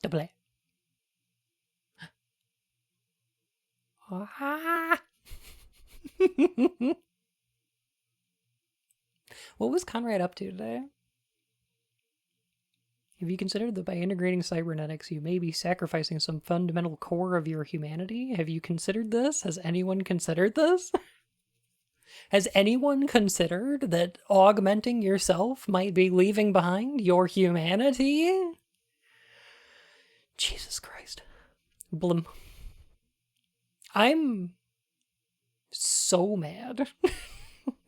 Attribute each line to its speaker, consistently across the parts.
Speaker 1: Double. Ah. What was Conrad up to today? Have you considered that by integrating cybernetics, you may be sacrificing some fundamental core of your humanity? Have you considered this? Has anyone considered this? Has anyone considered that augmenting yourself might be leaving behind your humanity? Jesus Christ. Blum. I'm so mad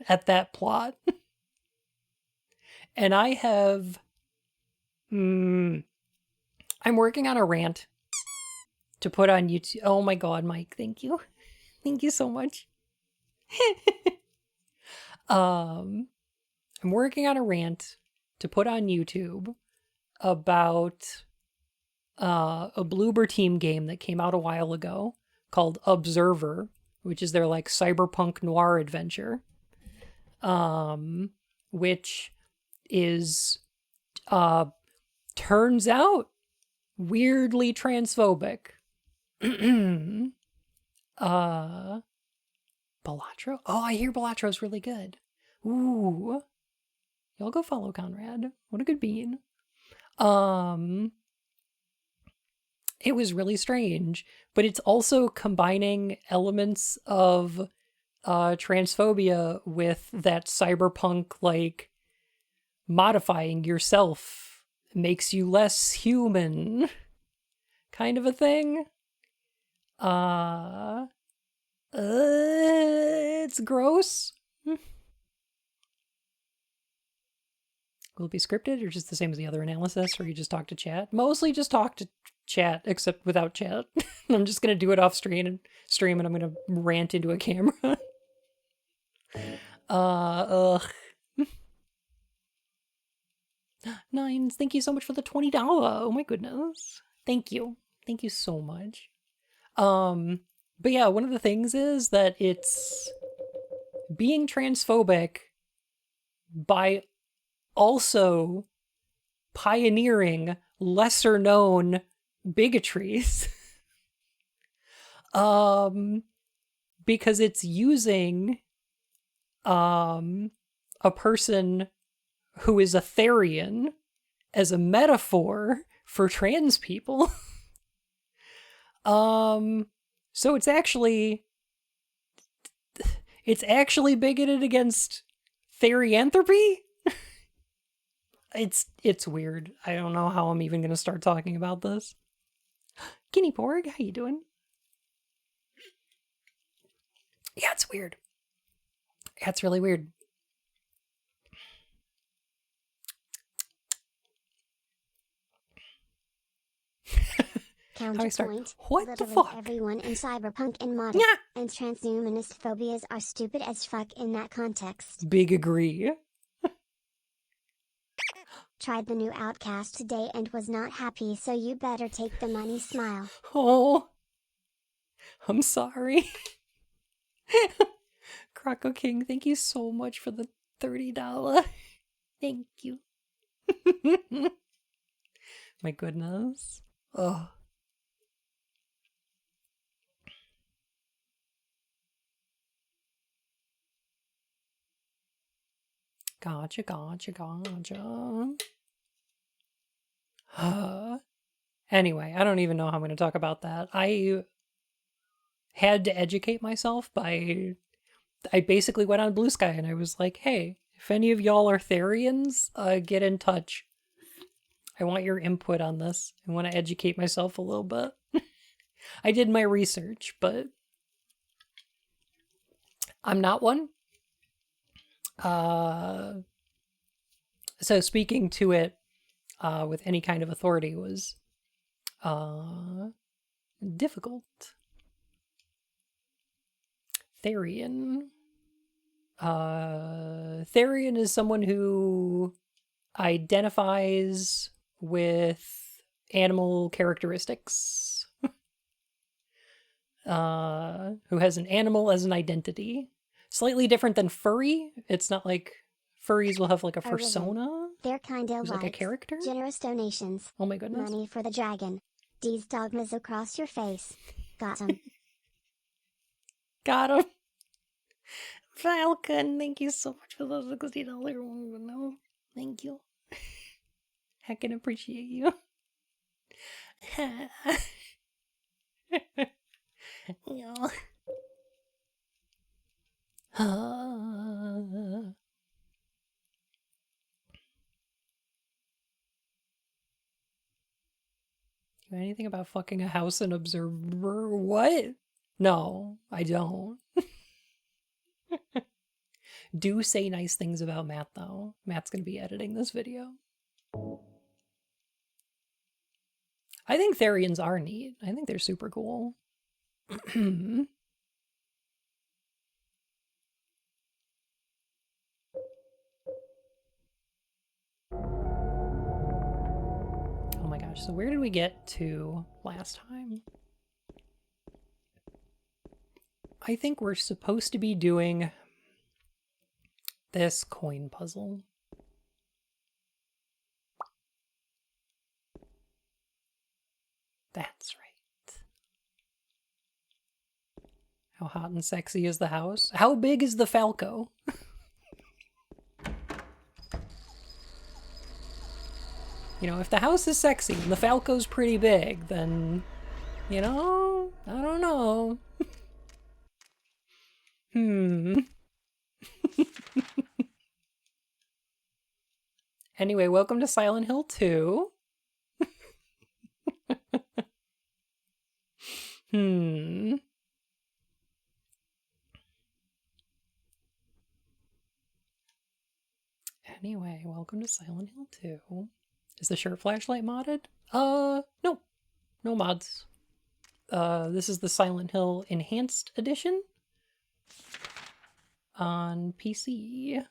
Speaker 1: at that plot. And I have... I'm working on a rant to put on YouTube. Oh my god, Mike, thank you. Thank you so much. I'm working on a rant to put on YouTube about a Bloober Team game that came out a while ago called Observer, which is their like cyberpunk noir adventure, which is turns out weirdly transphobic. Balatro? Oh, I hear Balatro's really good. Ooh. Y'all go follow Conrad. What a good bean. It was really strange, but it's also combining elements of transphobia with that cyberpunk, like, modifying yourself makes you less human kind of a thing. It's gross. Will it be scripted or just the same as the other analysis where you just talk to chat? Mostly just talk to chat, except without chat. I'm just going to do it off stream and I'm going to rant into a camera. Ugh. Nines, thank you so much for the $20. Oh my goodness. Thank you. Thank you so much. But yeah, one of the things is that it's being transphobic by also pioneering lesser known bigotries. Because it's using a person who is a Therian as a metaphor for trans people. So it's actually bigoted against therianthropy. It's weird. I don't know how I'm even gonna start talking about this. Guinea Porg, how you doing? Yeah, it's weird. Yeah, it's really weird.
Speaker 2: Counterpoint.
Speaker 1: What
Speaker 2: Literally
Speaker 1: the fuck?
Speaker 2: Everyone in cyberpunk and modern and transhumanist phobias are stupid as fuck in that context.
Speaker 1: Big agree.
Speaker 2: Tried the new Outcast today and was not happy, so you better take the money, smile.
Speaker 1: Oh, I'm sorry. Croco King, thank you so much for the $30. Thank you. My goodness. Oh. Gotcha. Anyway, I don't even know how I'm going to talk about that. I had to educate myself I basically went on Blue Sky and I was like, hey, if any of y'all are Therians, get in touch. I want your input on this. I want to educate myself a little bit. I did my research, but I'm not one. So speaking to it with any kind of authority was difficult. Therian. Therian is someone who identifies with animal characteristics. Who has an animal as an identity. Slightly different than furry. It's not like furries will have like a persona.
Speaker 2: They're kinda
Speaker 1: He's like a character?
Speaker 2: generous donations.
Speaker 1: Oh my goodness.
Speaker 2: Money for the dragon. These dogmas across your face. Got 'em.
Speaker 1: Got him. Falcon, thank you so much for the $60 one. Thank you. Heckin' appreciate you. Yeah. You know anything about fucking a house and observer? What? No, I don't. Do say nice things about Matt, though. Matt's gonna be editing this video. I think Therians are neat. I think they're super cool. Oh my gosh, so where did we get to last time? I think we're supposed to be doing this coin puzzle. That's right. How hot and sexy is the house? How big is the Falco? You know, if the house is sexy and the Falco's pretty big, then, you know, I don't know. Anyway, welcome to Silent Hill 2. Anyway, welcome to Silent Hill 2. Is the shirt flashlight modded? No. No mods. This is the Silent Hill Enhanced Edition on PC.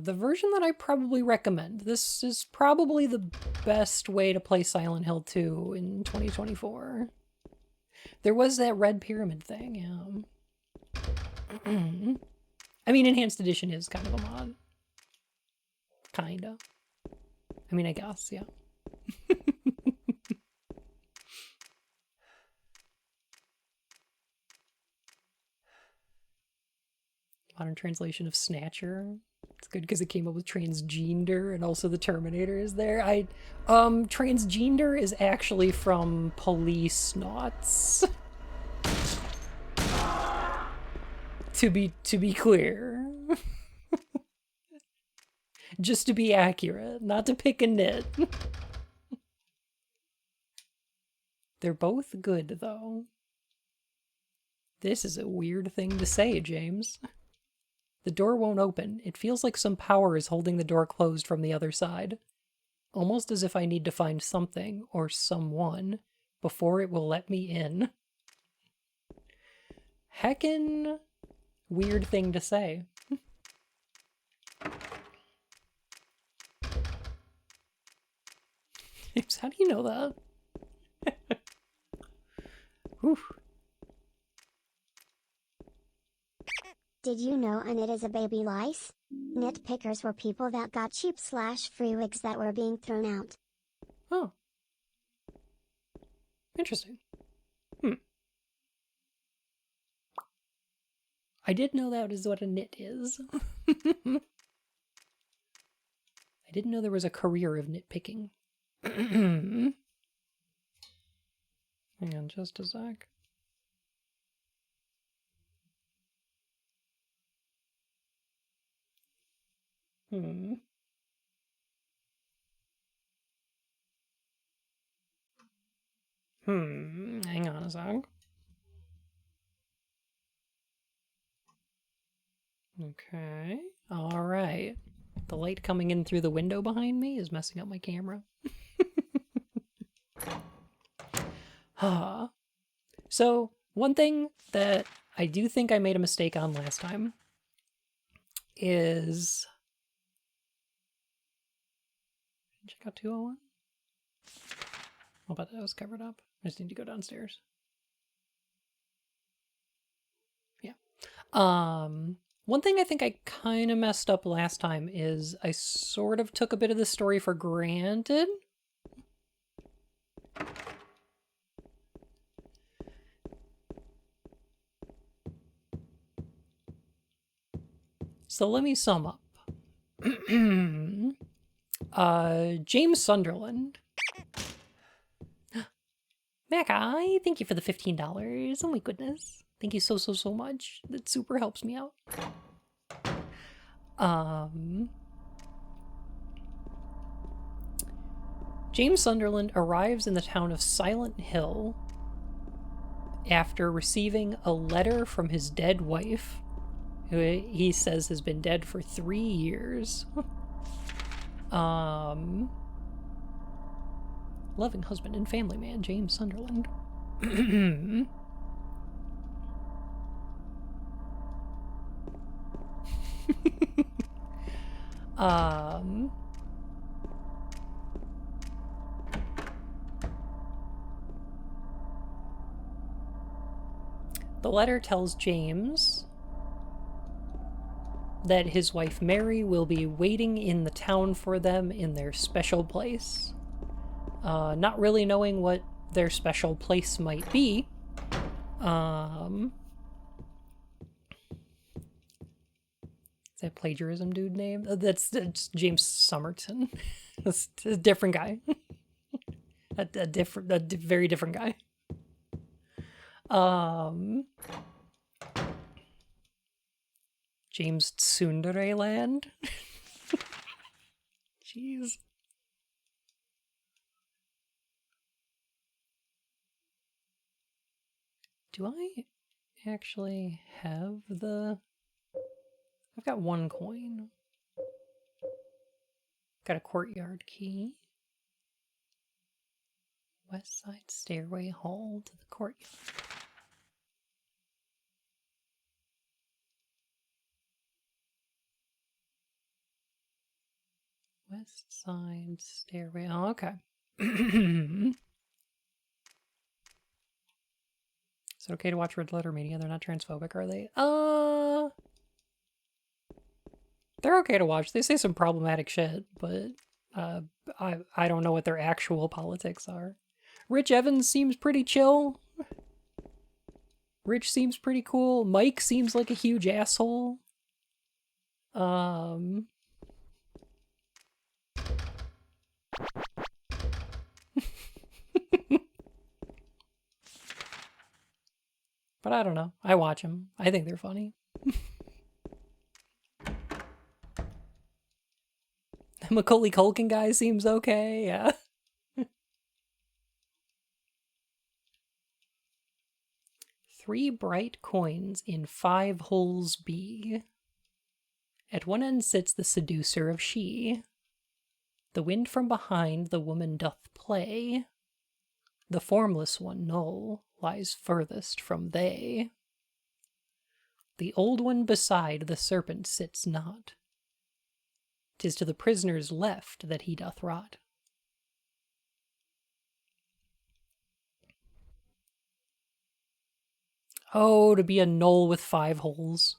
Speaker 1: The version that I probably recommend. This is probably the best way to play Silent Hill 2 in 2024. There was that red pyramid thing, yeah. I mean, Enhanced Edition is kind of a mod. Kinda. I mean, I guess, yeah. Modern translation of Snatcher. It's good because it came up with transgender and also the Terminator is there. Transgender is actually from Police Knots. to be clear. Just to be accurate, not to pick a nit. They're both good, though. This is a weird thing to say, James. The door won't open. It feels like some power is holding the door closed from the other side. Almost as if I need to find something, or someone, before it will let me in. Heckin' weird thing to say. How do you know that? Whew.
Speaker 2: Did you know a nit is a baby lice? Nitpickers were people that got cheap/free wigs that were being thrown out.
Speaker 1: Oh. Interesting. I did know that is what a nit is. I didn't know there was a career of nitpicking. Hang on just a sec. Hang on a sec. Okay. All right. The light coming in through the window behind me is messing up my camera. So, one thing that I do think I made a mistake on last time is... Check out 201. I'll bet that was covered up. I just need to go downstairs. Yeah. One One thing I think I kind of messed up last time is I sort of took a bit of the story for granted. So let me sum up. James Sunderland. Mackay, thank you for the $15. Oh my goodness. Thank you so much. That super helps me out. James Sunderland arrives in the town of Silent Hill after receiving a letter from his dead wife, who he says has been dead for 3 years. Loving husband and family man, James Sunderland. The letter tells James that his wife Mary will be waiting in the town for them in their special place. Not really knowing what their special place might be. Is that plagiarism dude name? That's James Somerton. That's a different guy. a very different guy. James Tsundereland. Jeez. Do I actually have the... I've got 1 coin. Got a courtyard key. West side stairway hall to the courtyard. West side stairway. Oh, okay. Is it okay to watch Red Letter Media? They're not transphobic, are they? They're okay to watch. They say some problematic shit, but I don't know what their actual politics are. Rich Evans seems pretty chill. Rich seems pretty cool. Mike seems like a huge asshole. But I don't know. I watch them. I think they're funny. The Macaulay Culkin guy seems okay, yeah. 3 bright coins in 5 holes B. At one end sits the seducer of she. The wind from behind the woman doth play. The formless one, null, lies furthest from they. The old one beside the serpent sits not. 'Tis to the prisoner's left that he doth rot. Oh, to be a null with 5 holes.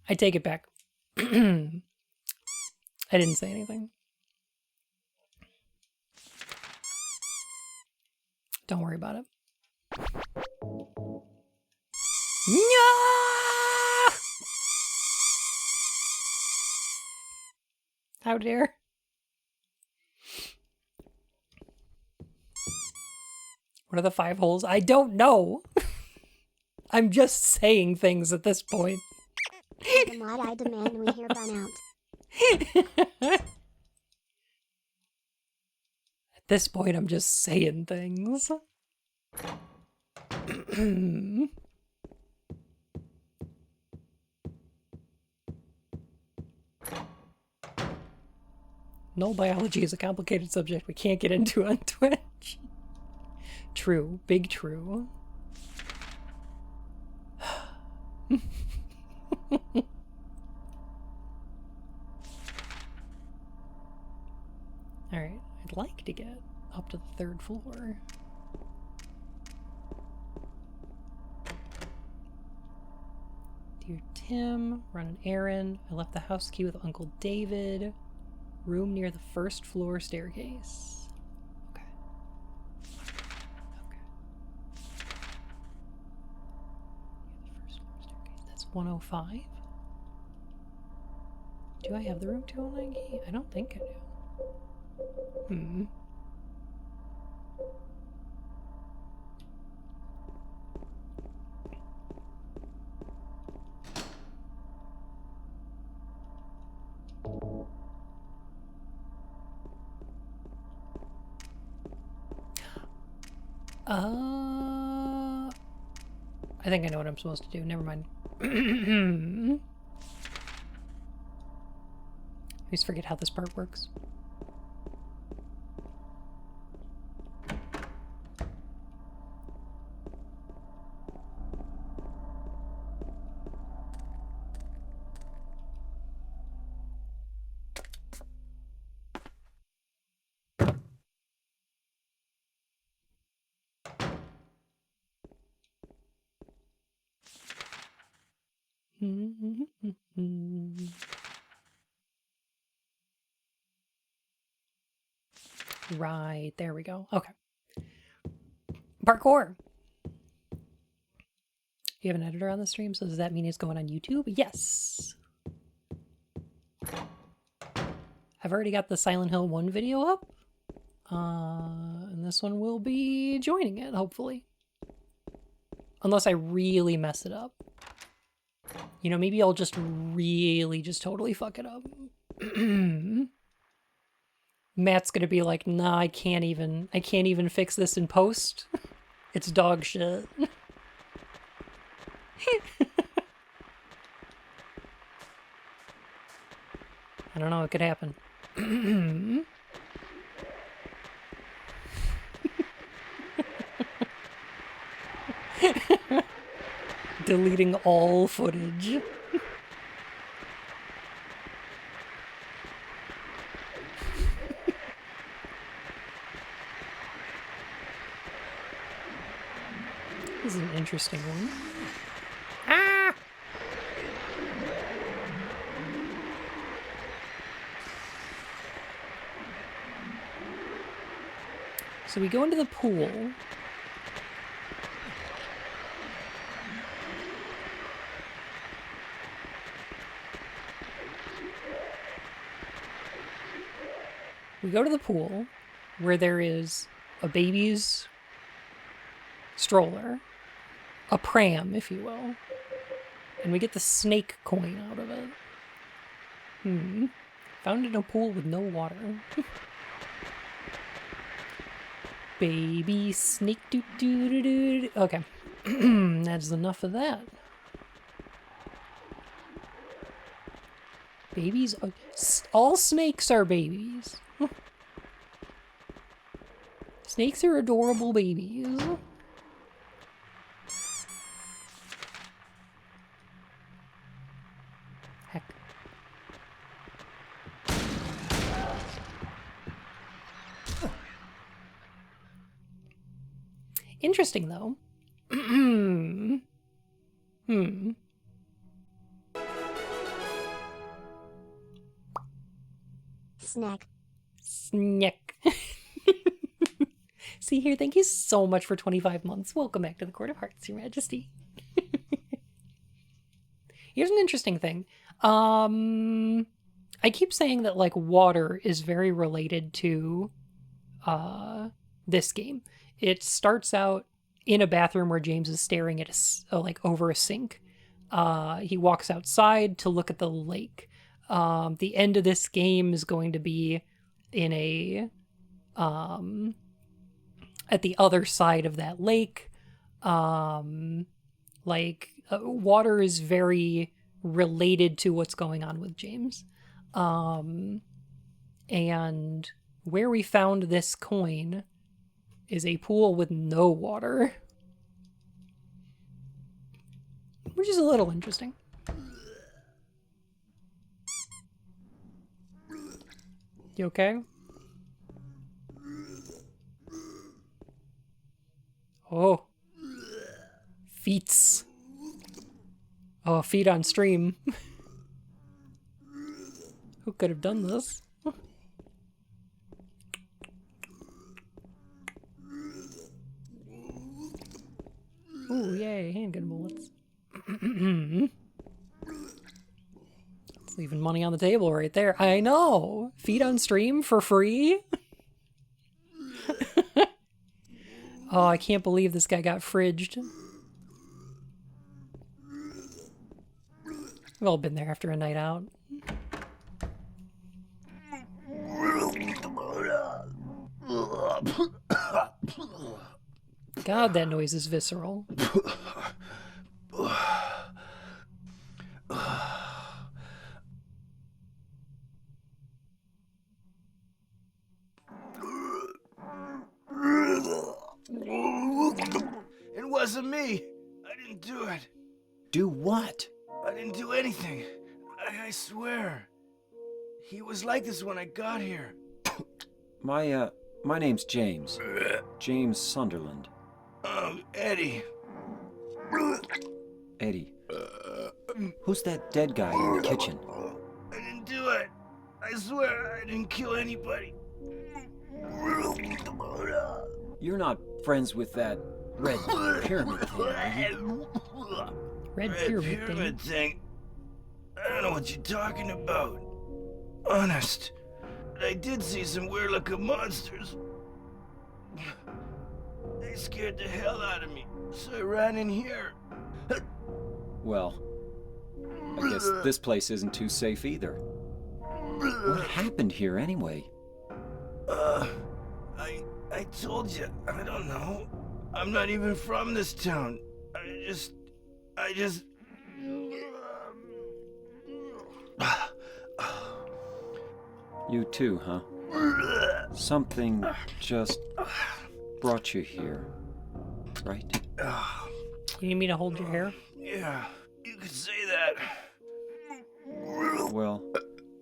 Speaker 1: I take it back. I didn't say anything. Don't worry about it. How dare. What are the 5 holes? I don't know. I'm just saying things at this point.
Speaker 2: The mod I demand we hear Bun out.
Speaker 1: At this point, I'm just saying things. Null biology is a complicated subject we can't get into on Twitch. True. Big true. Alright, I'd like to get up to the 3rd floor. Dear Tim, run an errand. I left the house key with Uncle David. Room near the first floor staircase. Okay. Okay. Near the first floor staircase. That's 105. Do I have the room 209 key? I don't think I do. Hmm. I think I know what I'm supposed to do. Never mind. I always forget how this part works. Right, there we go. Okay. Parkour. You have an editor on the stream, so does that mean it's going on YouTube? Yes. I've already got the Silent Hill 1 video up. And this one will be joining it, hopefully. Unless I really mess it up. You know, maybe I'll just really just totally fuck it up. Matt's gonna be like, nah, I can't even fix this in post. It's dog shit. I don't know, it could happen. Deleting all footage. This is an interesting one. Ah! So we go into the pool. We go to the pool where there is a baby's stroller, a pram, if you will, and we get the snake coin out of it. Found in a pool with no water. Baby snake doo doo doo doo. Okay. That's enough of that. Babies are, all snakes are babies. Snakes are adorable babies. Heck. Interesting though.
Speaker 2: Snack.
Speaker 1: Snack. See here, thank you so much for 25 months. Welcome back to the Court of Hearts, Your Majesty. Here's an interesting thing. I keep saying that like water is very related to this game. It starts out in a bathroom where James is staring at like over a sink. He walks outside to look at the lake. The end of this game is going to be in a at the other side of that lake. Water is very related to what's going on with James. And where we found this coin is a pool with no water, which is a little interesting. You okay? Oh. Feats. Oh, feed on stream. Who could have done this? Ooh, yay, handgun bullets. It's leaving money on the table right there. I know! Feed on stream for free? Oh, I can't believe this guy got fridged. We've all been there after a night out. God, that noise is visceral.
Speaker 3: It wasn't me. I didn't do it.
Speaker 4: Do what?
Speaker 3: I didn't do anything. I swear. He was like this when I got here.
Speaker 4: My name's James. James Sunderland.
Speaker 3: Eddie.
Speaker 4: Eddie. Who's that dead guy in the kitchen?
Speaker 3: I didn't do it. I swear I didn't kill anybody.
Speaker 4: You're not friends with that red pyramid thing, are you?
Speaker 1: Red pyramid
Speaker 3: thing. I don't know what you're talking about. Honest. But I did see some weird looking monsters. They scared the hell out of me, so I ran in here.
Speaker 4: Well, I guess this place isn't too safe either. What happened here anyway?
Speaker 3: I told you, I don't know. I'm not even from this town. I just...
Speaker 4: You too, huh? Something just brought you here, right?
Speaker 1: You need me to hold your hair?
Speaker 3: Yeah, you could say that.
Speaker 4: Well,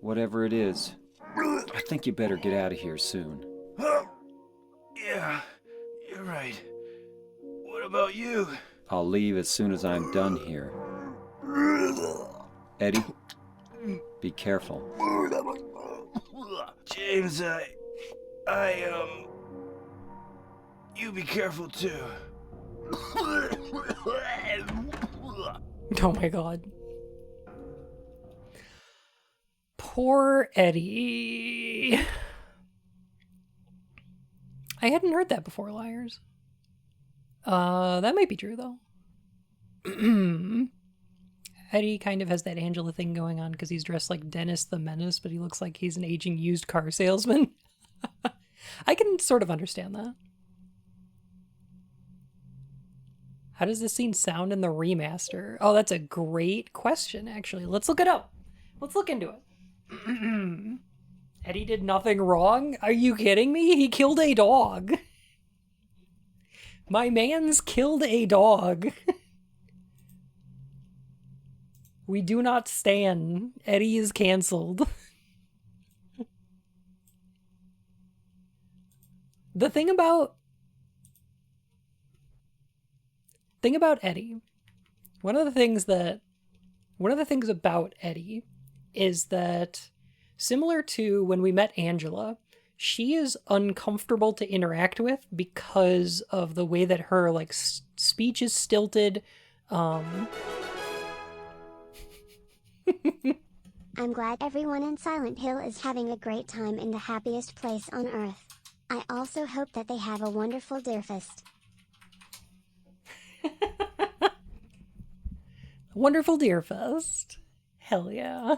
Speaker 4: whatever it is, I think you better get out of here soon.
Speaker 3: Yeah, you're right. What about you?
Speaker 4: I'll leave as soon as I'm done here. Eddie, be careful.
Speaker 3: James, you be careful too.
Speaker 1: Oh my god. Poor Eddie. I hadn't heard that before, liars. That might be true, though. Eddie kind of has that Angela thing going on because he's dressed like Dennis the Menace, but he looks like he's an aging used car salesman. I can sort of understand that. How does this scene sound in the remaster? Oh, that's a great question, actually. Let's look it up. Let's look into it. Eddie did nothing wrong? Are you kidding me? He killed a dog. My man's killed a dog. We do not stand. Eddie is canceled. The thing about Eddie, one of the things about Eddie is that, similar to when we met Angela, she is uncomfortable to interact with because of the way that her speech is stilted.
Speaker 2: I'm glad everyone in Silent Hill is having a great time in the happiest place on earth. I also hope that they have a wonderful Deerfest.
Speaker 1: Wonderful Deerfest. Hell yeah.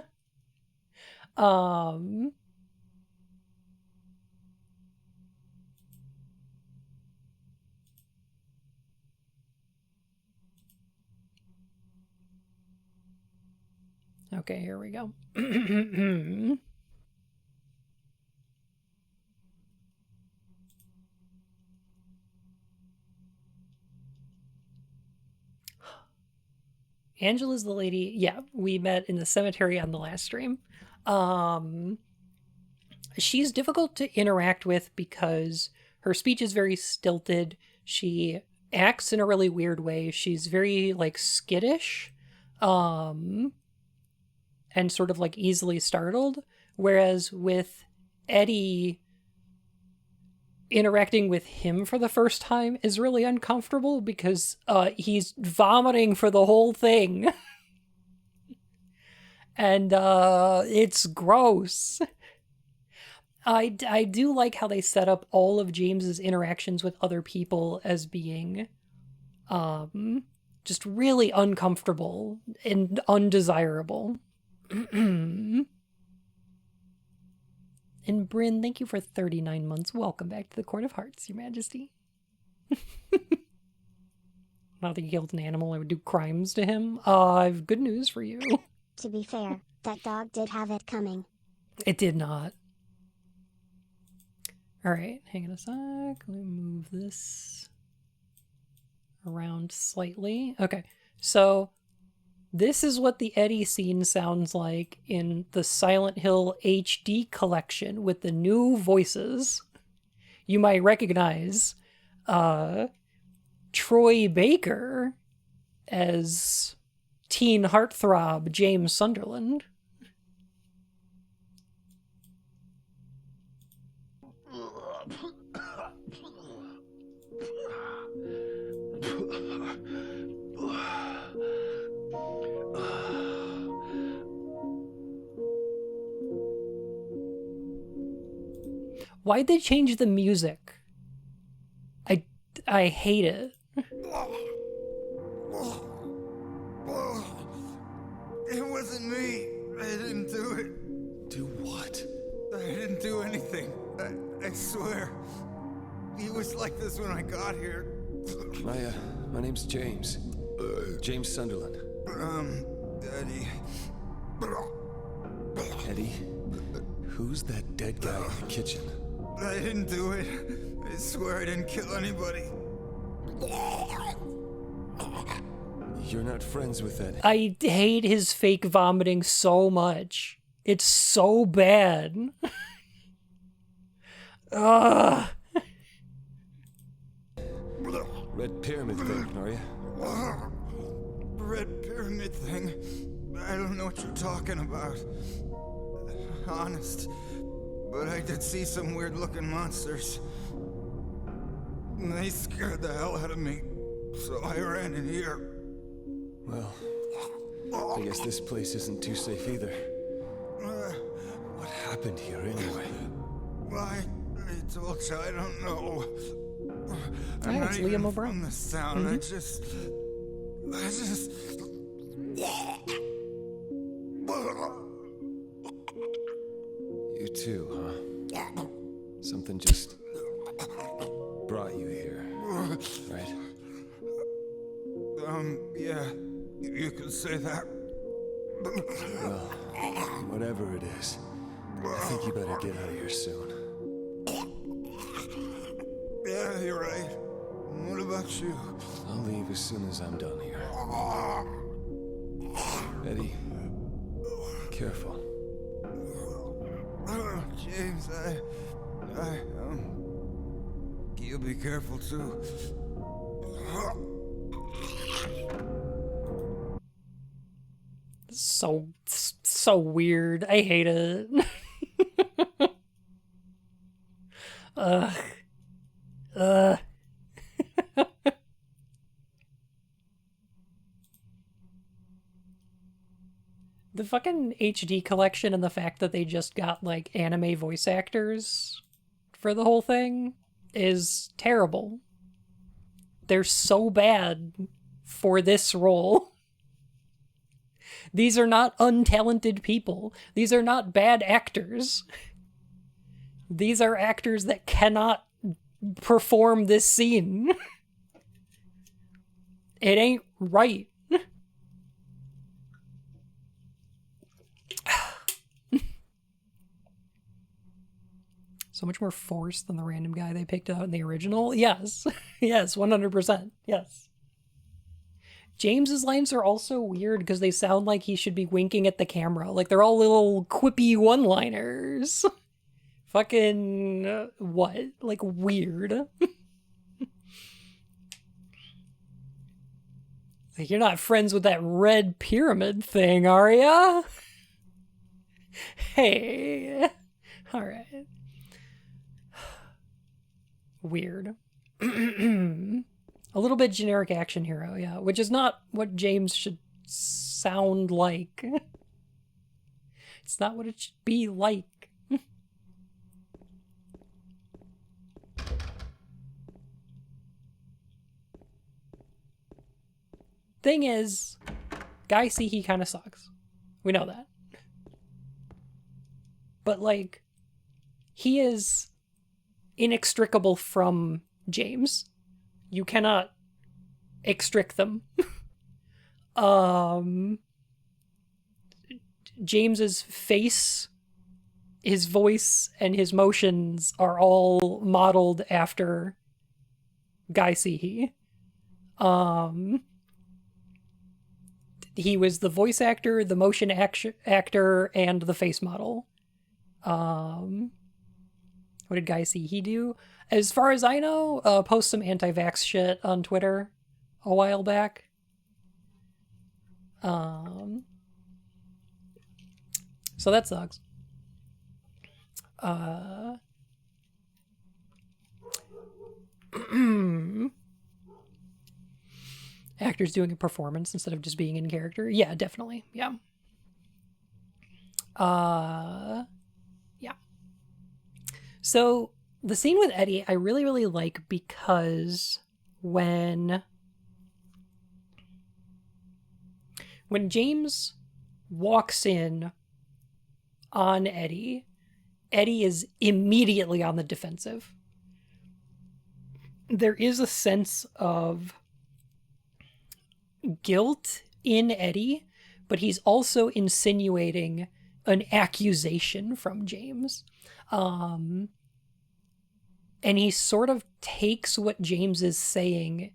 Speaker 1: Okay, here we go. Angela's the lady, yeah, we met in the cemetery on the last stream. She's difficult to interact with because her speech is very stilted. She acts in a really weird way. She's very, skittish. and sort of like easily startled, whereas with Eddie, interacting with him for the first time is really uncomfortable because he's vomiting for the whole thing. And it's gross. I do like how they set up all of James's interactions with other people as being just really uncomfortable and undesirable. And Bryn, thank you for 39 months. Welcome back to the Court of Hearts, Your Majesty. Not that you killed an animal and would do crimes to him. I've good news for you.
Speaker 2: To be fair, that dog did have it coming.
Speaker 1: It did not. Alright, hang on a sec. Let me move this around slightly. Okay, so this is what the Eddie scene sounds like in the Silent Hill HD collection with the new voices. You might recognize Troy Baker as teen heartthrob James Sunderland. Why'd they change the music? I hate it.
Speaker 3: It wasn't me. I didn't do it.
Speaker 5: Do what?
Speaker 3: I didn't do anything. I swear. He was like this when I got here.
Speaker 5: My name's James. James Sunderland.
Speaker 3: Eddie.
Speaker 5: Eddie? Who's that dead guy in the kitchen?
Speaker 3: I didn't do it. I swear I didn't kill anybody.
Speaker 5: You're not friends with that.
Speaker 1: I hate his fake vomiting so much. It's so bad. Ugh.
Speaker 5: Red Pyramid thing, are you?
Speaker 3: Red Pyramid thing? I don't know what you're talking about. Honest. But I did see some weird-looking monsters. They scared the hell out of me. So I ran in here.
Speaker 5: Well, I guess this place isn't too safe either. What happened here anyway?
Speaker 3: Why? I told you I don't know.
Speaker 1: Hi, it's Liam O'Brien.
Speaker 3: From the sound. I just.
Speaker 5: You too, huh? Something just brought you here, right?
Speaker 3: Yeah. You could say that.
Speaker 5: Well, whatever it is, I think you better get out of here soon.
Speaker 3: Yeah, you're right. What about you?
Speaker 5: I'll leave as soon as I'm done here. Eddie, careful.
Speaker 3: James, you'll be careful too.
Speaker 1: So weird. I hate it. Ugh. The fucking HD collection and the fact that they just got like anime voice actors for the whole thing is terrible. They're so bad for this role. These are not untalented people. These are not bad actors. These are actors that cannot perform this scene. It ain't right. So much more force than the random guy they picked out in the original. Yes. Yes, 100%. Yes. James's lines are also weird because they sound like he should be winking at the camera. Like they're all little quippy one-liners. Fucking what? Like weird. Like, you're not friends with that red pyramid thing, are ya? Hey. Alright. Weird. A little bit generic action hero, yeah. Which is not what James should sound like. It's not what it should be like. Thing is, Guy Seehee kind of sucks. We know that. But, like, he is inextricable from James. You cannot extrict them. James's face, his voice, and his motions are all modeled after Guy Seehee. He was the voice actor, the motion actor, and the face model. What did Guy Seehee do? As far as I know, post some anti-vax shit on Twitter a while back. So that sucks. Actors doing a performance instead of just being in character. Yeah, definitely. Yeah. Yeah. So the scene with Eddie, I really, really like because when James walks in on Eddie, Eddie is immediately on the defensive. There is a sense of guilt in Eddie, but he's also insinuating an accusation from James. And he sort of takes what James is saying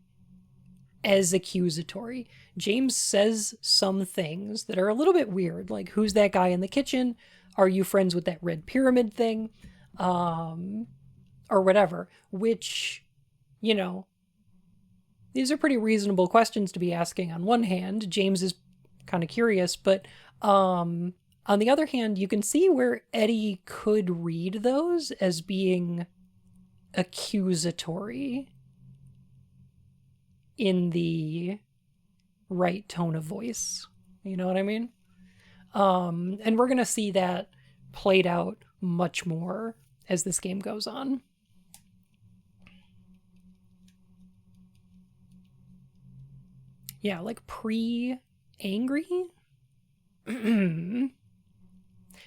Speaker 1: as accusatory. James says some things that are a little bit weird, like, who's that guy in the kitchen? Are you friends with that red pyramid thing? Or whatever, which, you know, these are pretty reasonable questions to be asking on one hand. James is kind of curious, but on the other hand, you can see where Eddie could read those as being accusatory in the right tone of voice. You know what I mean? And we're going to see that played out much more as this game goes on. Yeah, like pre-angry?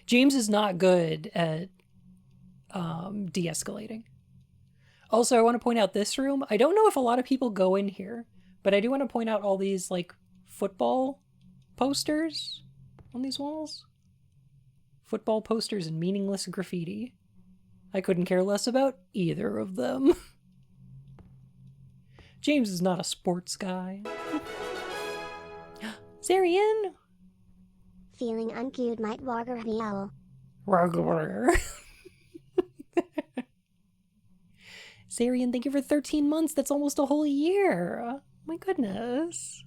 Speaker 1: James is not good at de-escalating. Also, I want to point out this room. I don't know if a lot of people go in here, but I do want to point out all these, like, football posters on these walls. Football posters and meaningless graffiti. I couldn't care less about either of them. James is not a sports guy. Zarian!
Speaker 2: Feeling uncued might wagger the owl.
Speaker 1: Zarian, thank you for 13 months. That's almost a whole year. My goodness.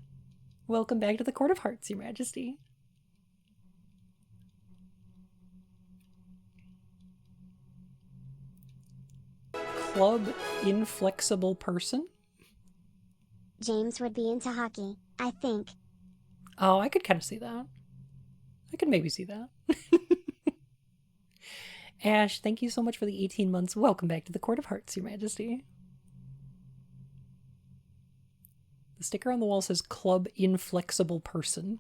Speaker 1: Welcome back to the Court of Hearts, Your Majesty. Club inflexible person?
Speaker 2: James would be into hockey, I think.
Speaker 1: Oh, I could kind of see that. I could maybe see that. Ash, thank you so much for the 18 months. Welcome back to the Court of Hearts, Your Majesty. The sticker on the wall says Club Inflexible Person.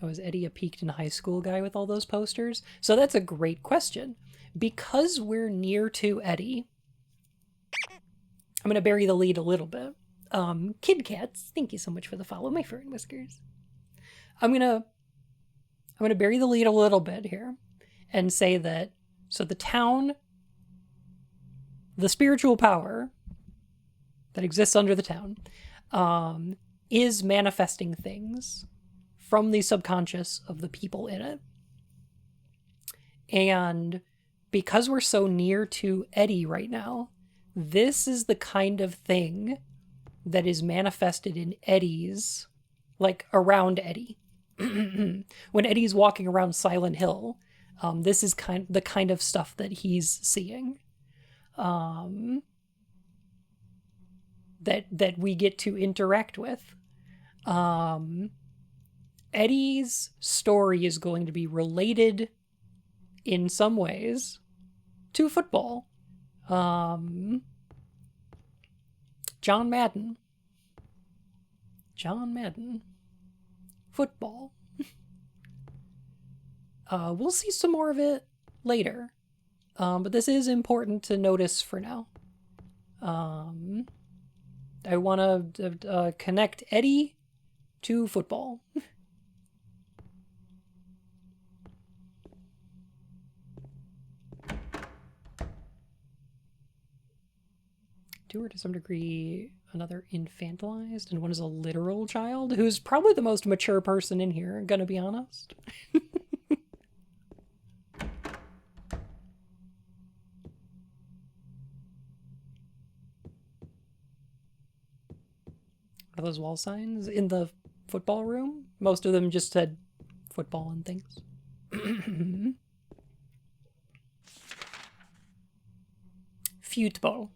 Speaker 1: Oh, is Eddie a peaked in high school guy with all those posters? So that's a great question. Because we're near to Eddie, I'm going to bury the lead a little bit. Kid Cats, thank you so much for the follow, my fur and whiskers. I'm gonna bury the lead a little bit here and say that, so the town, the spiritual power that exists under the town, is manifesting things from the subconscious of the people in it. And because we're so near to Eddie right now, this is the kind of thing that is manifested in Eddie's, like around Eddie. When Eddie's walking around Silent Hill, this is the kind of stuff that he's seeing. That we get to interact with. Eddie's story is going to be related in some ways to football. John Madden. Football. We'll see some more of it later. But this is important to notice for now. I want to connect Eddie to football. Two are to some degree another infantilized, and one is a literal child, who's probably the most mature person in here, gonna be honest. Are those wall signs in the football room? Most of them just said football and things. Football.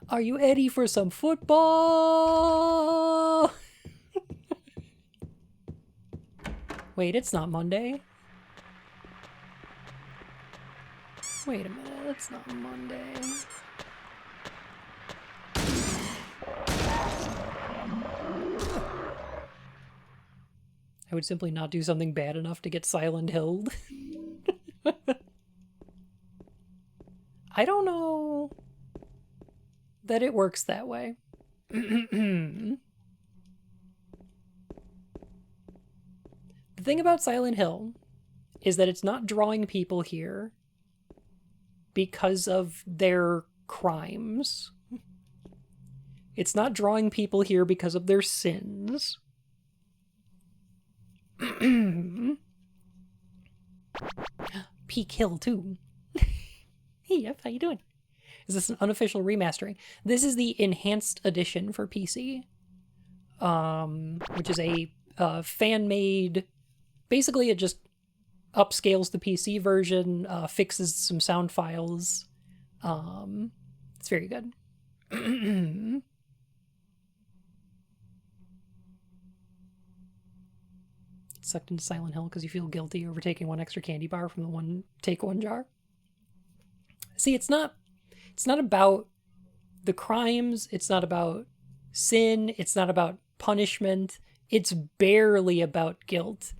Speaker 1: Are you ready for some football? Wait, it's not Monday. Wait a minute, it's not Monday. I would simply not do something bad enough to get Silent Hilled. I don't know that it works that way. The thing about Silent Hill is that it's not drawing people here because of their crimes. It's not drawing people here because of their sins. Peak Hill too. Hey, Yep, how you doing? Is this an unofficial remastering? This is the enhanced edition for PC, which is a fan-made. Basically, it just upscales the PC version, fixes some sound files. It's very good. Sucked into Silent Hill because you feel guilty over taking one extra candy bar from the one jar. See, it's not about the crimes, it's not about sin, it's not about punishment, it's barely about guilt.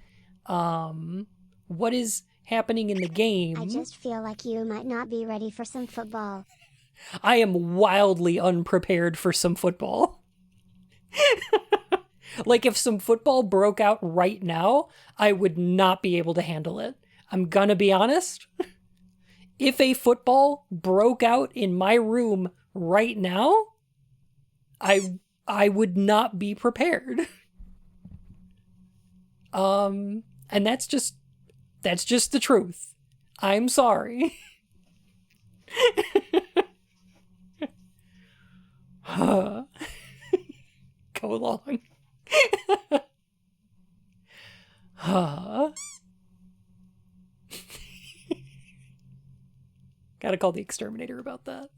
Speaker 1: What is happening in the game?
Speaker 2: I just feel like you might not be ready for some football.
Speaker 1: I am wildly unprepared for some football. Like, if some football broke out right now, I would not be able to handle it. I'm gonna be honest. If a football broke out in my room right now, I would not be prepared. And that's just the truth. I'm sorry. Go along. Gotta call the exterminator about that.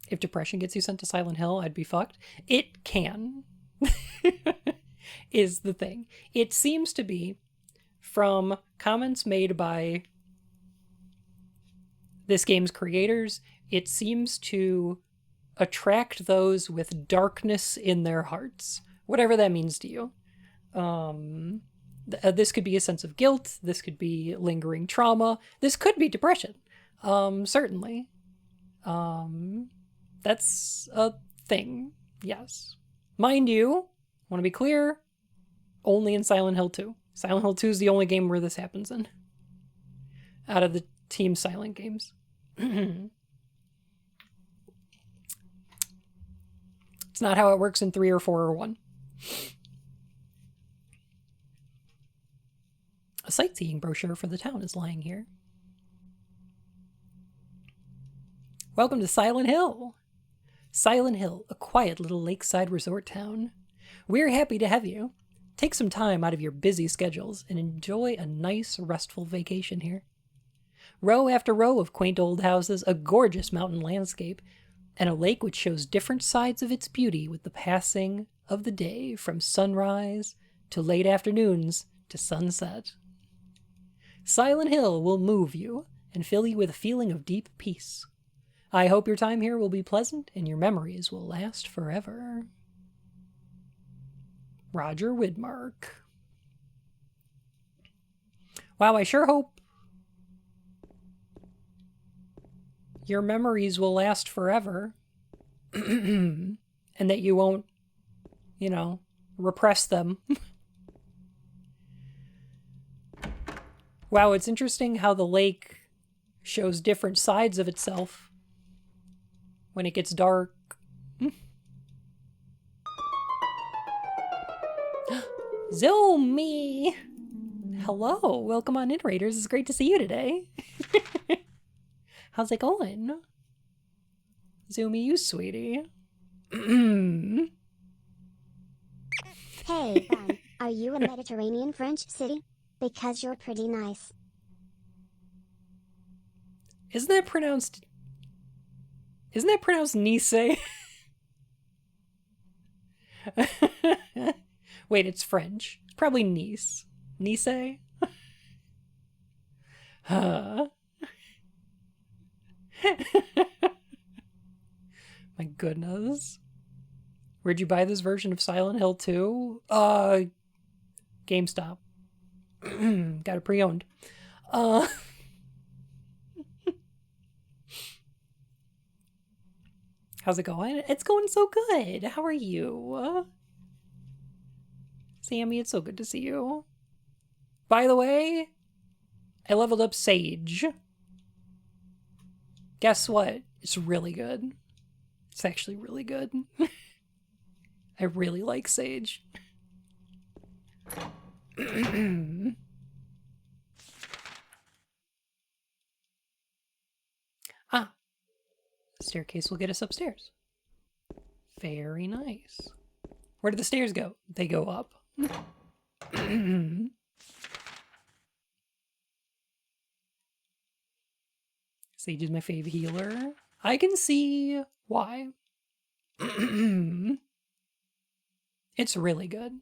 Speaker 1: If depression gets you sent to Silent Hill, I'd be fucked. It can. Is the thing. It seems to be, from comments made by this game's creators, it seems to attract those with darkness in their hearts, whatever that means to you. This could be a sense of guilt, this could be lingering trauma, this could be depression. Certainly. That's a thing, yes. Mind you, I want to be clear, only in Silent Hill 2. Silent Hill 2 is the only game where this happens in. Out of the Team Silent games. It's not how it works in 3 or 4 or 1. A sightseeing brochure for the town is lying here. Welcome to Silent Hill. Silent Hill, a quiet little lakeside resort town. We're happy to have you. Take some time out of your busy schedules and enjoy a nice, restful vacation here. Row after row of quaint old houses, a gorgeous mountain landscape, and a lake which shows different sides of its beauty with the passing of the day from sunrise to late afternoons to sunset. Silent Hill will move you and fill you with a feeling of deep peace. I hope your time here will be pleasant and your memories will last forever. Roger Widmark. Wow, I sure hope your memories will last forever. And that you won't, repress them. Wow, it's interesting how the lake shows different sides of itself when it gets dark. Zoomy! Hello, welcome on in, Raiders. It's great to see you today. How's it going? Zoomy, you sweetie.
Speaker 2: Hey, are you a Mediterranean French city? Because you're pretty nice.
Speaker 1: Isn't that pronounced Nice? Wait, it's French. It's probably Nice. Nice? Huh? My goodness. Where'd you buy this version of Silent Hill 2? GameStop. Got it pre-owned. How's it going? It's going so good. How are you? Sammy, it's so good to see you. By the way, I leveled up Sage. Guess what? It's really good. It's actually really good. I really like Sage. Ah. The staircase will get us upstairs. Very nice. Where do the stairs go? They go up. Sage is my fave healer. I can see why. It's really good.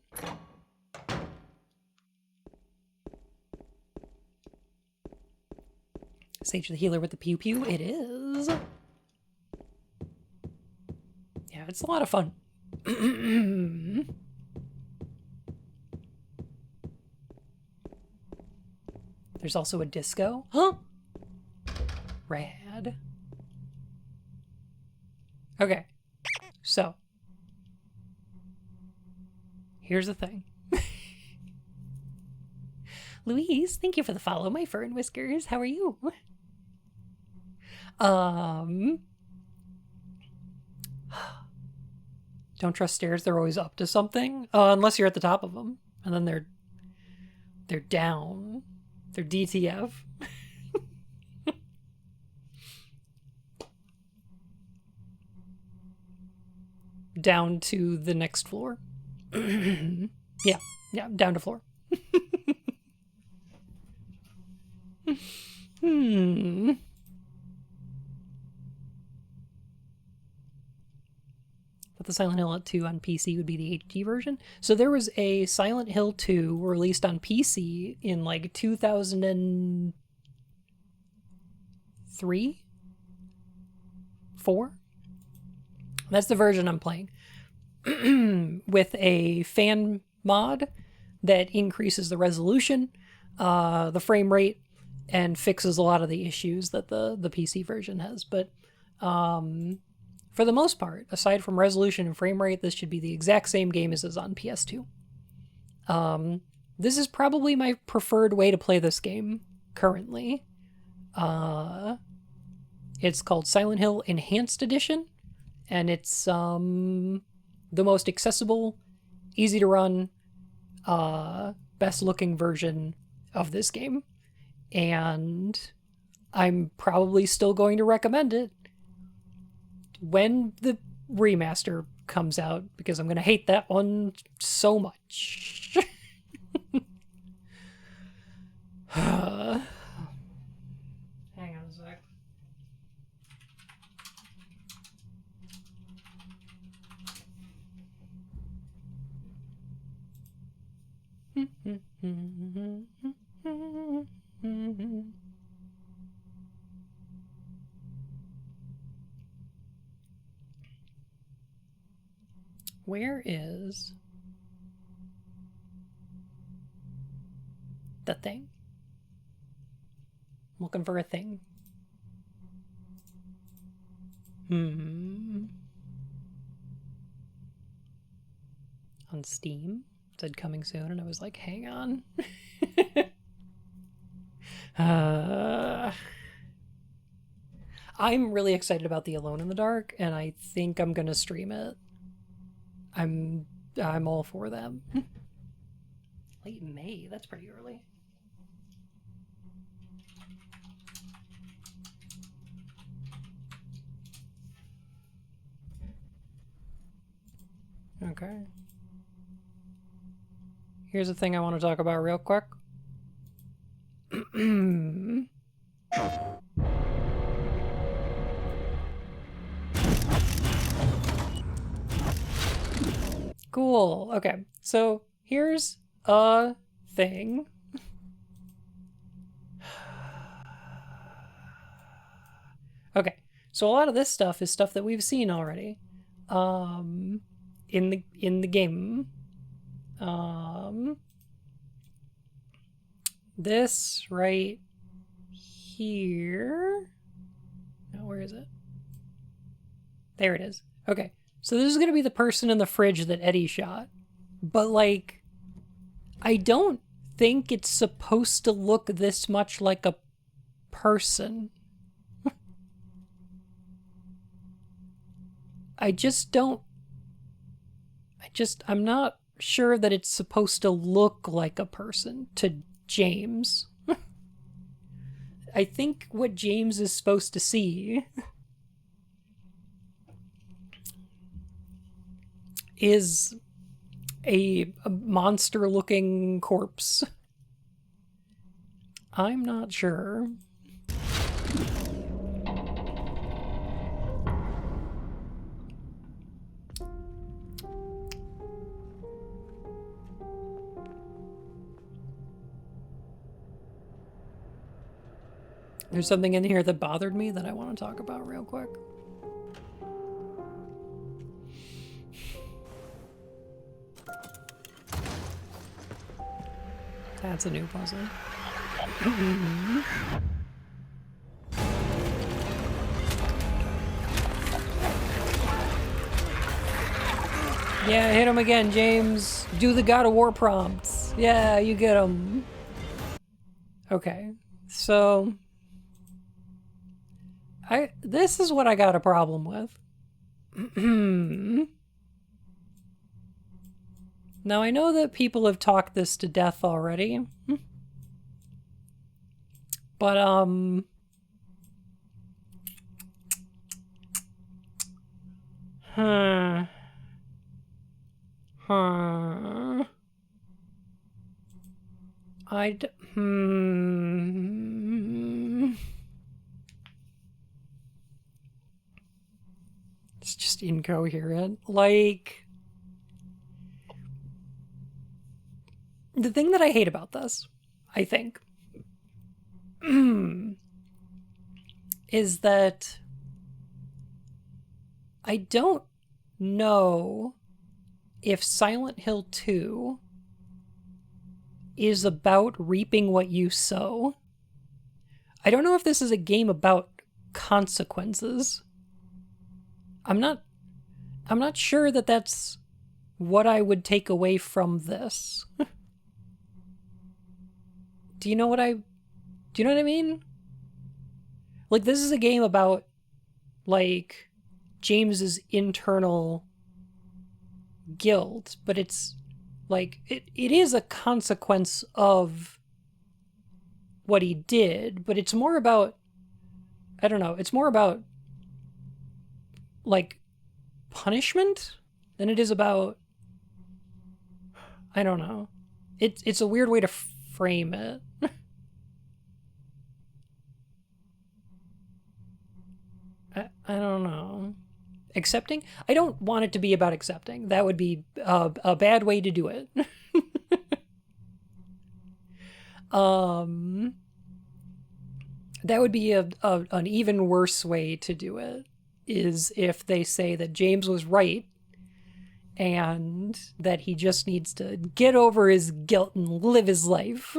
Speaker 1: Sage the healer with the pew pew. It is. Yeah, it's a lot of fun. There's also a disco. Huh? Rad. Okay. So. Here's the thing. Louise, thank you for the follow, my fur and whiskers. How are you? Don't trust stairs. They're always up to something. Unless you're at the top of them. And then they're down. They're DTF. Down to the next floor. Yeah, down to floor. But the Silent Hill 2 on PC would be the HD version. So there was a Silent Hill 2 released on PC in like 2003? 4? That's the version I'm playing. With a fan mod that increases the resolution, the frame rate, and fixes a lot of the issues that the PC version has. But for the most part, aside from resolution and frame rate, this should be the exact same game as is on PS2. this is probably my preferred way to play this game currently. It's called Silent Hill Enhanced Edition, and it's the most accessible, easy to run, best looking version of this game. And I'm probably still going to recommend it when the remaster comes out, because I'm going to hate that one so much. Hang on a sec. Where is the thing? I'm looking for a thing. On Steam, it said coming soon, and I was like, hang on. I'm really excited about the Alone in the Dark, and I think I'm gonna stream it. I'm all for them. Late May, that's pretty early. Okay. Here's the thing I want to talk about real quick. Cool. Okay. So here's a thing. Okay. So a lot of this stuff is stuff that we've seen already. In the game. This right here. Oh, where is it? There it is. Okay. So this is going to be the person in the fridge that Eddie shot. But, like, I don't think it's supposed to look this much like a person. I'm not sure that it's supposed to look like a person to James. I think what James is supposed to see is a monster-looking corpse. I'm not sure. There's something in here that bothered me that I want to talk about real quick. That's a new puzzle. Yeah, hit him again, James. Do the God of War prompts. Yeah, you get him. Okay, so this is what I got a problem with. Now, I know that people have talked this to death already. But, It's just incoherent. Like, the thing that I hate about this, I think, is that I don't know if Silent Hill 2 is about reaping what you sow. I don't know if this is a game about consequences. I'm not sure that that's what I would take away from this. Do you know what I mean? Like, this is a game about, like, James's internal guilt, but it's like it is a consequence of what he did, but it's more about, I don't know, it's more about like punishment than it is about, I don't know. It's a weird way to frame it. I don't know. Accepting? I don't want it to be about accepting. That would be a bad way to do it. That would be an even worse way to do it, is if they say that James was right and that he just needs to get over his guilt and live his life.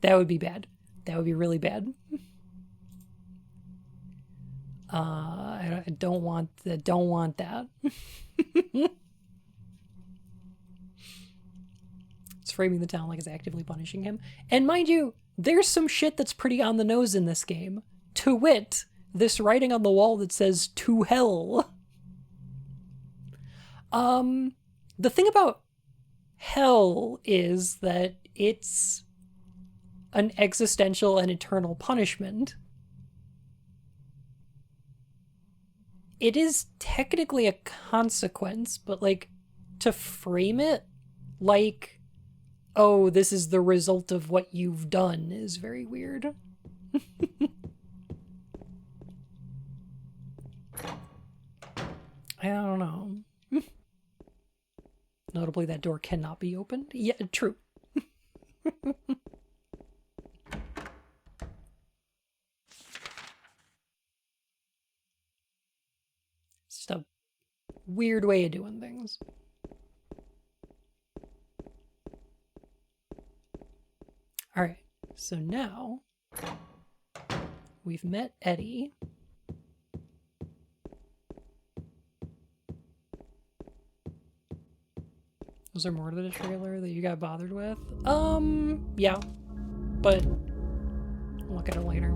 Speaker 1: That would be bad. That would be really bad. I don't want that. Don't want that. It's framing the town like it's actively punishing him. And mind you, there's some shit that's pretty on the nose in this game. To wit, this writing on the wall that says "to hell." The thing about hell is that it's an existential and eternal punishment. It is technically a consequence, but like to frame it like, oh, this is the result of what you've done is very weird. I don't know. Notably, that door cannot be opened. Yeah, true. It's just a weird way of doing things. All right, so now we've met Eddie. Was there more to the trailer that you got bothered with? Yeah, but I'll look at it later.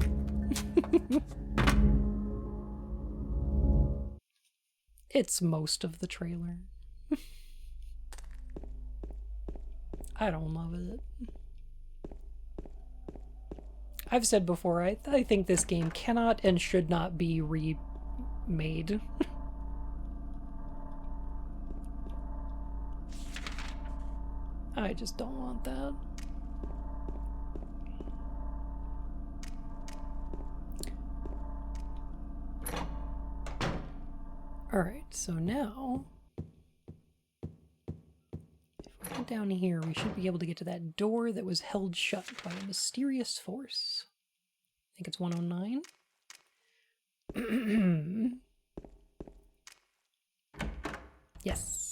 Speaker 1: It's most of the trailer. I don't love it. I've said before, I think this game cannot and should not be remade. I just don't want that. Alright, so now, if we go down here, we should be able to get to that door that was held shut by a mysterious force. I think it's 109. Yes.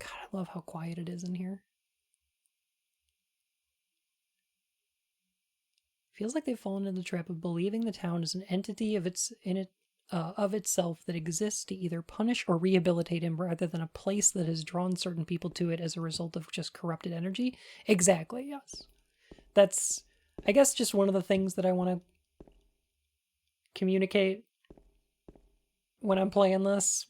Speaker 1: God, I love how quiet it is in here. Feels like they've fallen into the trap of believing the town is an entity of itself that exists to either punish or rehabilitate him, rather than a place that has drawn certain people to it as a result of just corrupted energy. Exactly, yes. That's, I guess, just one of the things that I want to communicate when I'm playing this.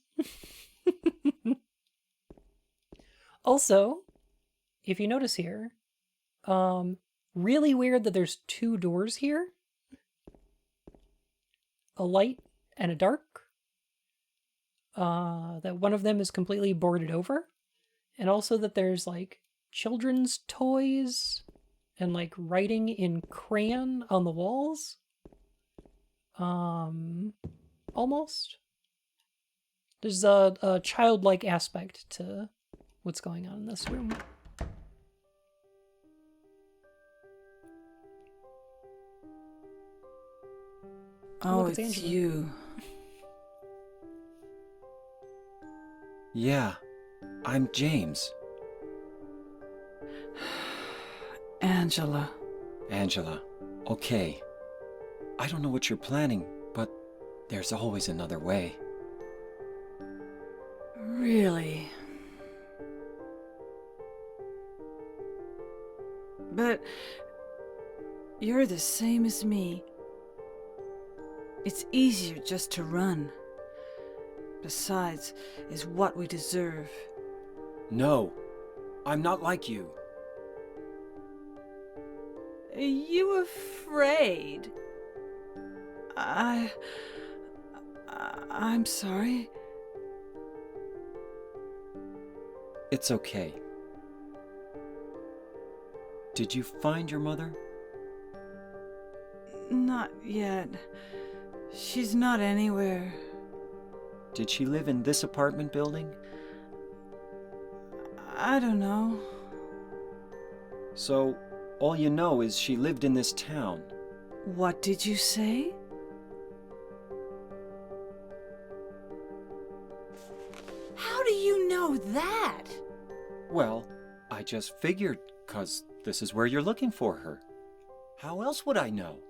Speaker 1: Also, if you notice here, really weird that there's two doors here. A light and a dark. That one of them is completely boarded over. And also that there's like children's toys and like writing in crayon on the walls. Almost. There's a childlike aspect to what's going on in this room.
Speaker 6: Oh,
Speaker 1: Look,
Speaker 6: it's
Speaker 1: Angela.
Speaker 6: you.
Speaker 4: Yeah, I'm James.
Speaker 6: Angela.
Speaker 4: Angela. Okay. I don't know what you're planning, but there's always another way.
Speaker 6: Really? But you're the same as me. It's easier just to run. Besides, is what we deserve.
Speaker 4: No, I'm not like you.
Speaker 6: Are you afraid? I'm sorry.
Speaker 4: It's okay. Did you find your mother?
Speaker 6: Not yet. She's not anywhere.
Speaker 4: Did she live in this apartment building?
Speaker 6: I don't know.
Speaker 4: So, all you know is she lived in this town.
Speaker 6: What did you say? How do you know that?
Speaker 4: Well, I just figured, 'cause this is where you're looking for her. How else would I know?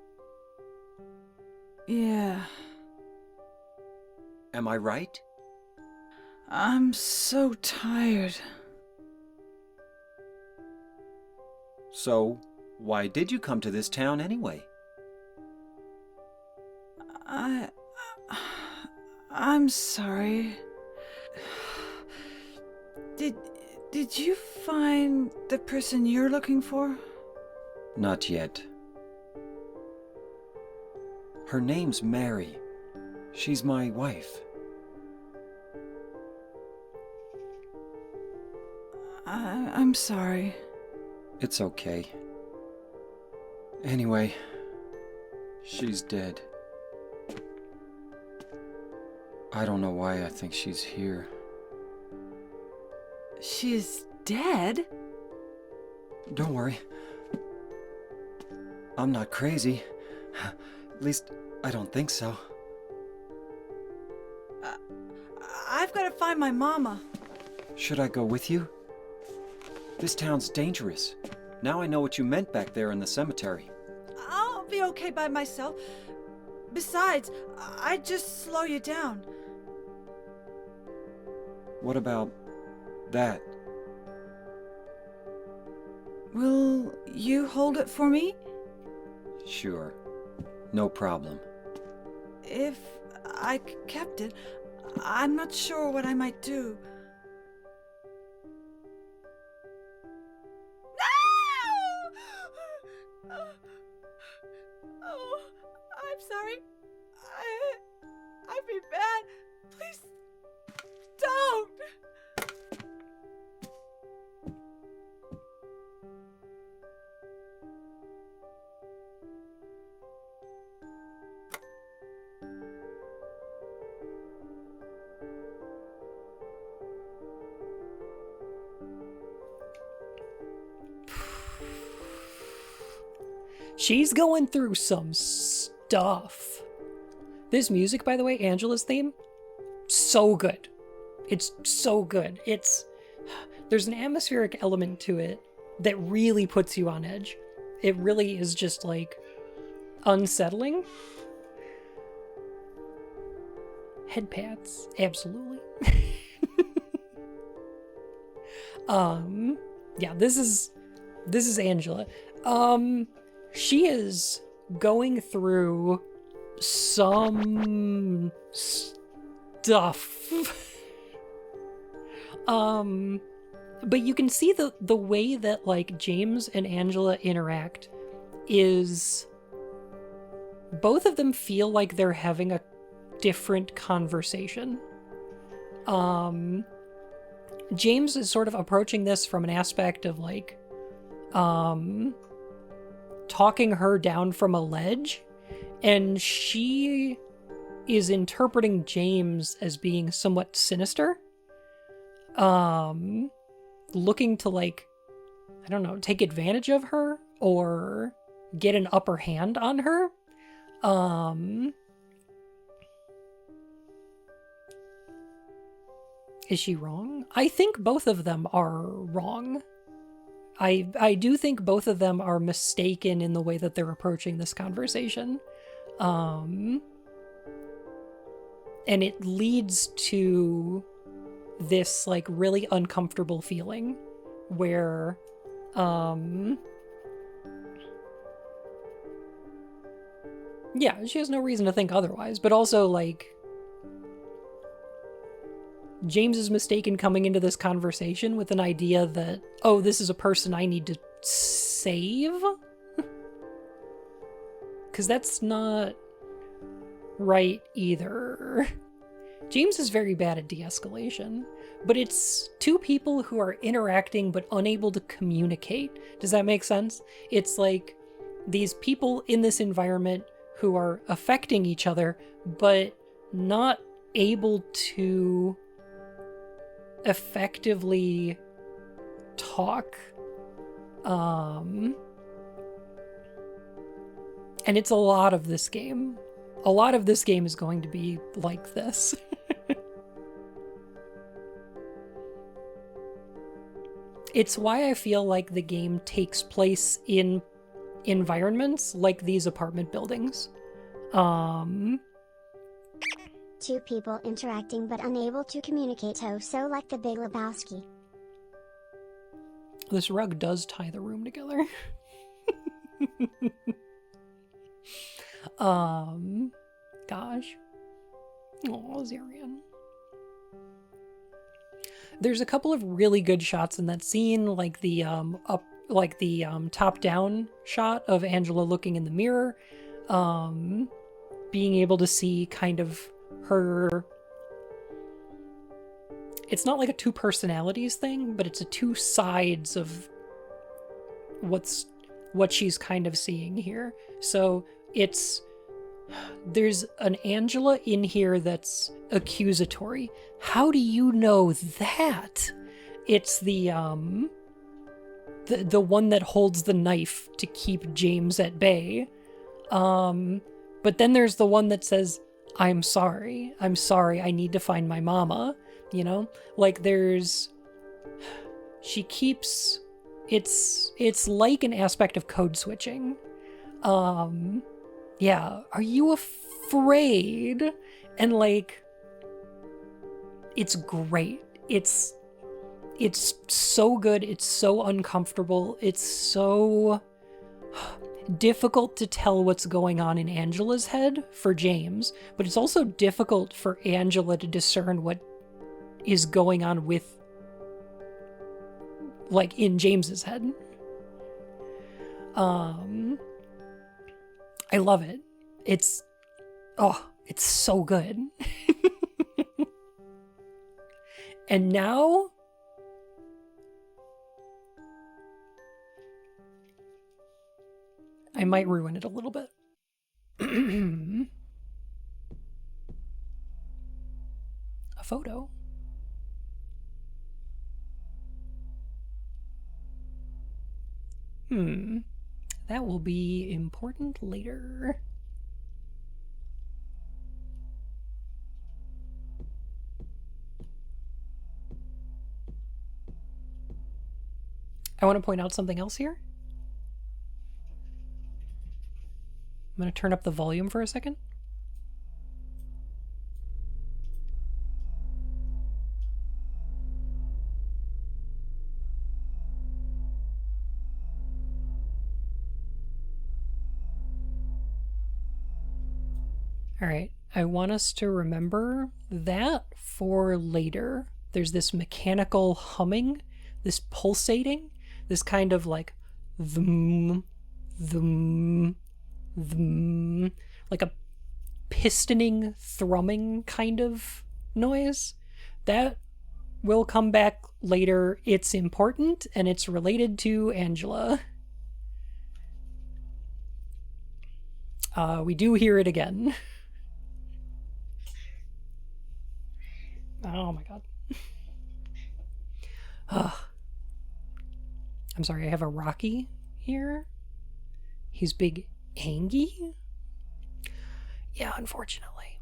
Speaker 6: Yeah,
Speaker 4: Am I right?
Speaker 6: I'm so tired.
Speaker 4: So, why did you come to this town anyway?
Speaker 6: I'm sorry. Did you find the person you're looking for?
Speaker 4: Not yet. Her name's Mary. She's my wife.
Speaker 6: I'm sorry.
Speaker 4: It's okay. Anyway, she's dead. I don't know why I think she's here.
Speaker 6: She's dead?
Speaker 4: Don't worry. I'm not crazy. At least, I don't think so.
Speaker 6: I've got to find my mama.
Speaker 4: Should I go with you? This town's dangerous. Now I know what you meant back there in the cemetery.
Speaker 6: I'll be okay by myself. Besides, I'd just slow you down.
Speaker 4: What about that?
Speaker 6: Will you hold it for me?
Speaker 4: Sure. No problem.
Speaker 6: If I kept it, I'm not sure what I might do. No! Oh, I'm sorry. I've been bad. Please don't.
Speaker 1: She's going through some stuff. This music, by the way, Angela's theme, so good. It's so good. There's an atmospheric element to it that really puts you on edge. It really is just like unsettling. Head pats, absolutely. Yeah, this is Angela. She is going through some stuff. But you can see the way that like James and Angela interact is both of them feel like they're having a different conversation. James is sort of approaching this from an aspect of like talking her down from a ledge, and she is interpreting James as being somewhat sinister, looking to like, I don't know, take advantage of her or get an upper hand on her. Is she wrong? I think both of them are wrong. I do think both of them are mistaken in the way that they're approaching this conversation. And it leads to this like really uncomfortable feeling where yeah, she has no reason to think otherwise, but also like James is mistaken coming into this conversation with an idea that, oh, this is a person I need to save? Because that's not right either. James is very bad at de-escalation, but it's two people who are interacting but unable to communicate. Does that make sense? It's like these people in this environment who are affecting each other, but not able to effectively talk. And it's a lot of this game. A lot of this game is going to be like this. It's why I feel like the game takes place in environments like these apartment buildings.
Speaker 2: Two people interacting but unable to communicate. Oh, so like the Big Lebowski.
Speaker 1: This rug does tie the room together. Gosh. Oh, Zarian. There's a couple of really good shots in that scene, like the top-down shot of Angela looking in the mirror, being able to see kind of her. It's not like a two personalities thing, but it's a two sides of what she's kind of seeing here. So there's an Angela in here that's accusatory. How do you know that? It's the one that holds the knife to keep James at bay. But then there's the one that says, I'm sorry, I need to find my mama, you know? Like she keeps, it's like an aspect of code switching. Yeah, are you afraid? And like, it's great. It's so good. It's so uncomfortable. It's so difficult to tell what's going on in Angela's head for James, but it's also difficult for Angela to discern what is going on with, like, in James's head. I love it. It's so good. And now I might ruin it a little bit. A photo. That will be important later. I want to point out something else here. I'm going to turn up the volume for a second. All right, I want us to remember that for later. There's this mechanical humming, this pulsating, this kind of like thum, thum, thum, like a pistoning, thrumming kind of noise. That will come back later. It's important and it's related to Angela. We do hear it again. Oh my god. I'm sorry, I have a Rocky here. He's big Angie? Yeah, unfortunately.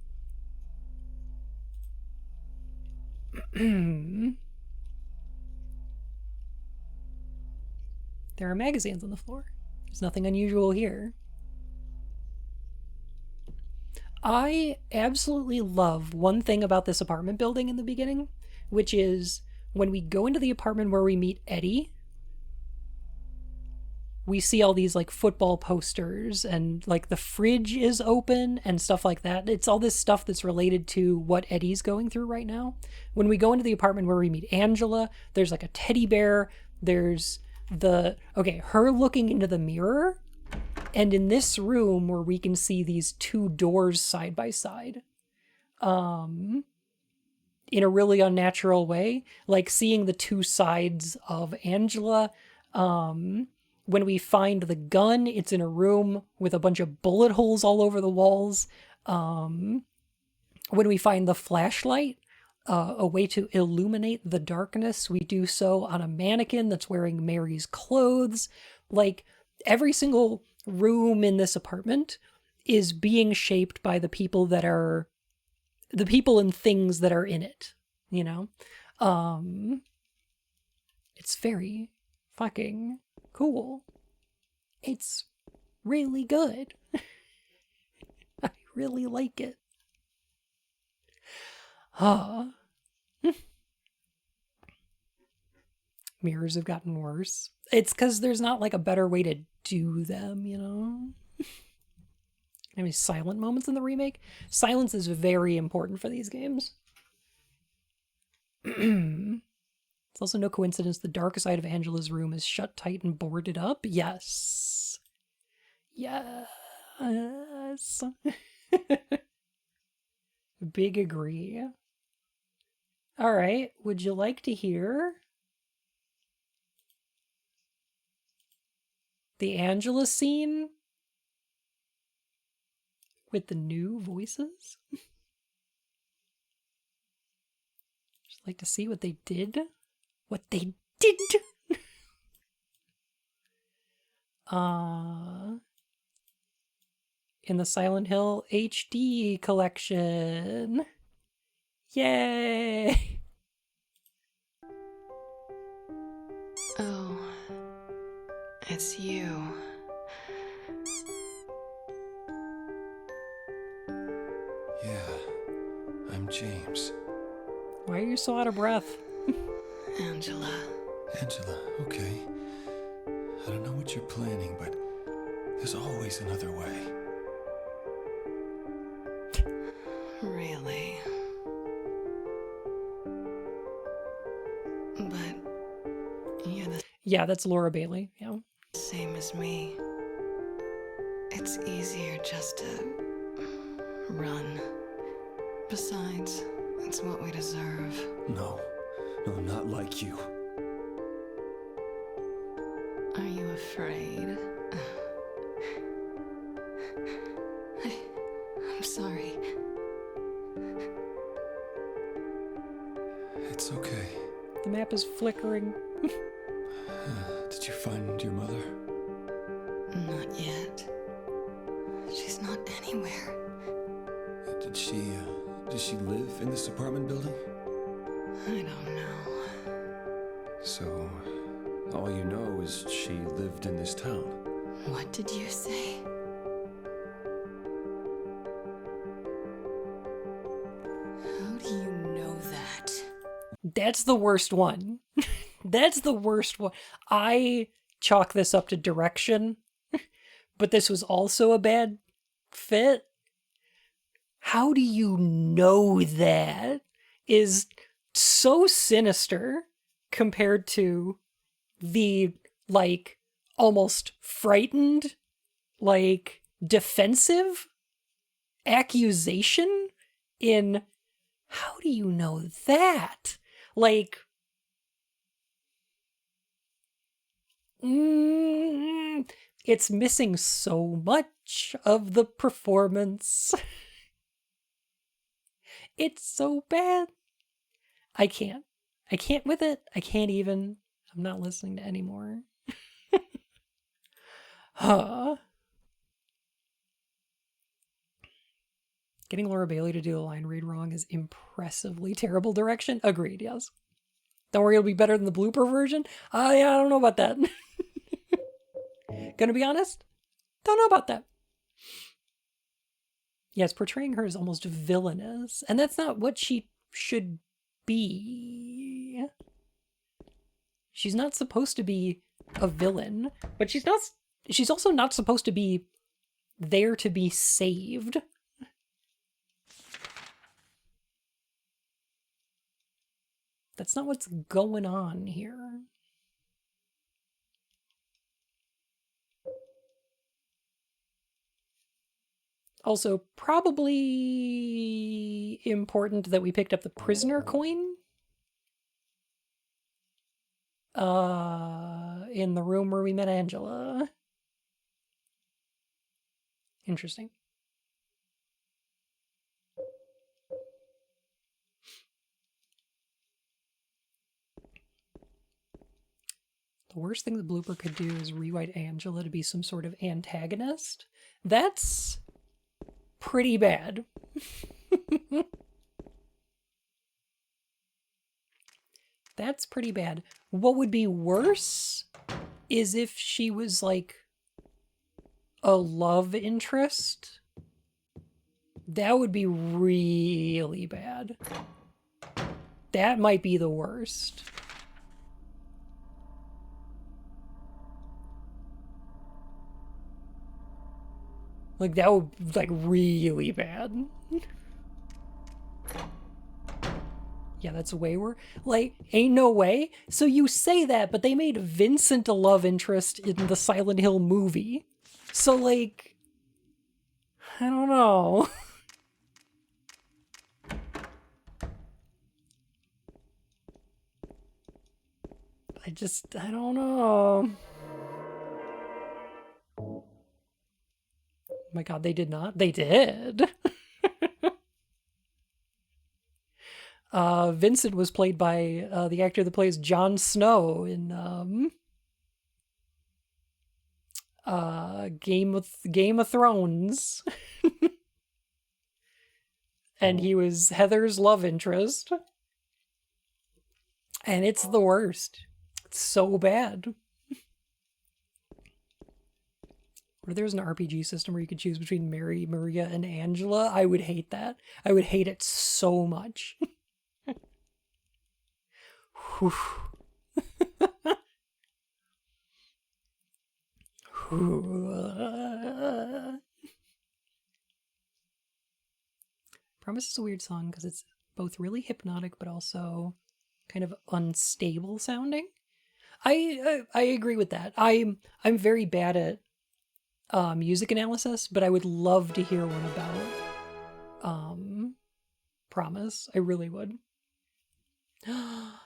Speaker 1: There are magazines on the floor. There's nothing unusual here. I absolutely love one thing about this apartment building in the beginning, which is when we go into the apartment where we meet Eddie, we see all these like football posters and like the fridge is open and stuff like that. It's all this stuff that's related to what Eddie's going through right now. When we go into the apartment where we meet Angela, there's like a teddy bear. There's her looking into the mirror. And in this room where we can see these two doors side by side, in a really unnatural way, like seeing the two sides of Angela, when we find the gun, it's in a room with a bunch of bullet holes all over the walls. When we find the flashlight, a way to illuminate the darkness, we do so on a mannequin that's wearing Mary's clothes. Like, every single room in this apartment is being shaped by the people and things that are in it, you know? It's very fucking cool. It's really good. I really like it. Mirrors have gotten worse. It's because there's not like a better way to do them, you know? I mean, silent moments in the remake. Silence is very important for these games. It's also no coincidence the dark side of Angela's room is shut tight and boarded up. Yes. Yes. Big agree. All right. Would you like to hear the Angela scene with the new voices? Just like to see what they did. What they did. In the Silent Hill HD collection. Yay!
Speaker 7: Oh, it's you.
Speaker 5: Yeah, I'm James.
Speaker 1: Why are you so out of breath?
Speaker 7: Angela.
Speaker 5: Angela, okay. I don't know what you're planning, but there's always another way.
Speaker 7: Really? But you're the
Speaker 1: Yeah, that's Laura Bailey. Yeah.
Speaker 7: same as me. It's easier just to run. Besides, it's what we deserve.
Speaker 5: No, not like you.
Speaker 7: Are you afraid? I'm sorry.
Speaker 5: It's okay.
Speaker 1: The map is flickering.
Speaker 5: Did you find your mother?
Speaker 7: Not yet. She's not anywhere.
Speaker 5: Did she live in this apartment building?
Speaker 7: I don't know.
Speaker 5: So, all you know is she lived in this town.
Speaker 7: What did you say? How do you know that?
Speaker 1: That's the worst one. That's the worst one. I chalk this up to direction, but this was also a bad fit. How do you know that is so sinister compared to the, like, almost frightened, like, defensive accusation in, how do you know that? Like, it's missing so much of the performance. It's so bad. I can't with it. I can't even. I'm not listening to anymore. Huh. Getting Laura Bailey to do a line read wrong is impressively terrible direction. Agreed, yes. Don't worry, it'll be better than the blooper version. Yeah, I don't know about that. Gonna be honest, don't know about that. Yes, portraying her as almost villainous, and that's not what she should be. She's not supposed to be a villain, but she's also not supposed to be there to be saved. That's not what's going on here. Also, probably important that we picked up the prisoner coin in the room where we met Angela. Interesting. The worst thing the blooper could do is rewrite Angela to be some sort of antagonist. That's pretty bad. That's pretty bad. What would be worse is if she was like a love interest. That would be really bad. That might be the worst. Like, that would be, like, really bad. Yeah, that's way worse. Like, ain't no way. So you say that, but they made Vincent a love interest in the Silent Hill movie. So, like, I don't know. I don't know. Oh my god, they did not? They did. Vincent was played by the actor that plays Jon Snow in Game of Thrones. And he was Heather's love interest. And it's the worst. It's so bad. Or there's an RPG system where you could choose between Mary, Maria, and Angela, I would hate that. I would hate it so much. Promise is a weird song because it's both really hypnotic but also kind of unstable sounding. I agree with that. I'm very bad at music analysis, but I would love to hear one about Promise. I really would. Oh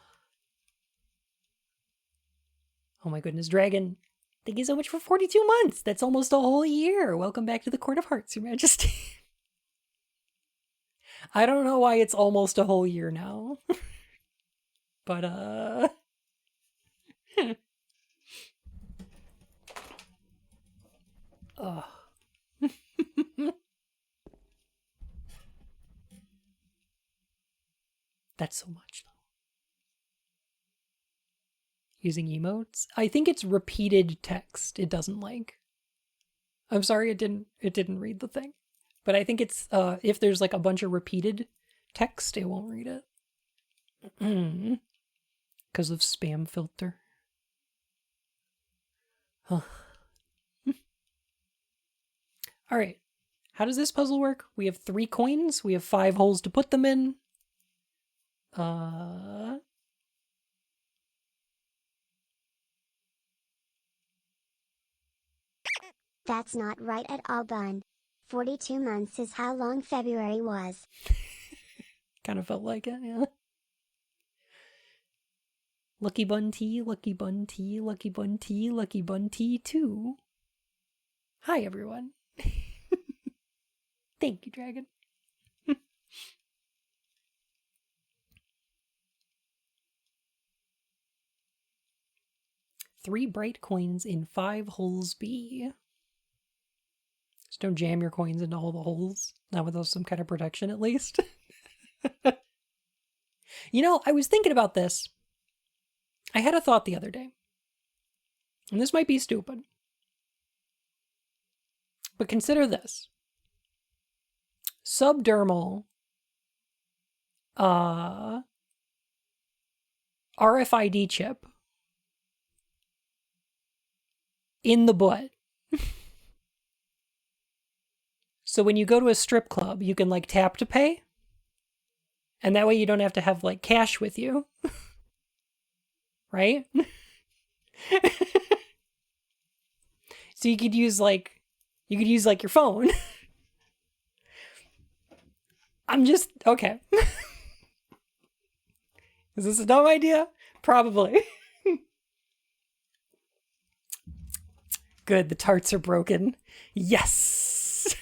Speaker 1: my goodness, Dragon. Thank you so much for 42 months. That's almost a whole year. Welcome back to the Court of Hearts, Your Majesty. I don't know why it's almost a whole year now. But, Ugh. That's so much, though. Using emotes? I think it's repeated text it doesn't like. I'm sorry, it didn't read the thing. But I think it's, if there's like a bunch of repeated text, it won't read it. Because of spam filter. Huh. All right. How does this puzzle work? We have 3 coins. We have 5 holes to put them in.
Speaker 2: That's not right at all, Bun. 42 months is how long February was.
Speaker 1: Kind of felt like it, yeah. Lucky Bun Tea, Lucky Bun Tea, Lucky Bun Tea, Lucky Bun Tea 2. Hi, everyone. Thank you, Dragon. 3 bright coins in 5 holes B. Just don't jam your coins into all the holes. Not without some kind of protection, at least. You know, I was thinking about this. I had a thought the other day. And this might be stupid. But consider this. subdermal RFID chip in the butt. So when you go to a strip club, you can like tap to pay. And that way you don't have to have like cash with you. Right? So you could use like your phone. I'm just okay. Is this a dumb idea? Probably. Good, the tarts are broken. Yes!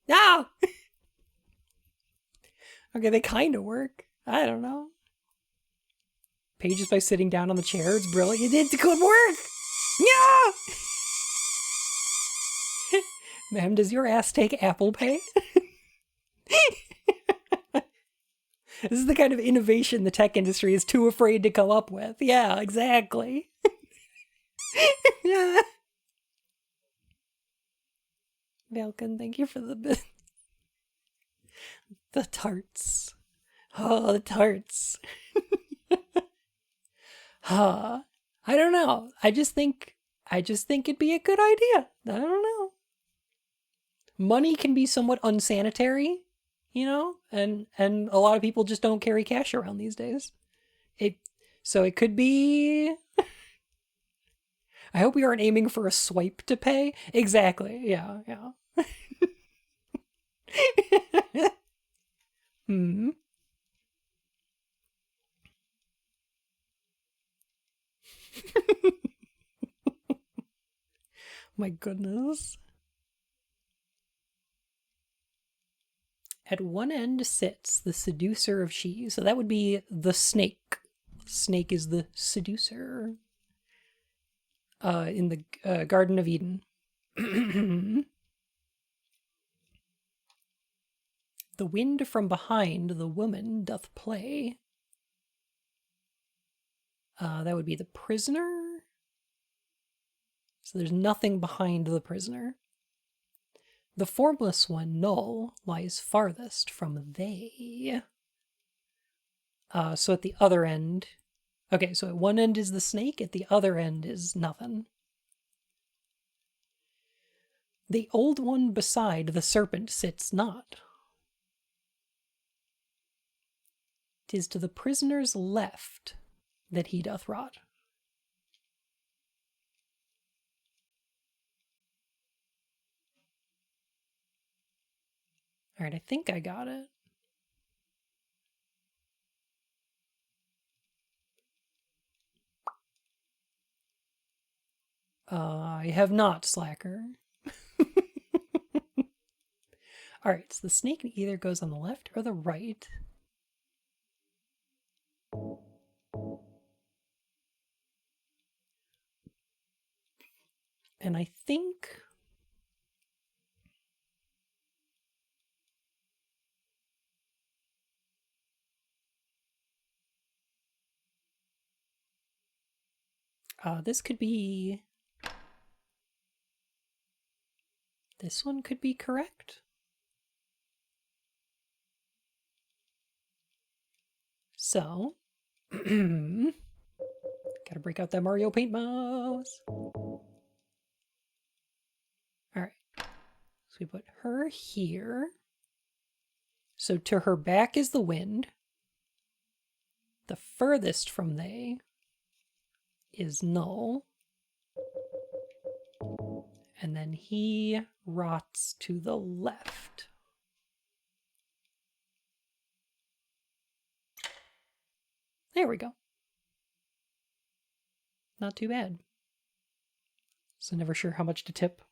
Speaker 1: No! Okay, they kind of work. I don't know. Pages by sitting down on the chair. It's brilliant. It could work! No! Ma'am, does your ass take Apple Pay? This is the kind of innovation the tech industry is too afraid to come up with. Yeah, exactly. Yeah. Valken, thank you for the the tarts. Oh, the tarts. I don't know. I just think it'd be a good idea. I don't know. Money can be somewhat unsanitary, you know, and a lot of people just don't carry cash around these days. So it could be. I hope we aren't aiming for a swipe to pay. Exactly. Yeah. Hmm. My goodness. At one end sits the seducer of she. So that would be the snake. Snake is the seducer. In the Garden of Eden. The wind from behind the woman doth play. That would be the prisoner. So there's nothing behind the prisoner. The formless one, null, lies farthest from they. So at the other end... Okay, so at one end is the snake, at the other end is nothing. The old one beside the serpent sits not. 'Tis to the prisoner's left that he doth rot. All right, I think I got it. I have not, slacker. All right, so the snake either goes on the left or the right. And I think... this could be... This one could be correct. So... Gotta break out that Mario Paint mouse. Alright. So we put her here. So to her back is the wind. The furthest from they is null. And then he rots to the left. There we go. Not too bad. So never sure how much to tip.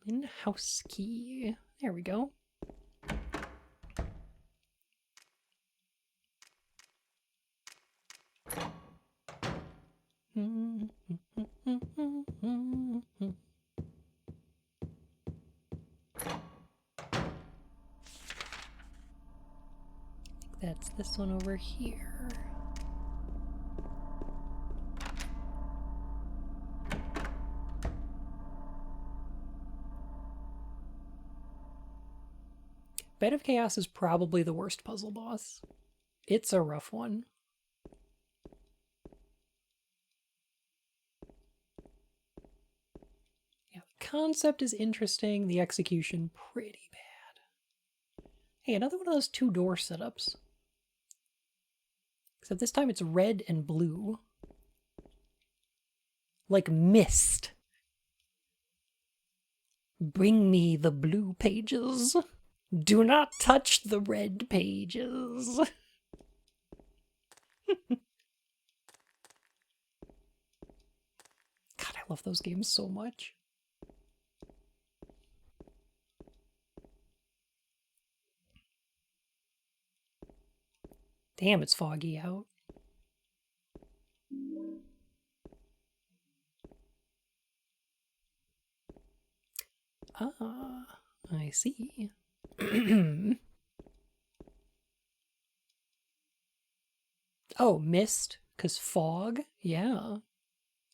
Speaker 1: In-house key. There we go. That's this one over here. Bed of Chaos is probably the worst puzzle boss. It's a rough one. Yeah, the concept is interesting, the execution pretty bad. Hey, another one of those two-door setups. Except this time it's red and blue. Like mist. Bring me the blue pages. Do not touch the red pages. God, I love those games so much. Damn, it's foggy out. Ah, I see. Oh, mist, because fog? Yeah.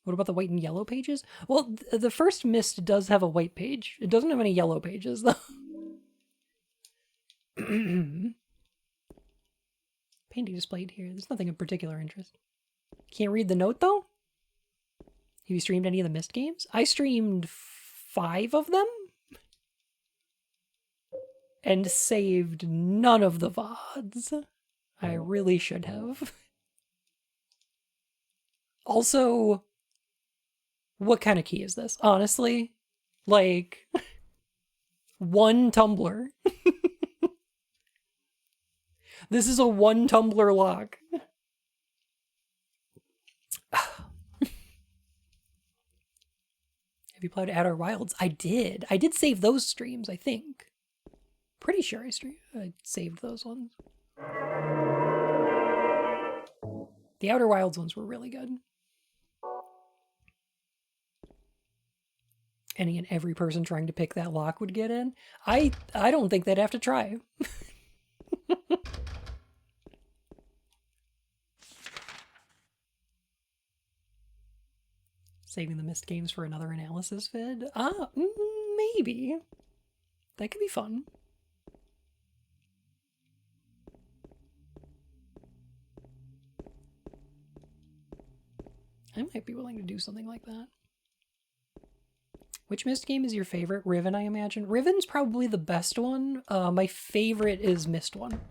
Speaker 1: What about the white and yellow pages? Well, the first mist does have a white page. It doesn't have any yellow pages, though. Painting displayed here. There's nothing of particular interest. Can't read the note, though? Have you streamed any of the Mist games? I streamed 5 of them. And saved none of the VODs. I really should have. Also, what kind of key is this? Honestly, like, one tumbler. This is a one tumbler lock. Have you played Outer Wilds? I did. I did save those streams, I think. Pretty sure I saved those ones. The Outer Wilds ones were really good. Any and every person trying to pick that lock would get in. I don't think they'd have to try. Saving the Mist games for another analysis vid? Maybe. That could be fun. I might be willing to do something like that. Which Mist game is your favorite? Riven, I imagine. Riven's probably the best one. My favorite is Mist one.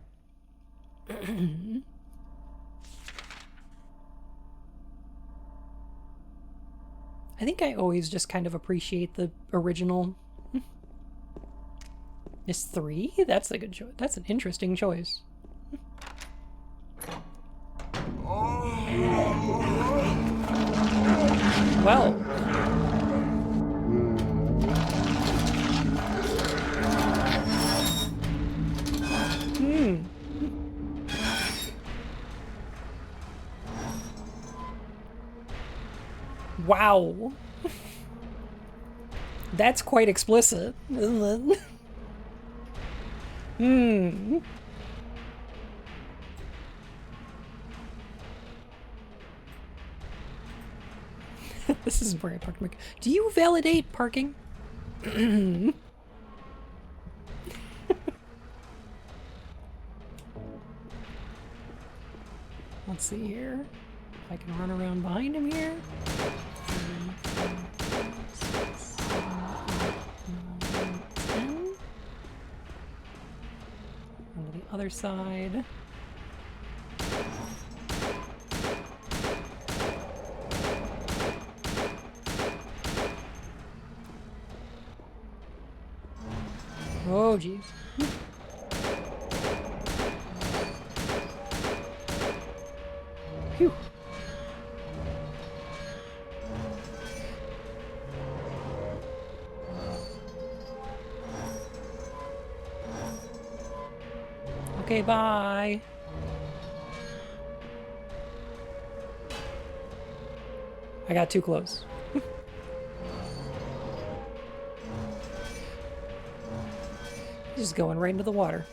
Speaker 1: I think I always just kind of appreciate the original. Mist 3? That's a good choice. That's an interesting choice. Well. Wow. That's quite explicit, isn't it? This is where I parked my... Do you validate parking? Let's see here. If I can run around behind him here. 10. On to the other side. Oh, geez. Phew. Okay, bye. I got too close. Just going right into the water.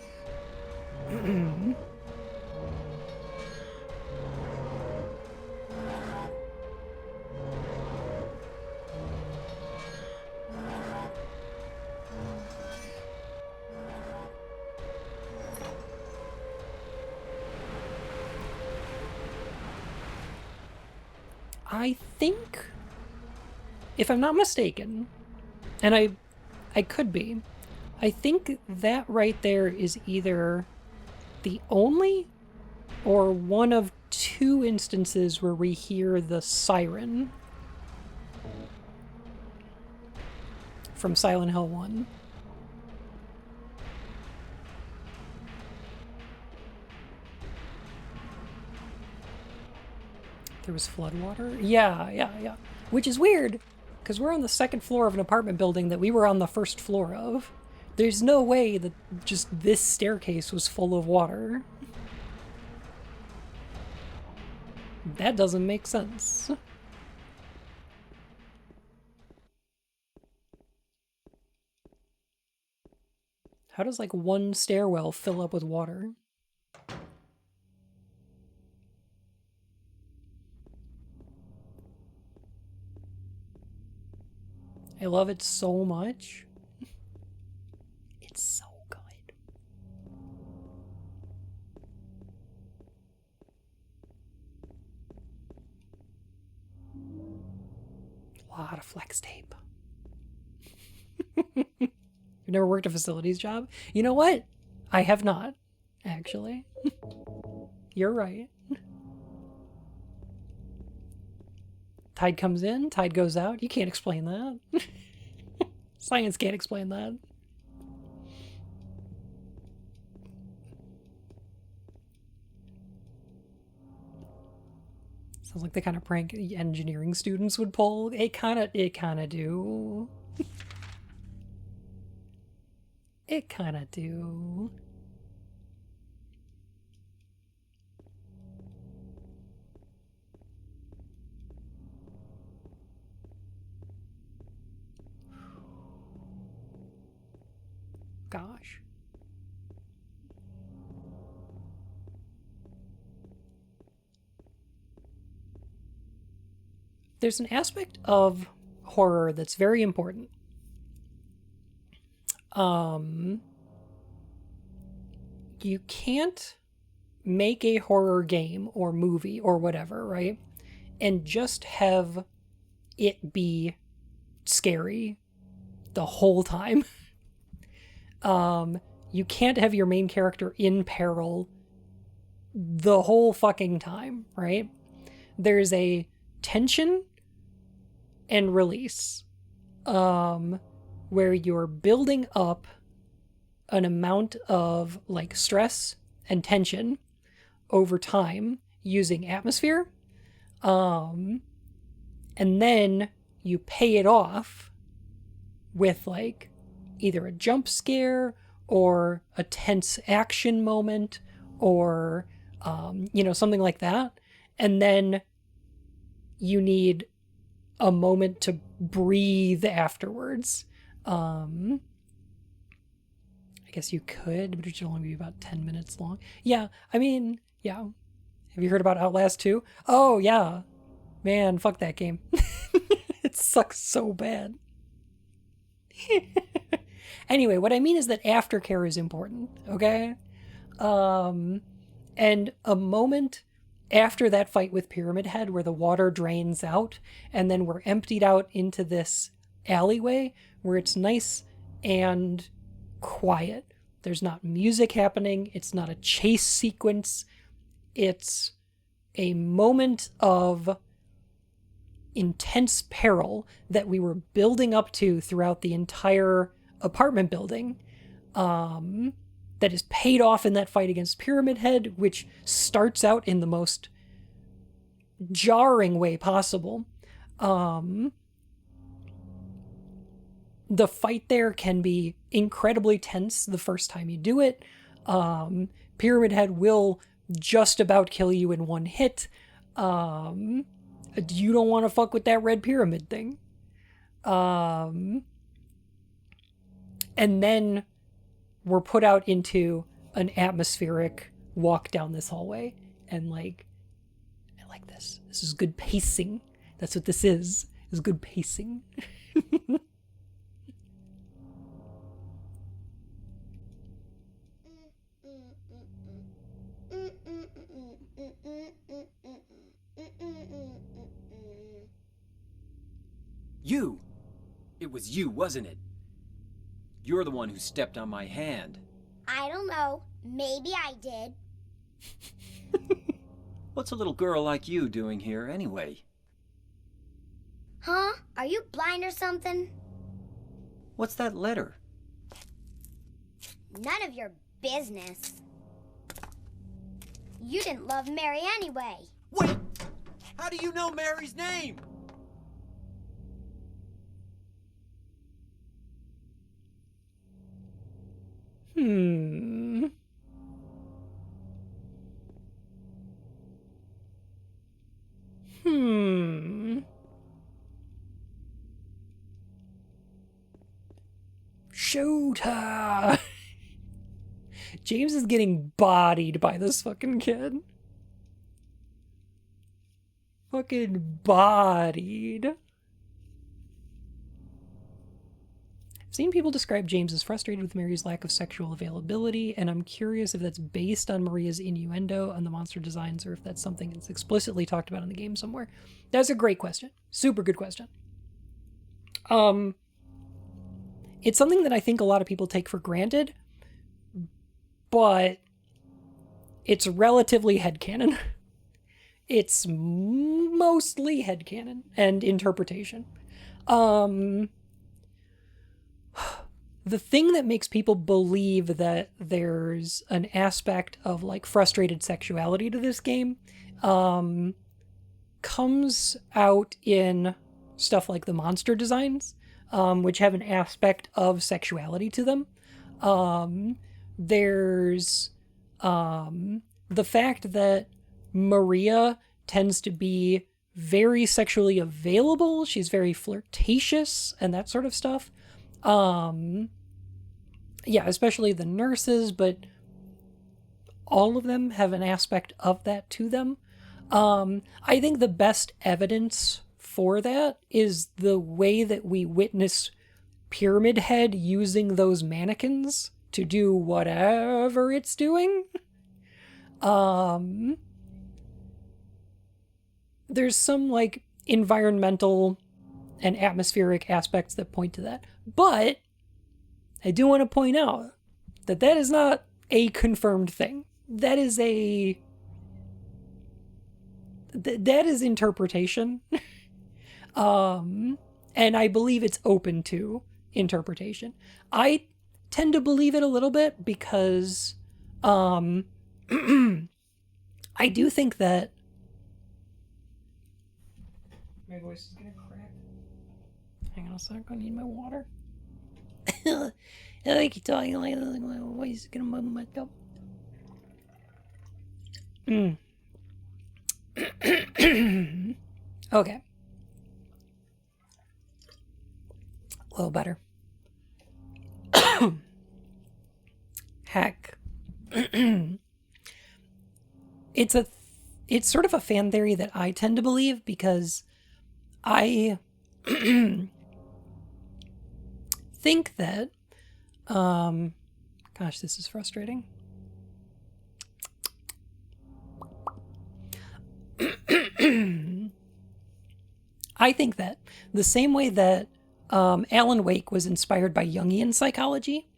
Speaker 1: I think, if I'm not mistaken, and I could be, I think that right there is either the only or one of two instances where we hear the siren from Silent Hill 1. There was floodwater? Yeah. Which is weird, because we're on the second floor of an apartment building that we were on the first floor of. There's no way that just this staircase was full of water. That doesn't make sense. How does, like, one stairwell fill up with water? I love it so much. It's so good. A lot of flex tape. You've never worked a facilities job? You know what? I have not, actually. You're right. Tide comes in, tide goes out. You can't explain that. Science can't explain that. Sounds like the kind of prank engineering students would pull. It kind of do. It kind of do. Gosh. There's an aspect of horror that's very important. You can't make a horror game or movie or whatever, right? And just have it be scary the whole time. You can't have your main character in peril the whole fucking time, right? There's a tension and release, where you're building up an amount of, like, stress and tension over time using atmosphere, and then you pay it off with, like, either a jump scare or a tense action moment or something like that, and then you need a moment to breathe afterwards. I guess you could, but it should only be about 10 minutes long. Yeah, I mean, yeah. Have you heard about Outlast 2? Oh, yeah. Man, fuck that game. It sucks so bad. Anyway, what I mean is that aftercare is important, okay? And a moment after that fight with Pyramid Head where the water drains out and then we're emptied out into this alleyway where it's nice and quiet. There's not music happening. It's not a chase sequence. It's a moment of intense peril that we were building up to throughout the entire apartment building, that is paid off in that fight against Pyramid Head, which starts out in the most jarring way possible. The fight there can be incredibly tense the first time you do it. Pyramid Head will just about kill you in one hit. You don't want to fuck with that red pyramid thing. And then we're put out into an atmospheric walk down this hallway. And, like, I like this. This is good pacing. That's what this is good pacing.
Speaker 4: You! It was you, wasn't it? You're the one who stepped on my hand.
Speaker 2: I don't know. Maybe I did.
Speaker 4: What's a little girl like you doing here, anyway?
Speaker 2: Huh? Are you blind or something?
Speaker 4: What's that letter?
Speaker 2: None of your business. You didn't love Mary anyway.
Speaker 8: Wait! How do you know Mary's name?
Speaker 1: Hmm. Hmm. Shoot her! James is getting bodied by this fucking kid. Fucking bodied. I've seen people describe James as frustrated with Mary's lack of sexual availability, and I'm curious if that's based on Maria's innuendo on the monster designs or if that's something that's explicitly talked about in the game somewhere. That's a great question. Super good question. It's something that I think a lot of people take for granted, but it's relatively headcanon. It's mostly headcanon and interpretation. The thing that makes people believe that there's an aspect of like frustrated sexuality to this game comes out in stuff like the monster designs, which have an aspect of sexuality to them. There's the fact that Maria tends to be very sexually available. She's very flirtatious and that sort of stuff. Yeah, especially the nurses, but all of them have an aspect of that to them. I think the best evidence for that is the way that we witness Pyramid Head using those mannequins to do whatever it's doing. There's some like environmental and atmospheric aspects that point to that. But I do want to point out that that is not a confirmed thing. That is that is interpretation. And I believe it's open to interpretation. I tend to believe it a little bit because I do think that my voice is gonna crack. Hang on a sec, I need my water. I keep talking like my voice is gonna move my up. Okay. A little better. Heck. It's sort of a fan theory that I tend to believe because I think that gosh, this is frustrating. I think that the same way that Alan Wake was inspired by Jungian psychology,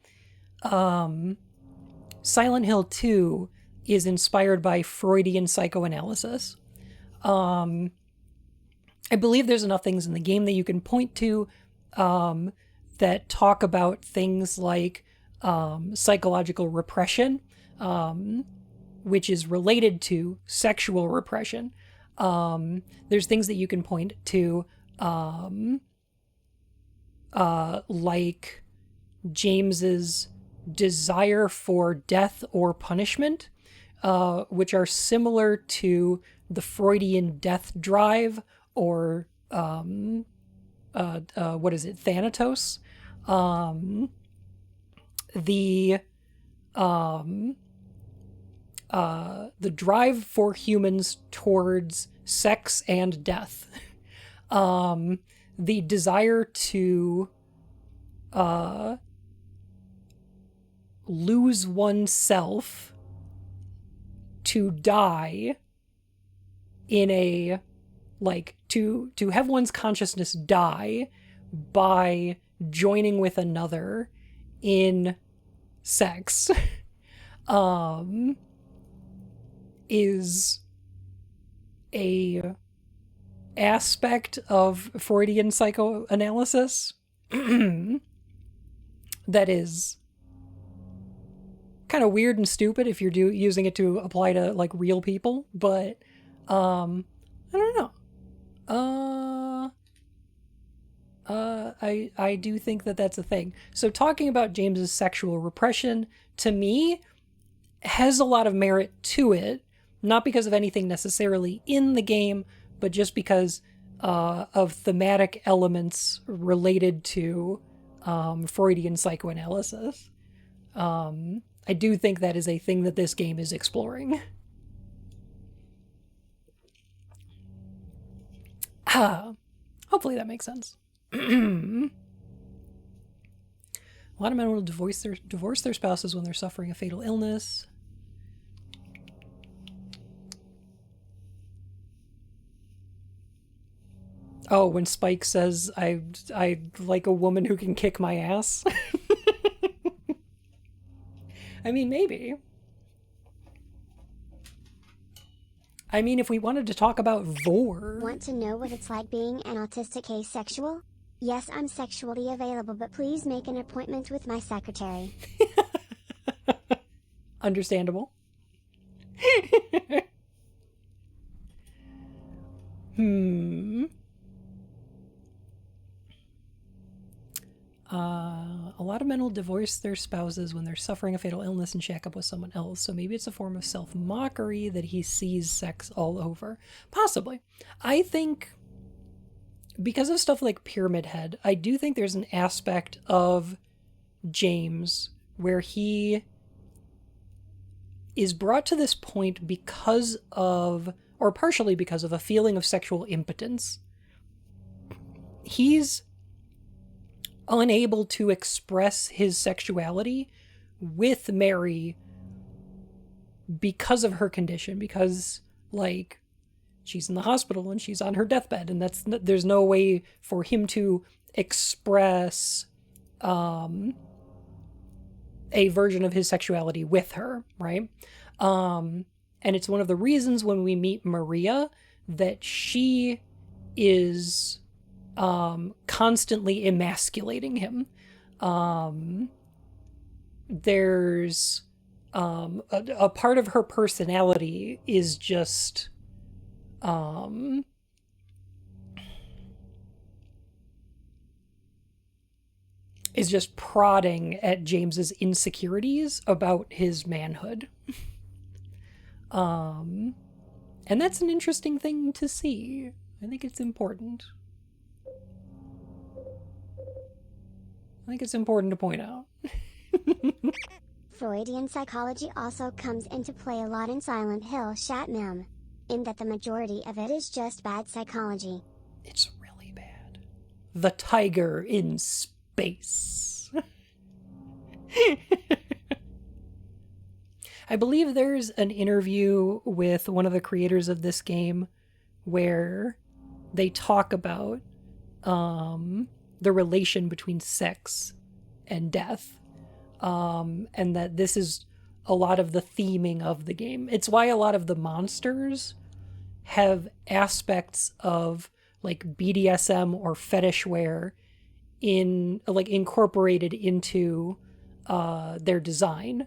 Speaker 1: Silent Hill 2 is inspired by Freudian psychoanalysis. I believe there's enough things in the game that you can point to that talk about things like psychological repression, which is related to sexual repression. There's things that you can point to like James's desire for death or punishment, which are similar to the Freudian death drive or what is it, Thanatos? The drive for humans towards sex and death. The desire to lose oneself, to die in a, like, to have one's consciousness die by joining with another in sex is a aspect of Freudian psychoanalysis that is kind of weird and stupid if you're using it to apply to like real people, but I don't know. I do think that that's a thing. So talking about James's sexual repression, to me, has a lot of merit to it, not because of anything necessarily in the game, but just because of thematic elements related to Freudian psychoanalysis. I do think that is a thing that this game is exploring. Hopefully that makes sense. A lot of men will divorce their spouses when they're suffering a fatal illness. Oh, when Spike says, I like a woman who can kick my ass. I mean, maybe. I mean, if we wanted to talk about vor.
Speaker 2: Want to know what it's like being an autistic asexual? Yes, I'm sexually available, but please make an appointment with my secretary.
Speaker 1: Understandable. A lot of men will divorce their spouses when they're suffering a fatal illness and shack up with someone else. So maybe it's a form of self-mockery that he sees sex all over. Possibly. I think because of stuff like Pyramid Head, I do think there's an aspect of James where he is brought to this point because of, or partially because of, a feeling of sexual impotence. He's unable to express his sexuality with Mary because of her condition, because, like, she's in the hospital and she's on her deathbed, and there's no way for him to express a version of his sexuality with her, right? And it's one of the reasons when we meet Maria that she is constantly emasculating him. There's a part of her personality is just prodding at James's insecurities about his manhood. And that's an interesting thing to see. I think it's important. I think it's important to point out.
Speaker 2: Freudian psychology also comes into play a lot in Silent Hill Shatmam, in that the majority of it is just bad psychology.
Speaker 1: It's really bad. The tiger in space. I believe there's an interview with one of the creators of this game where they talk about the relation between sex and death, and that this is a lot of the theming of the game. It's why a lot of the monsters have aspects of like BDSM or fetish wear incorporated into their design.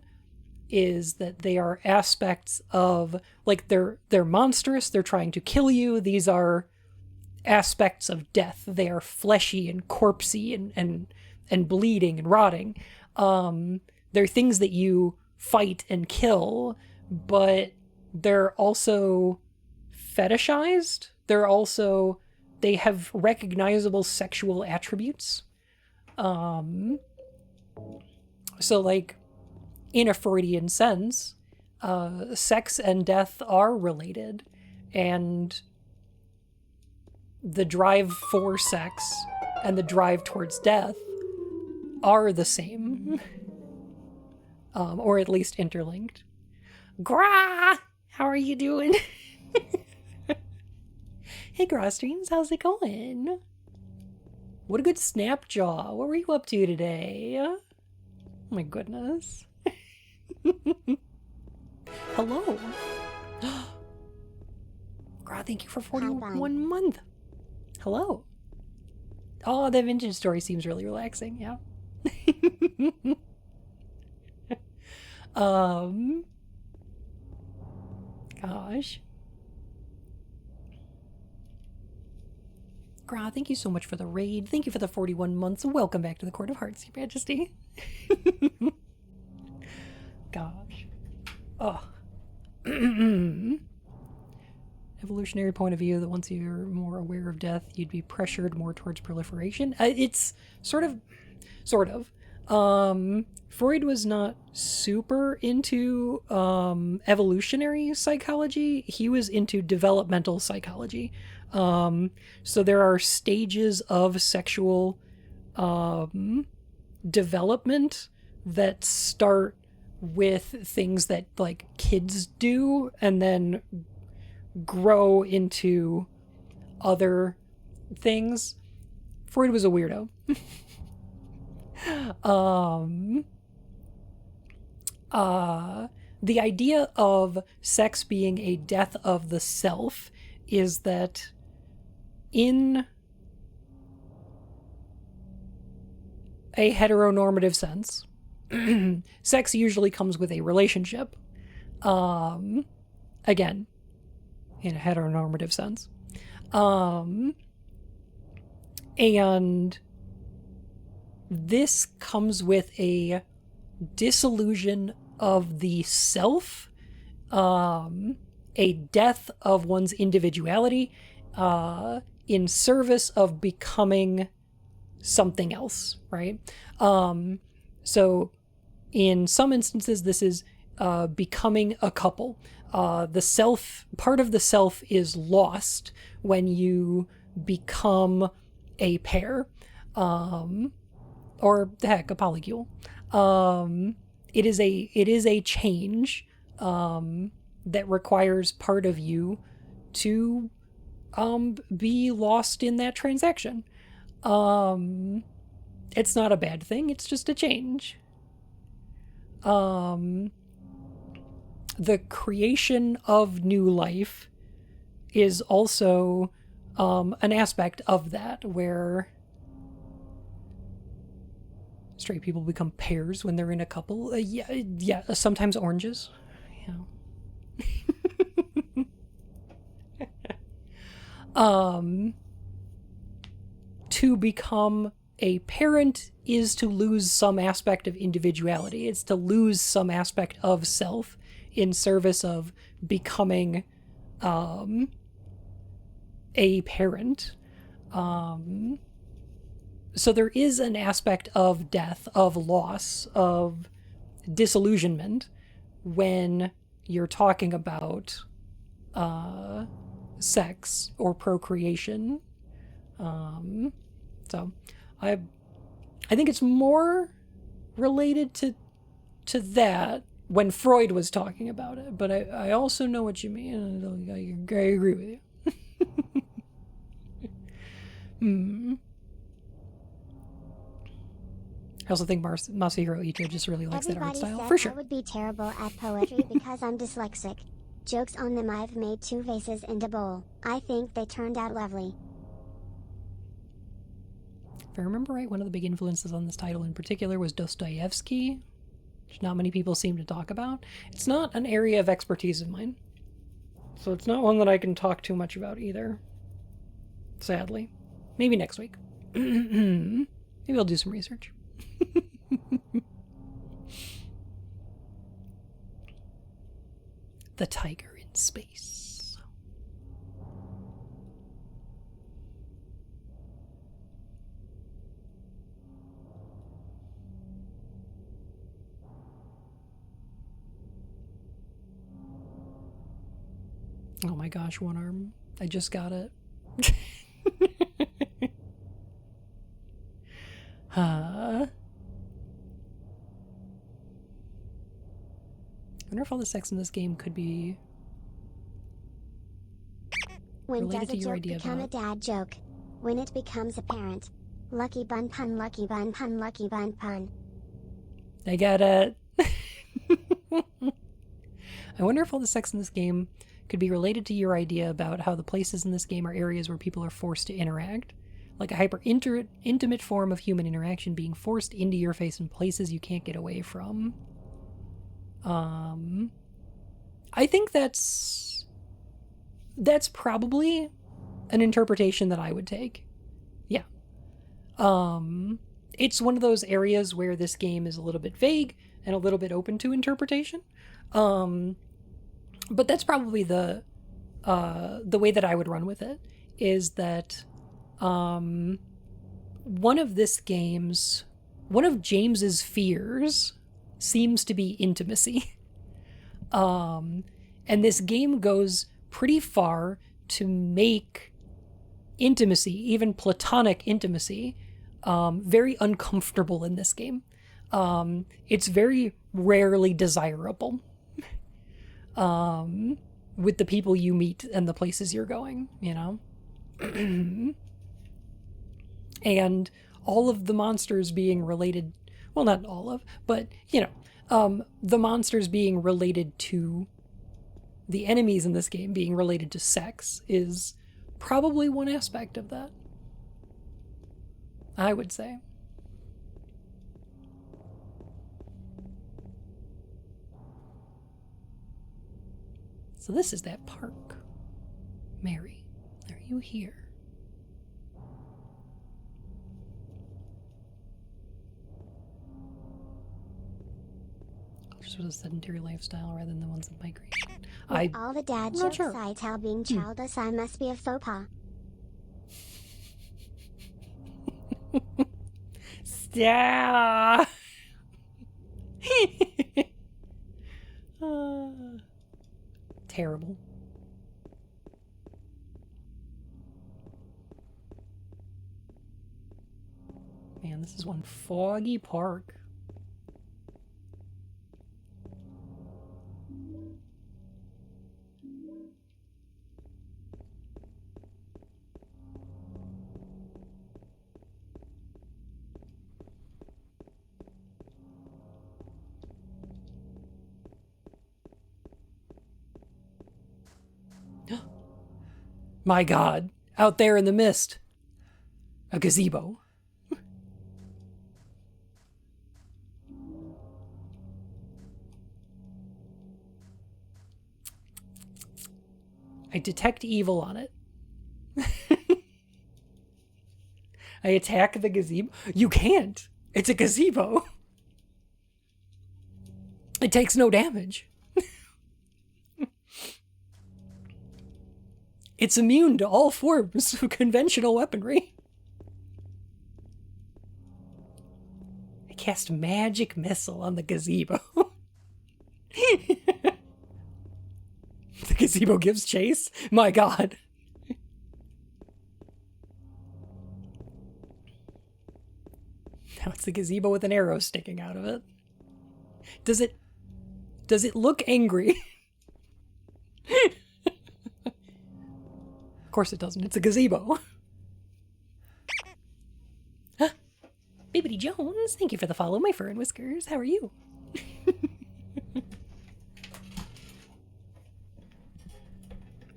Speaker 1: Is that they are aspects of, like, they're monstrous, they're trying to kill you. These are aspects of death. They are fleshy and corpsey and bleeding and rotting. They're things that you fight and kill, but they're also fetishized. They have recognizable sexual attributes. So, like, in a Freudian sense, sex and death are related, and the drive for sex and the drive towards death are the same, or at least interlinked. Gra! How are you doing? Hey, Grostreams, how's it going? What a good snapjaw. What were you up to today? Oh my goodness. Hello. God, thank you for 41 month. Hello. Oh, the vintage story seems really relaxing. Yeah. Gosh. Gra, thank you so much for the raid. Thank you for the 41 months. Welcome back to the Court of Hearts, Your Majesty. Gosh. Oh. Evolutionary point of view that once you're more aware of death, you'd be pressured more towards proliferation. It's sort of. Freud was not super into evolutionary psychology. He was into developmental psychology. So there are stages of sexual development that start with things that like kids do and then grow into other things. Freud was a weirdo. The idea of sex being a death of the self is that in a heteronormative sense, sex usually comes with a relationship. Again, in a heteronormative sense. And this comes with a dissolution of the self, a death of one's individuality, in service of becoming something else, right? So in some instances, this is becoming a couple. The self, part of the self is lost when you become a pair, or heck, a polycule. It is a change that requires part of you to be lost in that transaction. It's not a bad thing, it's just a change. The creation of new life is also an aspect of that, where straight people become pairs when they're in a couple. Yeah, sometimes oranges. Yeah. To become a parent is to lose some aspect of individuality. It's to lose some aspect of self in service of becoming a parent. So there is an aspect of death, of loss, of disillusionment when you're talking about sex or procreation. So I think it's more related to that when Freud was talking about it, but I also know what you mean. I agree with you. I also think Masahiro Ito just really likes that art style,
Speaker 2: said
Speaker 1: for sure.
Speaker 2: I would be terrible at poetry because I'm dyslexic. Jokes on them. I've made 2 vases in a bowl. I think they turned out lovely.
Speaker 1: If I remember right, one of the big influences on this title in particular was Dostoevsky, which not many people seem to talk about. It's not an area of expertise of mine, so it's not one that I can talk too much about either. Sadly. Maybe next week. Maybe I'll do some research. The tiger in space. Oh my gosh, one arm. I just got it. I wonder if all the sex in this game could be
Speaker 2: When
Speaker 1: related
Speaker 2: does
Speaker 1: to
Speaker 2: a
Speaker 1: your
Speaker 2: joke
Speaker 1: idea
Speaker 2: become a
Speaker 1: about
Speaker 2: dad joke? When it becomes apparent. Lucky bun pun, lucky bun pun, lucky bun pun.
Speaker 1: I get it. I wonder if all the sex in this game could be related to your idea about how the places in this game are areas where people are forced to interact. Like a intimate form of human interaction being forced into your face in places you can't get away from. I think that's probably an interpretation that I would take. Yeah. It's one of those areas where this game is a little bit vague and a little bit open to interpretation. But that's probably the way that I would run with it, is that one of James's fears seems to be intimacy. And this game goes pretty far to make intimacy, even platonic intimacy, very uncomfortable in this game. It's very rarely desirable with the people you meet and the places you're going, you know? And all of the monsters being related, well, not all of, but, you know, the monsters being related to the enemies in this game being related to sex is probably one aspect of that, I would say. So this is that park. Mary, are you here? Just was a sedentary lifestyle rather than the ones of migration.
Speaker 2: With all the dad
Speaker 1: I'm not
Speaker 2: jokes
Speaker 1: sure.
Speaker 2: I tell being childless, I must be a faux pas.
Speaker 1: Stop. Terrible. Man, this is one foggy park. My God, out there in the mist, a gazebo. I detect evil on it. I attack the gazebo. You can't. It's a gazebo. It takes no damage. It's immune to all forms of conventional weaponry. I cast magic missile on the gazebo. The gazebo gives chase? My God. Now it's the gazebo with an arrow sticking out of it. Does it look angry? Of course it doesn't. It's a gazebo. Huh? Bibbidi Jones, thank you for the follow, my fur and whiskers. How are you?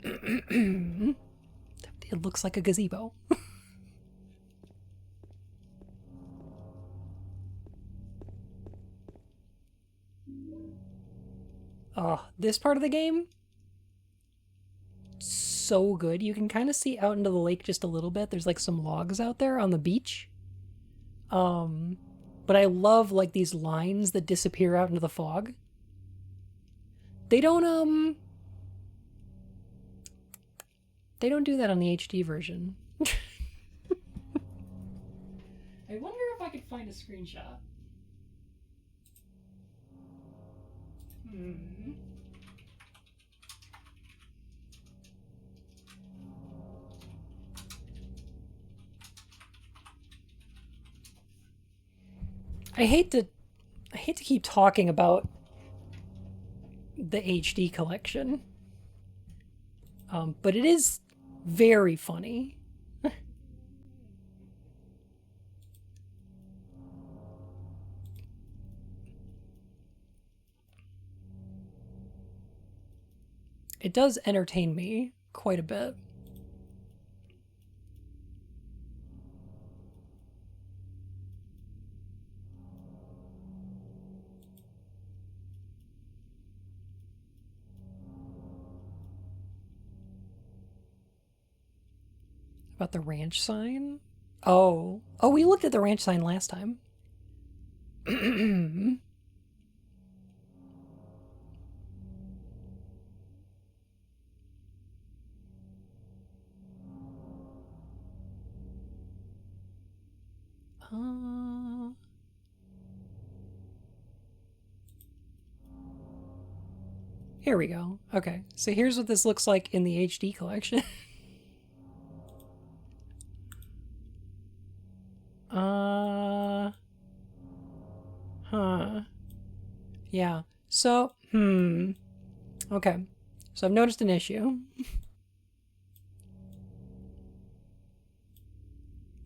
Speaker 1: It looks like a gazebo. Oh, this part of the game, so good. You can kind of see out into the lake just a little bit. There's like some logs out there on the beach. But I love like these lines that disappear out into the fog. They don't do that on the HD version. I wonder if I could find a screenshot. I hate to keep talking about the HD collection. But it is very funny. It does entertain me quite a bit. About the ranch sign? Oh. Oh, we looked at the ranch sign last time. Here we go. Okay, so here's what this looks like in the HD collection. Huh. Yeah. So, okay. So I've noticed an issue.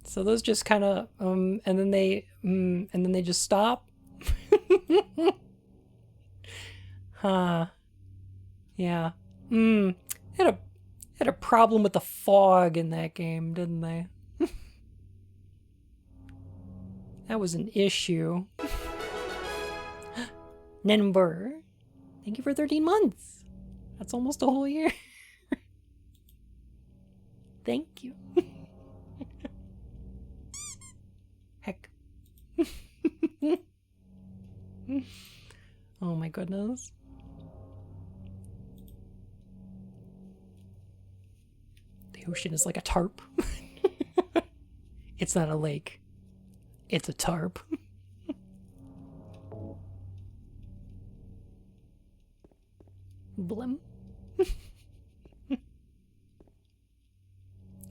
Speaker 1: So those just kind of, and then they just stop. Huh. Yeah. Had a problem with the fog in that game, didn't they? That was an issue. Number. Thank you for 13 months. That's almost a whole year. Thank you. Heck. Oh my goodness. The ocean is like a tarp. It's not a lake. It's a tarp. Blim.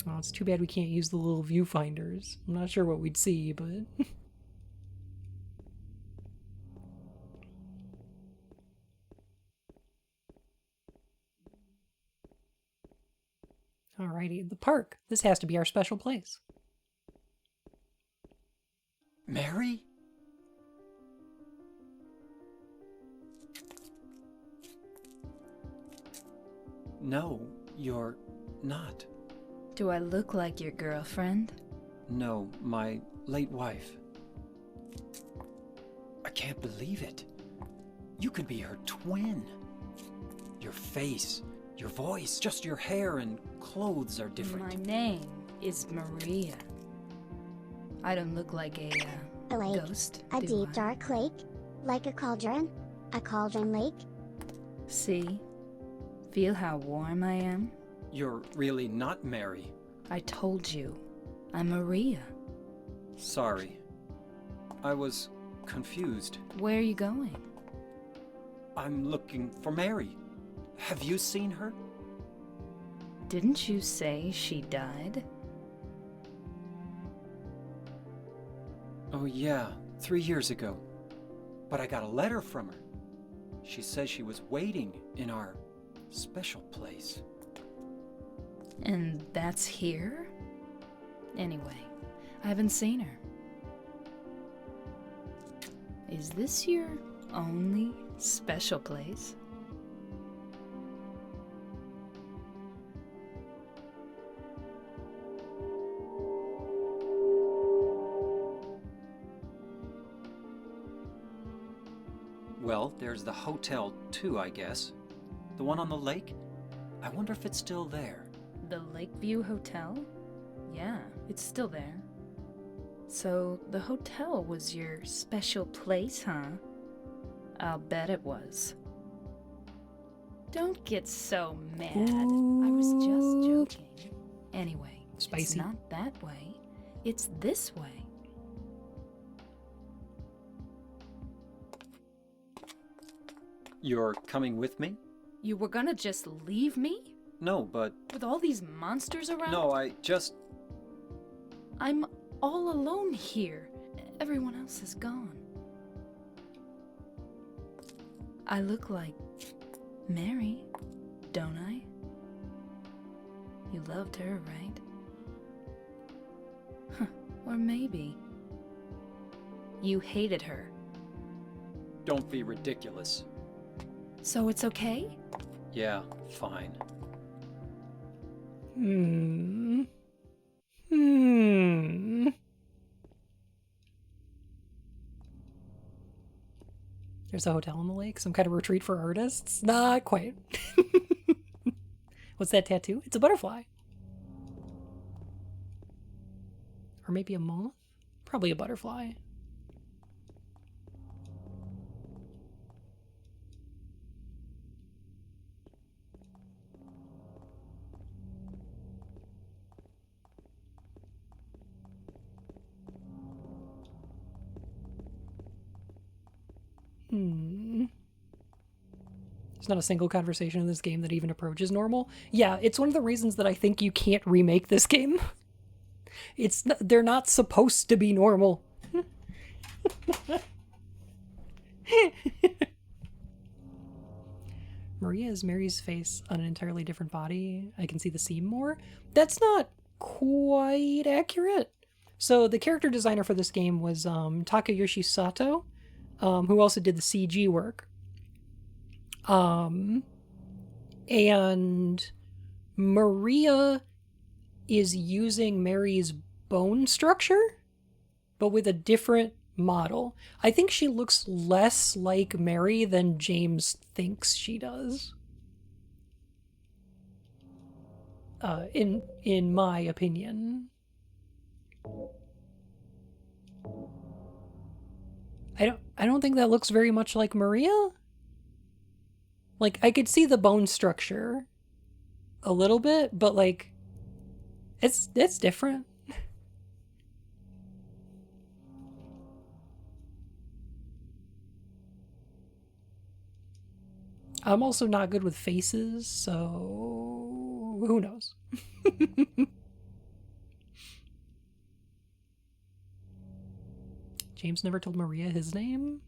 Speaker 1: Oh, it's too bad we can't use the little viewfinders. I'm not sure what we'd see, but... Alrighty, the park. This has to be our special place.
Speaker 4: Mary? No, you're not.
Speaker 9: Do I look like your girlfriend?
Speaker 4: No, my late wife. I can't believe it. You could be her twin. Your face, your voice, just your hair and clothes are different.
Speaker 9: My name is Maria. I don't look like a
Speaker 2: lake.
Speaker 9: ghost,
Speaker 2: A
Speaker 9: do
Speaker 2: deep,
Speaker 9: I?
Speaker 2: dark lake. Like a cauldron. A cauldron lake.
Speaker 9: See? Feel how warm I am?
Speaker 4: You're really not Mary.
Speaker 9: I told you. I'm Maria.
Speaker 4: Sorry. I was confused.
Speaker 9: Where are you going?
Speaker 4: I'm looking for Mary. Have you seen her?
Speaker 9: Didn't you say she died?
Speaker 4: Oh yeah, 3 years ago. But I got a letter from her. She says she was waiting in our special place.
Speaker 9: And that's here? Anyway, I haven't seen her. Is this your only special place?
Speaker 4: Well, there's the hotel too, I guess. The one on the lake? I wonder if it's still there.
Speaker 9: The Lakeview Hotel? Yeah, it's still there. So, the hotel was your special place, huh? I'll bet it was. Don't get so mad. I was just joking. Anyway,
Speaker 1: Spicy.
Speaker 9: It's not that way. It's this way.
Speaker 4: You're coming with me?
Speaker 9: You were gonna just leave me?
Speaker 4: No, but...
Speaker 9: With all these monsters around?
Speaker 4: No, I just...
Speaker 9: I'm all alone here. Everyone else is gone. I look like Mary, don't I? You loved her, right? Huh, or maybe you hated her.
Speaker 4: Don't be ridiculous.
Speaker 9: So it's okay?
Speaker 4: Yeah, fine.
Speaker 1: Hmm. There's a hotel on the lake, some kind of retreat for artists? Not quite. What's that tattoo? It's a butterfly. Or maybe a moth? Probably a butterfly. There's not a single conversation in this game that even approaches normal. Yeah, it's one of the reasons that I think you can't remake this game. They're not supposed to be normal. Maria is Mary's face on an entirely different body. I can see the seam more. That's not quite accurate. So the character designer for this game was Takayoshi Sato, who also did the CG work. And Maria is using Mary's bone structure, but with a different model. I think she looks less like Mary than James thinks she does. In my opinion. I don't think that looks very much like Maria. Like, I could see the bone structure a little bit, but like it's different. I'm also not good with faces, so who knows? James never told Maria his name?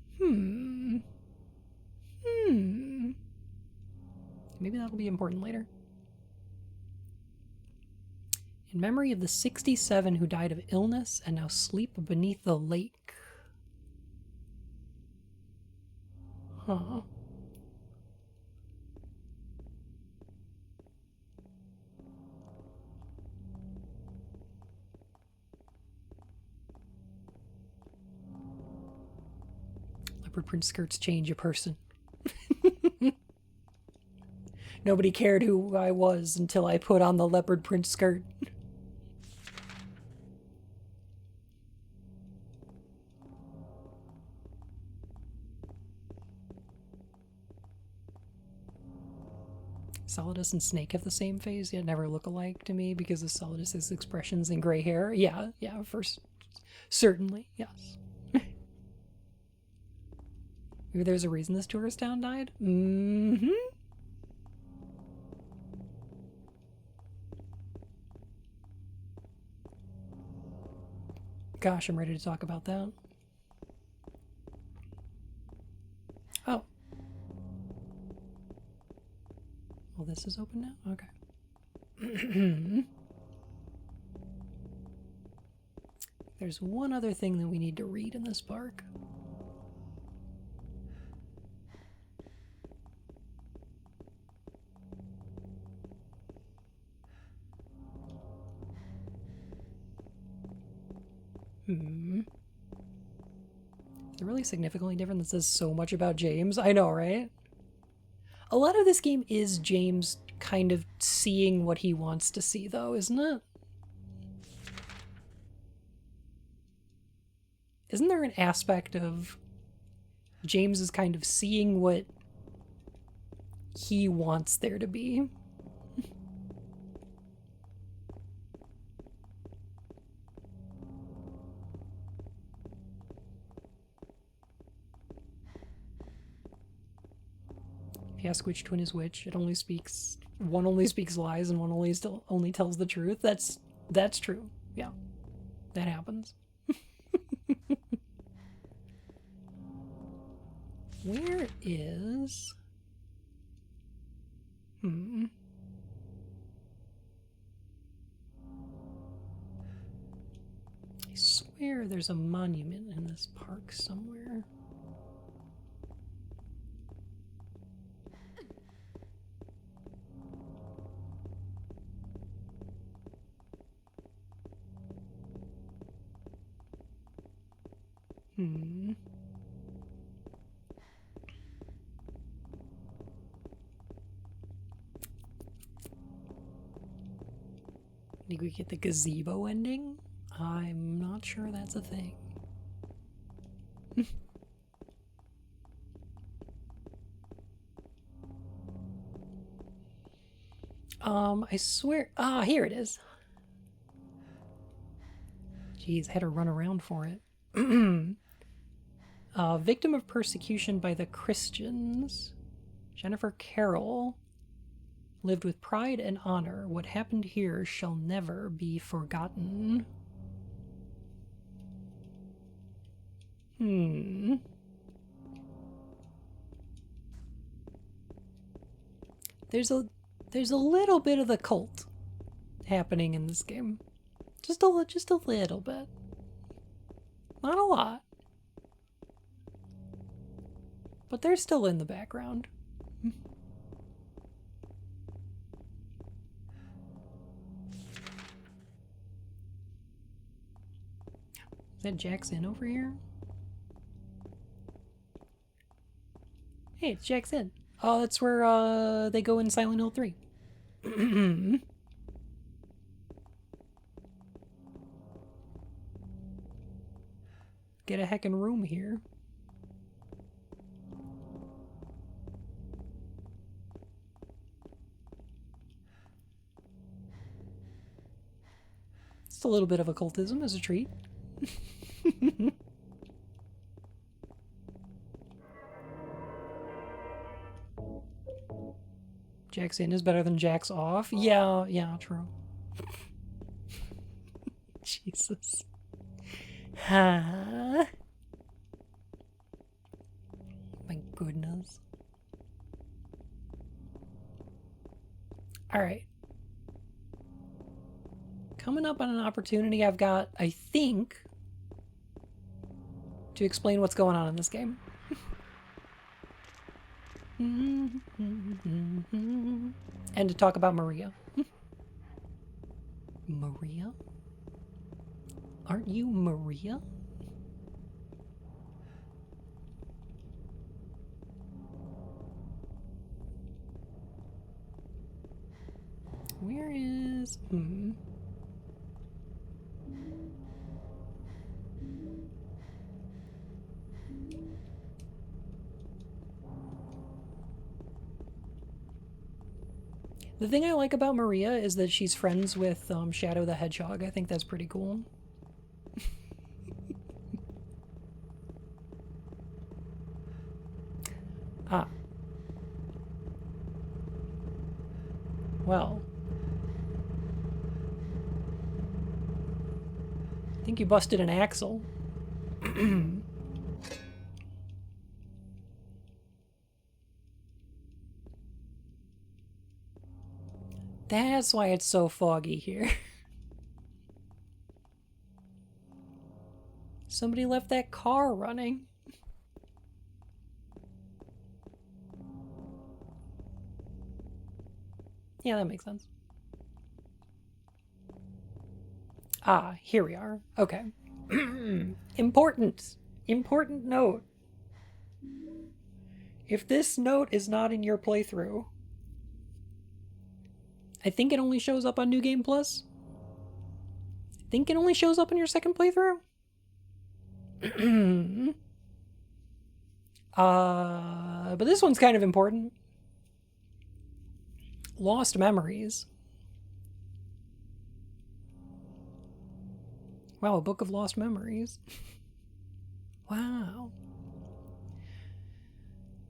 Speaker 1: Maybe that'll be important later. In memory of the 67 who died of illness and now sleep beneath the lake. Huh. Leopard print skirts change a person. Nobody cared who I was until I put on the leopard print skirt. Solidus and Snake have the same face, yet never look alike to me because of Solidus's expressions and gray hair. Yeah, certainly, yes. Maybe there's a reason this tourist town died? Mm-hmm. Gosh, I'm ready to talk about that. Oh. Well, this is open now? Okay. There's one other thing that we need to read in this park. They're really significantly different. That says so much about James. I know, right? A lot of this game is James kind of seeing what he wants to see, though, isn't it? Isn't there an aspect of James is kind of seeing what he wants there to be? If you ask which twin is which, one only speaks lies and one only tells the truth. That's true. Yeah. That happens. Where is... I swear there's a monument in this park somewhere. Hmm. Did we get the gazebo ending? I'm not sure that's a thing. I swear. Ah, here it is. Jeez, had to run around for it. Victim of persecution by the Christians, Jennifer Carroll lived with pride and honor. What happened here shall never be forgotten. There's a little bit of the cult happening in this game. Just a little bit. Not a lot. But they're still in the background. Is that Jackson over here? Hey, it's Jackson. Oh, that's where they go in Silent Hill 3. Get a heckin' room here. It's a little bit of occultism as a treat. Jack's in is better than Jack's off. Yeah, true. Jesus. My goodness. Alright. Coming up on an opportunity I've got, I think, to explain what's going on in this game. And to talk about Maria. Maria? Aren't you Maria? Where is... The thing I like about Maria is that she's friends with Shadow the Hedgehog. I think that's pretty cool. Ah. Well. I think you busted an axle. That's why it's so foggy here. Somebody left that car running. Yeah, that makes sense. Ah, here we are. Okay. Important note. If this note is not in your playthrough, I think it only shows up on New Game Plus. I think it only shows up in your second playthrough. But this one's kind of important. Lost memories. Wow, a book of lost memories. Wow.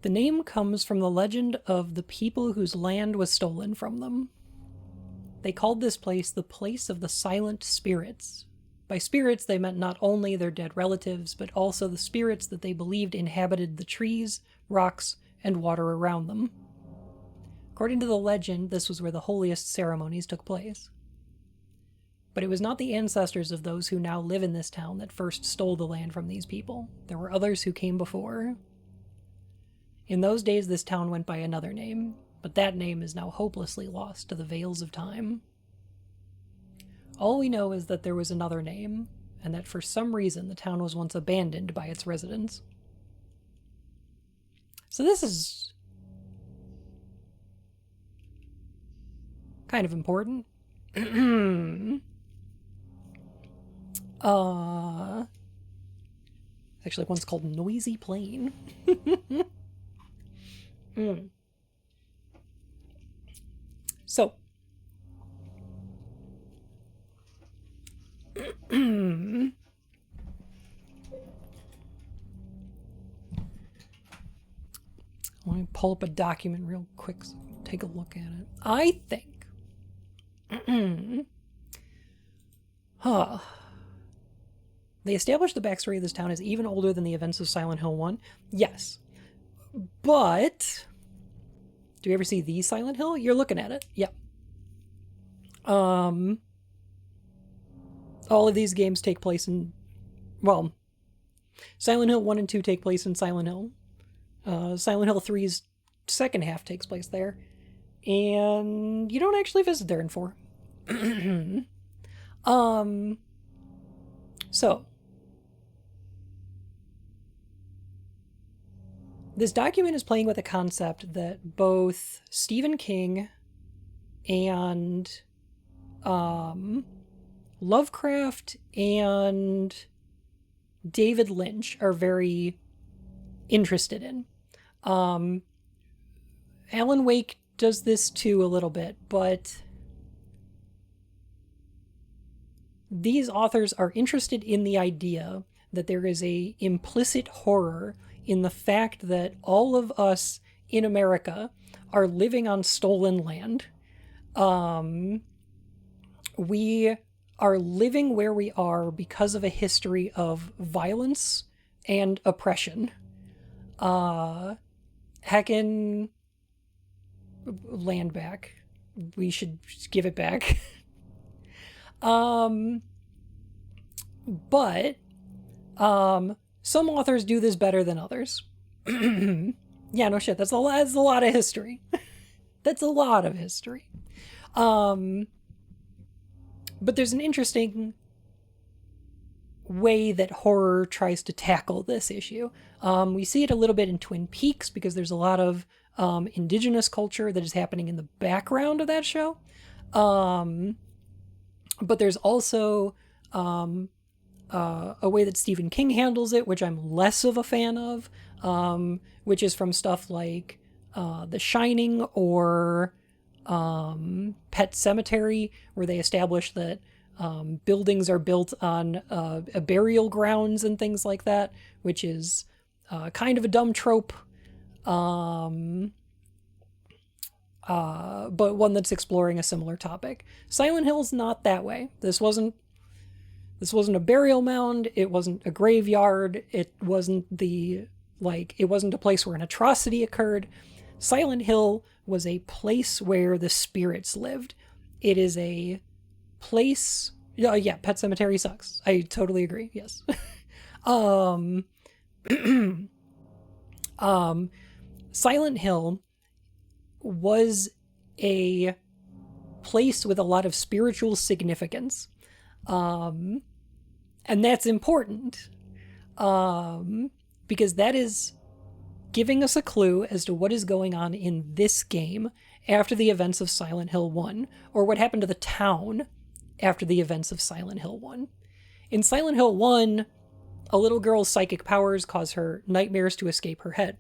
Speaker 1: The name comes from the legend of the people whose land was stolen from them. They called this place the Place of the Silent Spirits. By spirits, they meant not only their dead relatives, but also the spirits that they believed inhabited the trees, rocks, and water around them. According to the legend, this was where the holiest ceremonies took place. But it was not the ancestors of those who now live in this town that first stole the land from these people. There were others who came before. In those days, this town went by another name, but that name is now hopelessly lost to the veils of time. All we know is that there was another name, and that for some reason the town was once abandoned by its residents. So this is kind of important. Actually, one's called Noisy Plain. So, let me pull up a document real quick so take a look at it. I think they established the backstory of this town is even older than the events of Silent Hill 1. Yes. But do you ever see the Silent Hill? You're looking at it. Yep. All of these games take place in, well, Silent Hill 1 and 2 take place in Silent Hill. Silent Hill 3's second half takes place there. And you don't actually visit there in 4. So this document is playing with a concept that both Stephen King and Lovecraft and David Lynch are very interested in. Alan Wake does this too a little bit, but these authors are interested in the idea that there is a implicit horror in the fact that all of us in America are living on stolen land. We are living where we are because of a history of violence and oppression. Heckin' land back. We should give it back. But some authors do this better than others. Yeah, no shit. That's a lot of history. That's a lot of history. But there's an interesting way that horror tries to tackle this issue. We see it a little bit in Twin Peaks because there's a lot of indigenous culture that is happening in the background of that show. But there's also a way that Stephen King handles it, which I'm less of a fan of, which is from stuff like The Shining or Pet Sematary, where they establish that buildings are built on burial grounds and things like that, which is kind of a dumb trope, but one that's exploring a similar topic. Silent Hill's not that way. This wasn't a burial mound. It wasn't a graveyard. It wasn't a place where an atrocity occurred. Silent Hill was a place where the spirits lived. It is a place. Yeah, Pet Sematary sucks. I totally agree. Yes. Silent Hill was a place with a lot of spiritual significance. And that's important. Because that is giving us a clue as to what is going on in this game after the events of Silent Hill 1, or what happened to the town after the events of Silent Hill 1. In Silent Hill 1, a little girl's psychic powers cause her nightmares to escape her head.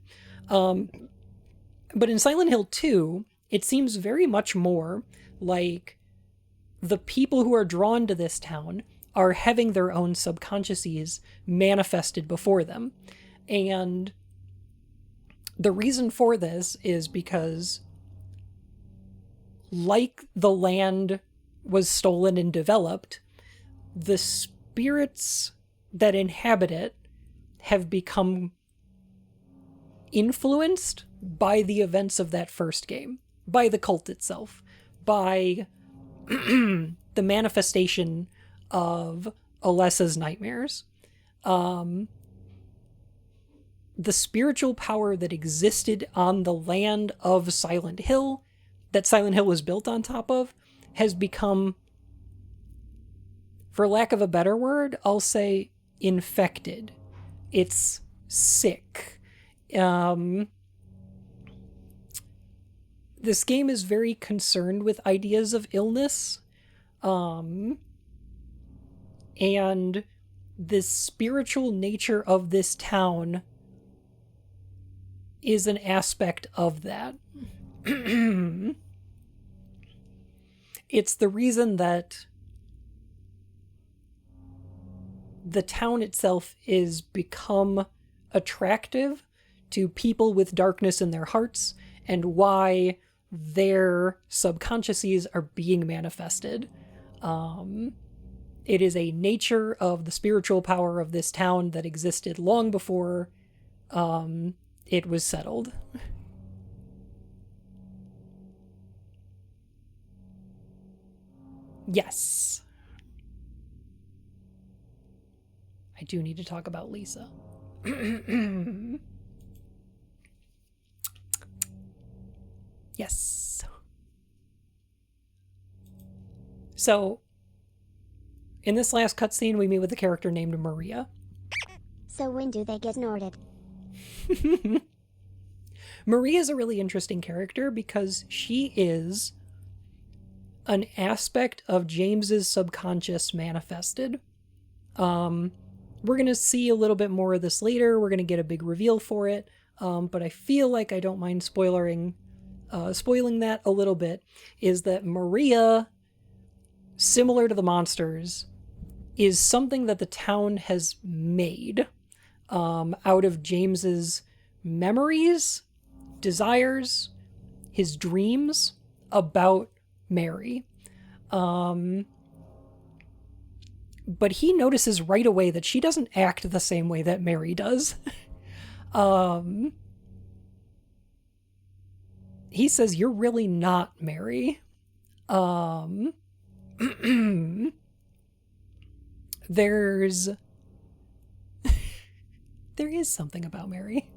Speaker 1: But in Silent Hill 2, it seems very much more like the people who are drawn to this town are having their own subconsciouses manifested before them. And the reason for this is because, like the land was stolen and developed, the spirits that inhabit it have become influenced by the events of that first game, by the cult itself, by the manifestation of Alessa's nightmares. The spiritual power that existed on the land of Silent Hill, that Silent Hill was built on top of, has become for lack of a better word, I'll say infected. It's sick. This game is very concerned with ideas of illness. And the spiritual nature of this town is an aspect of that. It's the reason that the town itself is become attractive to people with darkness in their hearts, and why their subconsciouses are being manifested. It is a nature of the spiritual power of this town that existed long before it was settled. Yes. I do need to talk about Lisa. Yes. So, in this last cutscene, we meet with a character named Maria.
Speaker 2: So when do they get snorted?
Speaker 1: Maria is a really interesting character because she is an aspect of James's subconscious manifested. We're going to see a little bit more of this later. We're going to get a big reveal for it. But I feel like I don't mind spoiling that a little bit, is that Maria, similar to the monsters, is something that the town has made out of James's memories, desires, his dreams about Mary. But he notices right away that she doesn't act the same way that Mary does. He says, "You're really not Mary." There is something about Mary.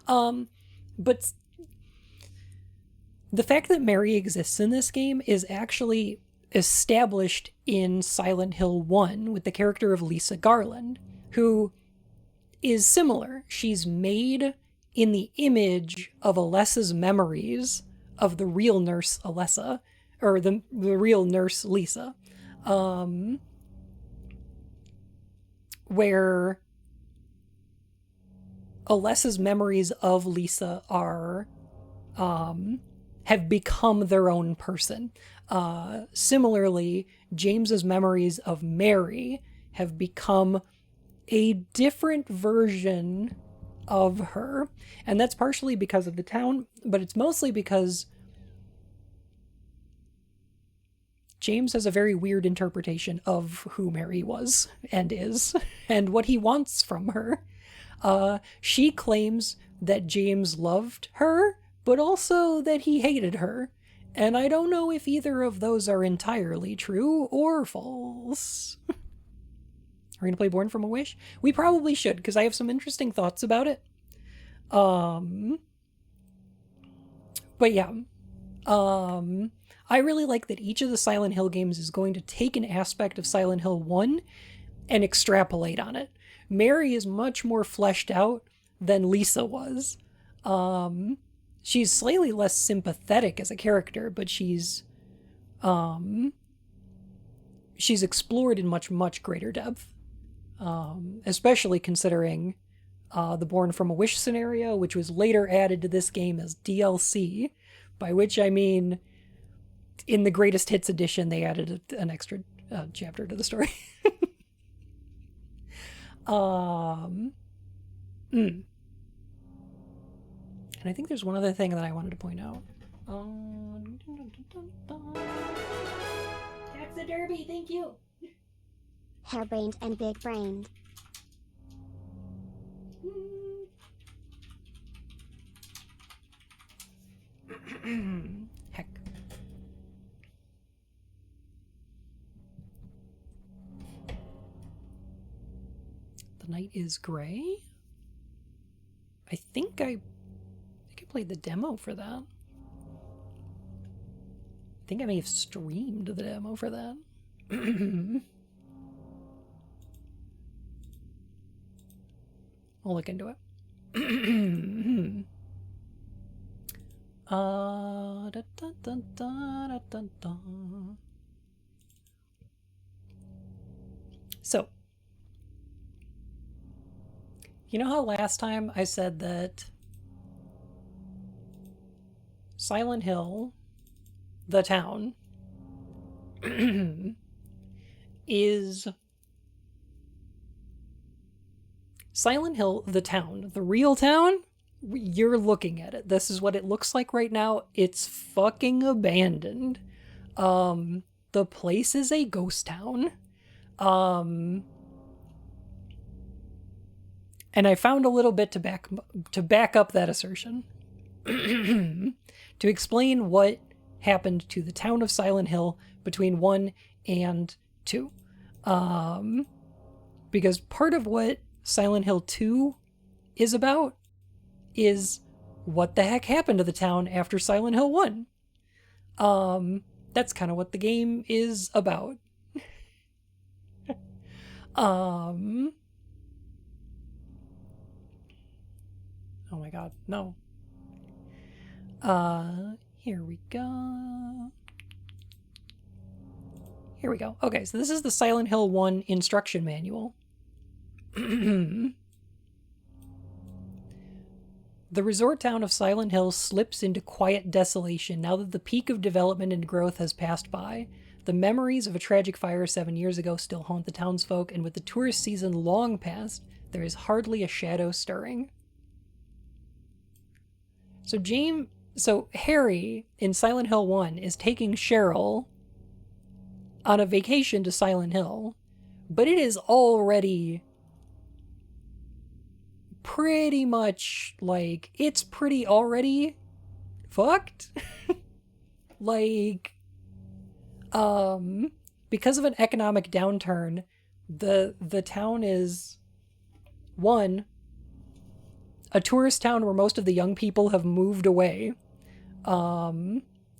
Speaker 1: But the fact that Mary exists in this game is actually established in Silent Hill 1 with the character of Lisa Garland, who is similar. She's made in the image of Alessa's memories of the real nurse Alessa, or the real nurse Lisa, where Alessa's memories of Lisa are have become their own person. Similarly, James's memories of Mary have become a different version of her. And that's partially because of the town, but it's mostly because James has a very weird interpretation of who Mary was and is, and what he wants from her. She claims that James loved her, but also that he hated her. And I don't know if either of those are entirely true or false. Are we going to play Born from a Wish? We probably should, because I have some interesting thoughts about it. But yeah. I really like that each of the Silent Hill games is going to take an aspect of Silent Hill 1 and extrapolate on it. Mary is much more fleshed out than Lisa was. She's slightly less sympathetic as a character, but she's explored in much, much greater depth. Especially considering the Born from a Wish scenario, which was later added to this game as DLC, by which I mean, in the Greatest Hits edition, they added an extra chapter to the story. And I think there's one other thing that I wanted to point out. Taxidermy, thank you.
Speaker 2: Hairbrained and big-brained.
Speaker 1: Heck. The night is gray. I think I played the demo for that. I think I may have streamed the demo for that. I'll look into it. Da, da, da, da, da, da. So, you know how last time I said that Silent Hill, the town, is Silent Hill, the town, the real town? You're looking at it. This is what it looks like right now. It's fucking abandoned. The place is a ghost town. And I found a little bit to back up that assertion. To explain what happened to the town of Silent Hill between 1 and 2. Because part of what Silent Hill 2 is about is what the heck happened to the town after Silent Hill 1. That's kind of what the game is about. Oh my god, no. Here we go. Here we go. Okay, so this is the Silent Hill 1 instruction manual. The resort town of Silent Hill slips into quiet desolation now that the peak of development and growth has passed by. The memories of a tragic fire 7 years ago still haunt the townsfolk, and with the tourist season long past, there is hardly a shadow stirring. So Harry in Silent Hill 1 is taking Cheryl on a vacation to Silent Hill, but it is already pretty much like, it's pretty already fucked. Like, because of an economic downturn, the town is, one, a tourist town where most of the young people have moved away,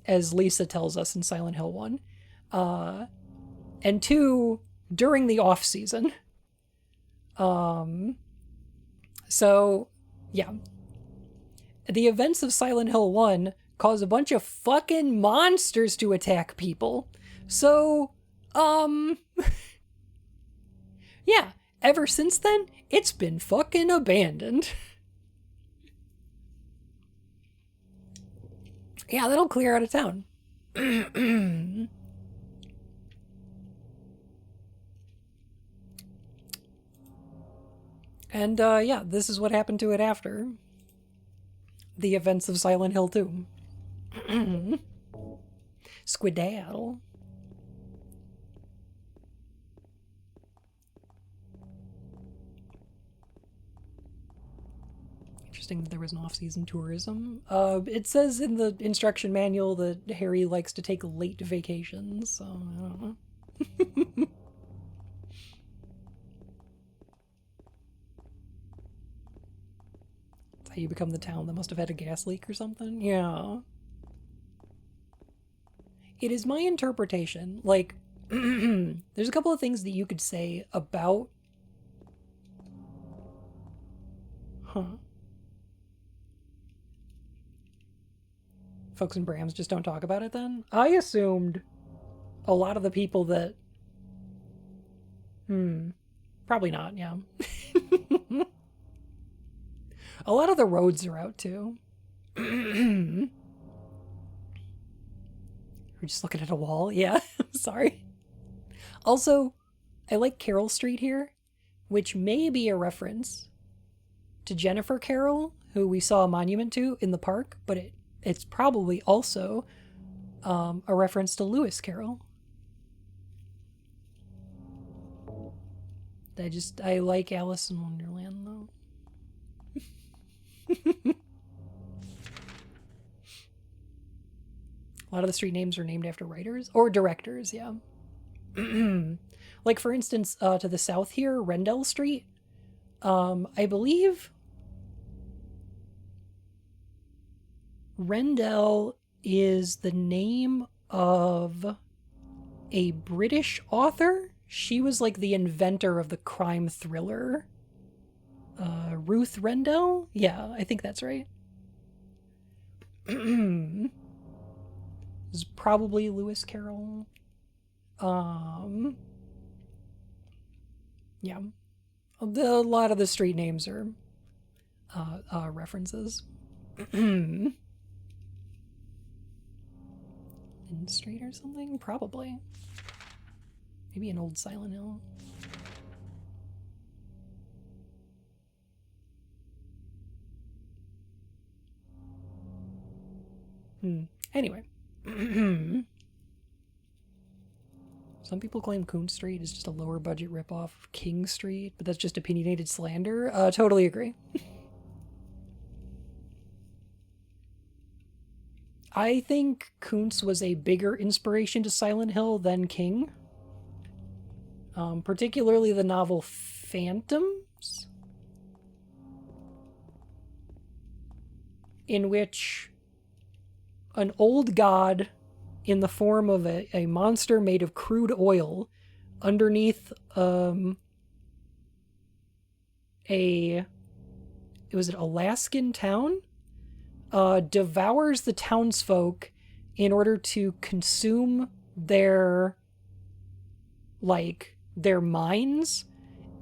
Speaker 1: as Lisa tells us in Silent Hill 1. And two, during the off season. So, yeah. The events of Silent Hill 1 cause a bunch of fucking monsters to attack people. So, yeah, ever since then, it's been fucking abandoned. Yeah, that'll clear out of town. And, yeah, this is what happened to it after the events of Silent Hill 2. Squiddaddle. Interesting that there was an off-season tourism. It says in the instruction manual that Harry likes to take late vacations, so I don't know. That's how you become the town that must have had a gas leak or something? Yeah. It is my interpretation, like, there's a couple of things that you could say about... Folks in Brams just don't talk about it then? I assumed a lot of the people that... Probably not, yeah. A lot of the roads are out too. We're just looking at a wall. Yeah, sorry. Also, I like Carroll Street here, which may be a reference to Jennifer Carroll, who we saw a monument to in the park, but it's probably also a reference to Lewis Carroll. I like Alice in Wonderland, though. A lot of the street names are named after writers or directors, yeah. Like, for instance, to the south here, Rendell Street. I believe Rendell is the name of a British author. She was like the inventor of the crime thriller Ruth Rendell? Yeah, I think that's right. This is probably Lewis Carroll. Yeah. A lot of the street names are references. In Street or something? Probably. Maybe an old Silent Hill. Anyway. Some people claim Coon Street is just a lower budget ripoff of King Street, but that's just opinionated slander. Totally agree. I think Kuntz was a bigger inspiration to Silent Hill than King. Particularly the novel Phantoms, in which an old god in the form of a monster made of crude oil underneath it was an Alaskan town, devours the townsfolk in order to consume their minds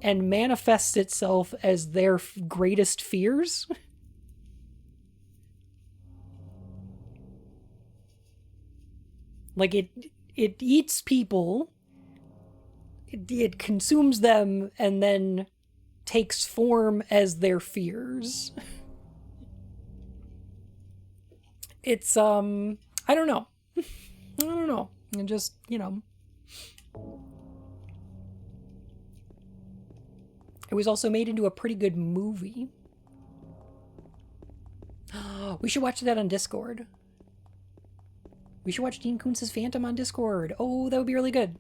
Speaker 1: and manifests itself as their greatest fears. Like it eats people, it consumes them, and then takes form as their fears. It's I don't know. And just, it was also made into a pretty good movie. We should watch that on Discord. We should watch Dean Koontz's Phantom on Discord. Oh, that would be really good.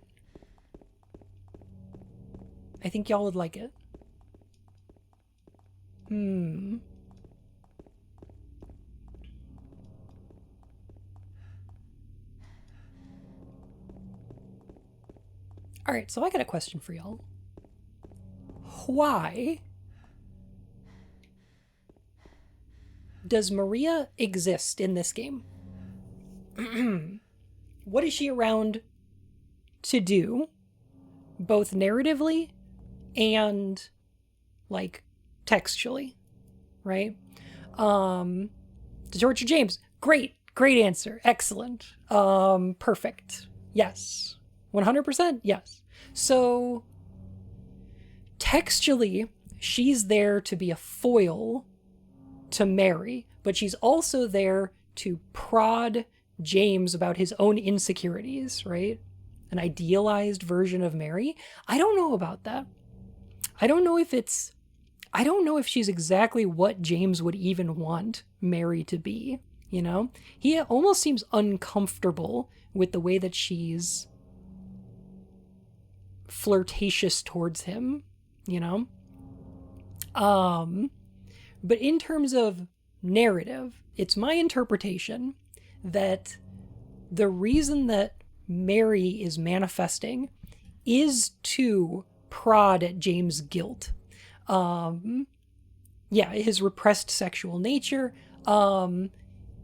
Speaker 1: I think y'all would like it. Alright, so I got a question for y'all. Why does Maria exist in this game? What is she around to do, both narratively and textually, right? To torture James, great answer, excellent, perfect, yes, 100%, yes. So textually, she's there to be a foil to Mary, but she's also there to prod James about his own insecurities, right? An idealized version of Mary. I don't know about that. I don't know if she's exactly what James would even want Mary to be, He almost seems uncomfortable with the way that she's flirtatious towards him, But in terms of narrative, it's my interpretation that the reason that Mary is manifesting is to prod at James' guilt. His repressed sexual nature.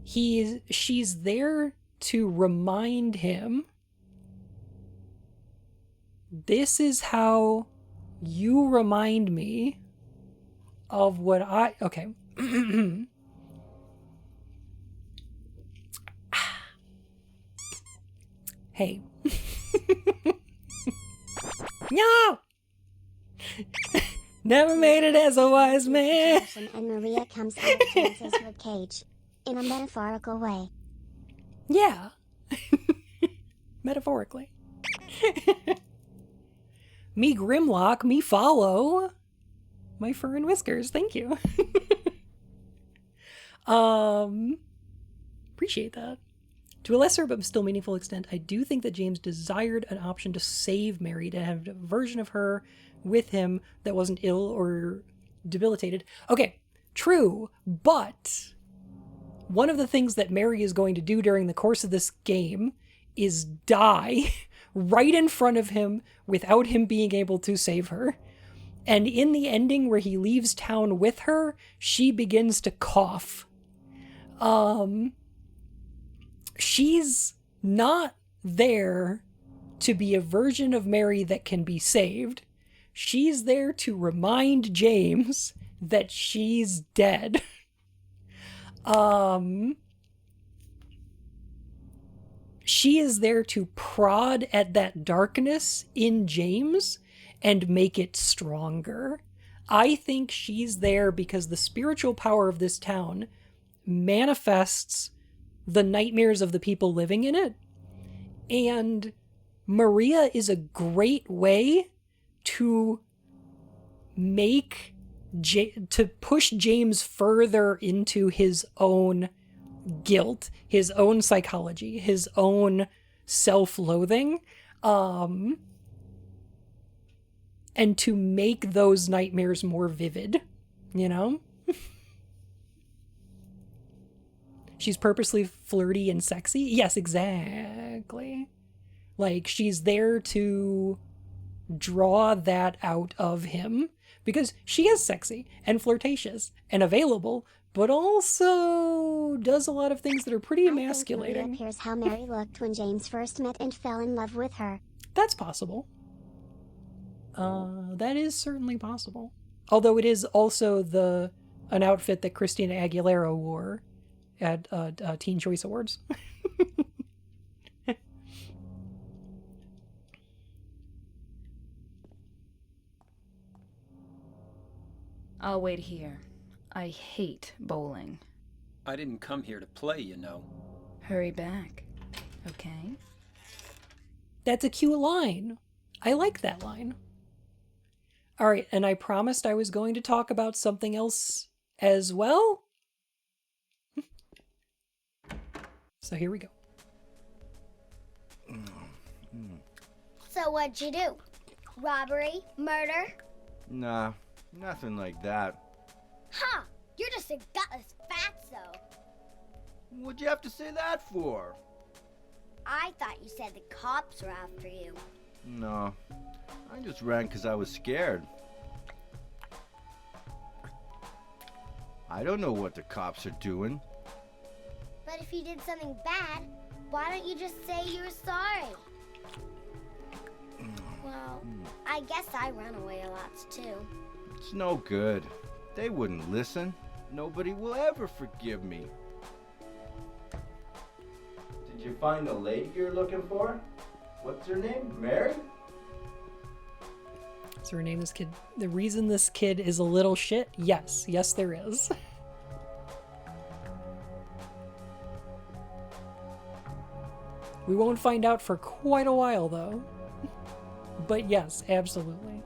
Speaker 1: She's there to remind him, this is how you remind me of what okay. Hey. No! Never made it as a wise man.
Speaker 2: And Maria comes out of James's ribcage. In a metaphorical way.
Speaker 1: Yeah. Metaphorically. Me Grimlock, me follow. My fur and whiskers, thank you. Appreciate that. To a lesser but still meaningful extent, I do think that James desired an option to save Mary, to have a version of her with him that wasn't ill or debilitated. Okay, true, but one of the things that Mary is going to do during the course of this game is die right in front of him without him being able to save her. And in the ending where he leaves town with her, she begins to cough. She's not there to be a version of Mary that can be saved. She's there to remind James that she's dead. She is there to prod at that darkness in James and make it stronger. I think she's there because the spiritual power of this town manifests the nightmares of the people living in it. And Maria is a great way to to push James further into his own guilt, his own psychology, his own self-loathing, and to make those nightmares more vivid, you know? She's purposely flirty and sexy. Yes, exactly. Like, she's there to draw that out of him because she is sexy and flirtatious and available, but also does a lot of things that are pretty emasculating.
Speaker 2: I think Maria appears how Mary looked when James first met and fell in love with her.
Speaker 1: That's possible. That is certainly possible. Although it is also an outfit that Christina Aguilera wore at Teen Choice Awards.
Speaker 9: I'll wait here. I hate bowling.
Speaker 4: I didn't come here to play, you know.
Speaker 9: Hurry back, okay?
Speaker 1: That's a cute line. I like that line. All right, and I promised I was going to talk about something else as well. So here we go.
Speaker 10: So what'd you do? Robbery? Murder?
Speaker 3: Nah, nothing like that.
Speaker 10: Huh, you're just a gutless fatso.
Speaker 3: What'd you have to say that for?
Speaker 10: I thought you said the cops were after you.
Speaker 3: No, I just ran because I was scared. I don't know what the cops are doing.
Speaker 10: But if you did something bad, why don't you just say you were sorry? Well, I guess I run away a lot too.
Speaker 3: It's no good. They wouldn't listen. Nobody will ever forgive me. Did you find the lady you're looking for? What's her name? Mary?
Speaker 1: Is her name this kid? The reason this kid is a little shit? Yes, there is. We won't find out for quite a while, though. But yes, absolutely.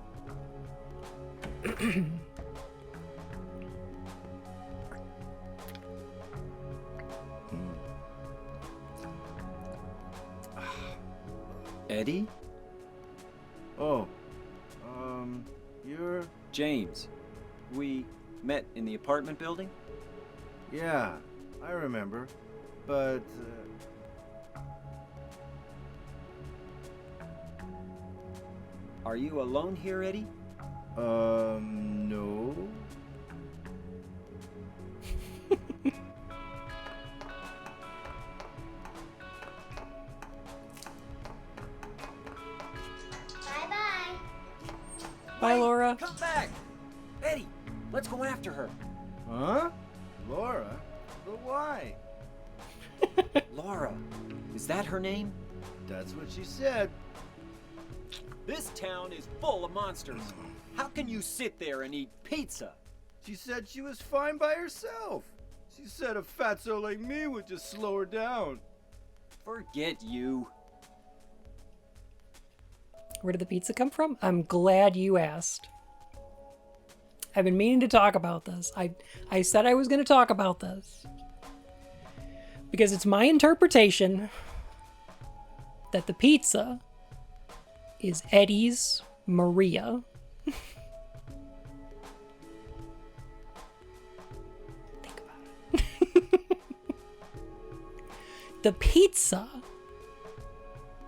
Speaker 4: Eddie?
Speaker 3: Oh, you're...
Speaker 4: James. We met in the apartment building?
Speaker 3: Yeah, I remember. But,
Speaker 4: Are you alone here, Eddie?
Speaker 3: no.
Speaker 10: Bye-bye.
Speaker 1: Bye, Laura.
Speaker 4: Come back! Eddie, let's go after her.
Speaker 3: Huh? Laura? But why?
Speaker 4: Laura, is that her name?
Speaker 3: That's what she said.
Speaker 4: This town is full of monsters. How can you sit there and eat pizza?
Speaker 3: She said she was fine by herself. She said a fatso like me would just slow her down.
Speaker 4: Forget you.
Speaker 1: Where did the pizza come from? I'm glad you asked. I've been meaning to talk about this. I said I was going to talk about this. Because it's my interpretation that the pizza is Eddie's Maria. Think about it. The pizza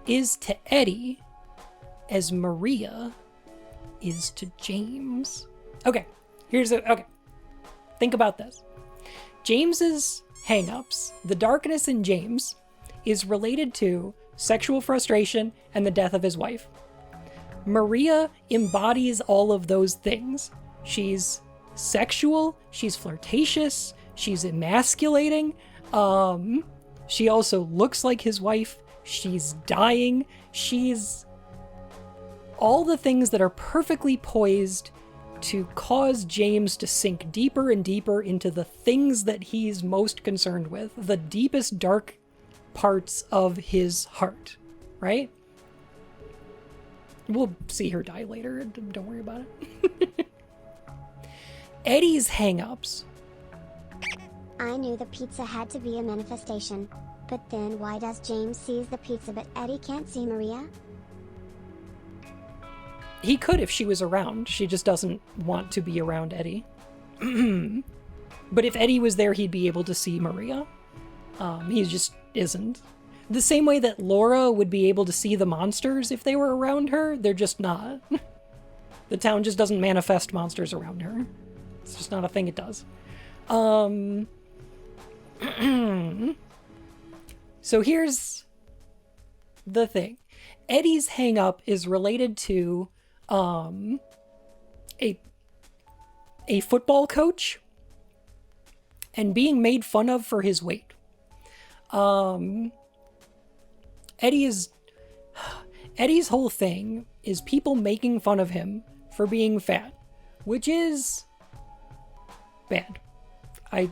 Speaker 1: is to Eddie as Maria is to James. Okay, okay. Think about this. James's hangups, the darkness in James, is related to sexual frustration and the death of his wife. Maria embodies all of those things. She's sexual, she's flirtatious, she's emasculating. She also looks like his wife. She's dying. She's all the things that are perfectly poised to cause James to sink deeper and deeper into the things that he's most concerned with, the deepest dark parts of his heart, right? We'll see her die later. Don't worry about it. Eddie's hang-ups.
Speaker 2: I knew the pizza had to be a manifestation. But then why does James sees the pizza but Eddie can't see Maria?
Speaker 1: He could if she was around. She just doesn't want to be around Eddie. But if Eddie was there, he'd be able to see Maria. He just isn't. The same way that Laura would be able to see the monsters if they were around her, they're just not. The town just doesn't manifest monsters around her. It's just not a thing it does. So here's the thing. Eddie's hang-up is related to a football coach and being made fun of for his weight. Eddie's whole thing is people making fun of him for being fat, which is bad. I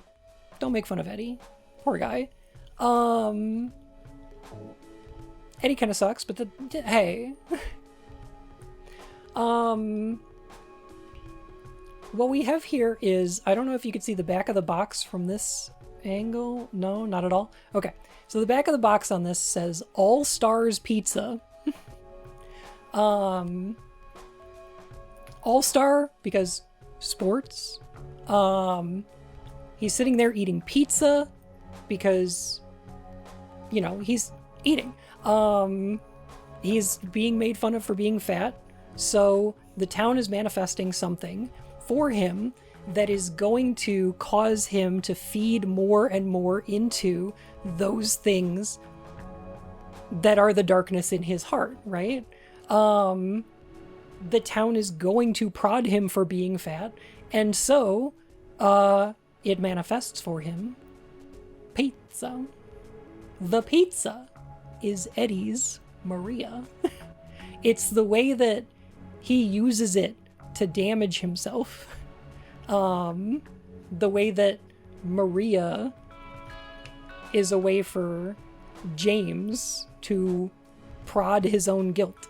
Speaker 1: don't make fun of Eddie. Poor guy. Eddie kind of sucks, but hey. What we have here is, I don't know if you could see the back of the box from this angle. No, not at all. Okay, so the back of the box on this says All Stars Pizza. All Star because sports. He's sitting there eating pizza because, you know, he's eating. He's being made fun of for being fat. So the town is manifesting something for him that is going to cause him to feed more and more into those things that are the darkness in his heart, right? The town is going to prod him for being fat, and so it manifests for him pizza. The pizza is Eddie's Maria. It's the way that he uses it to damage himself. The way that Maria is a way for James to prod his own guilt.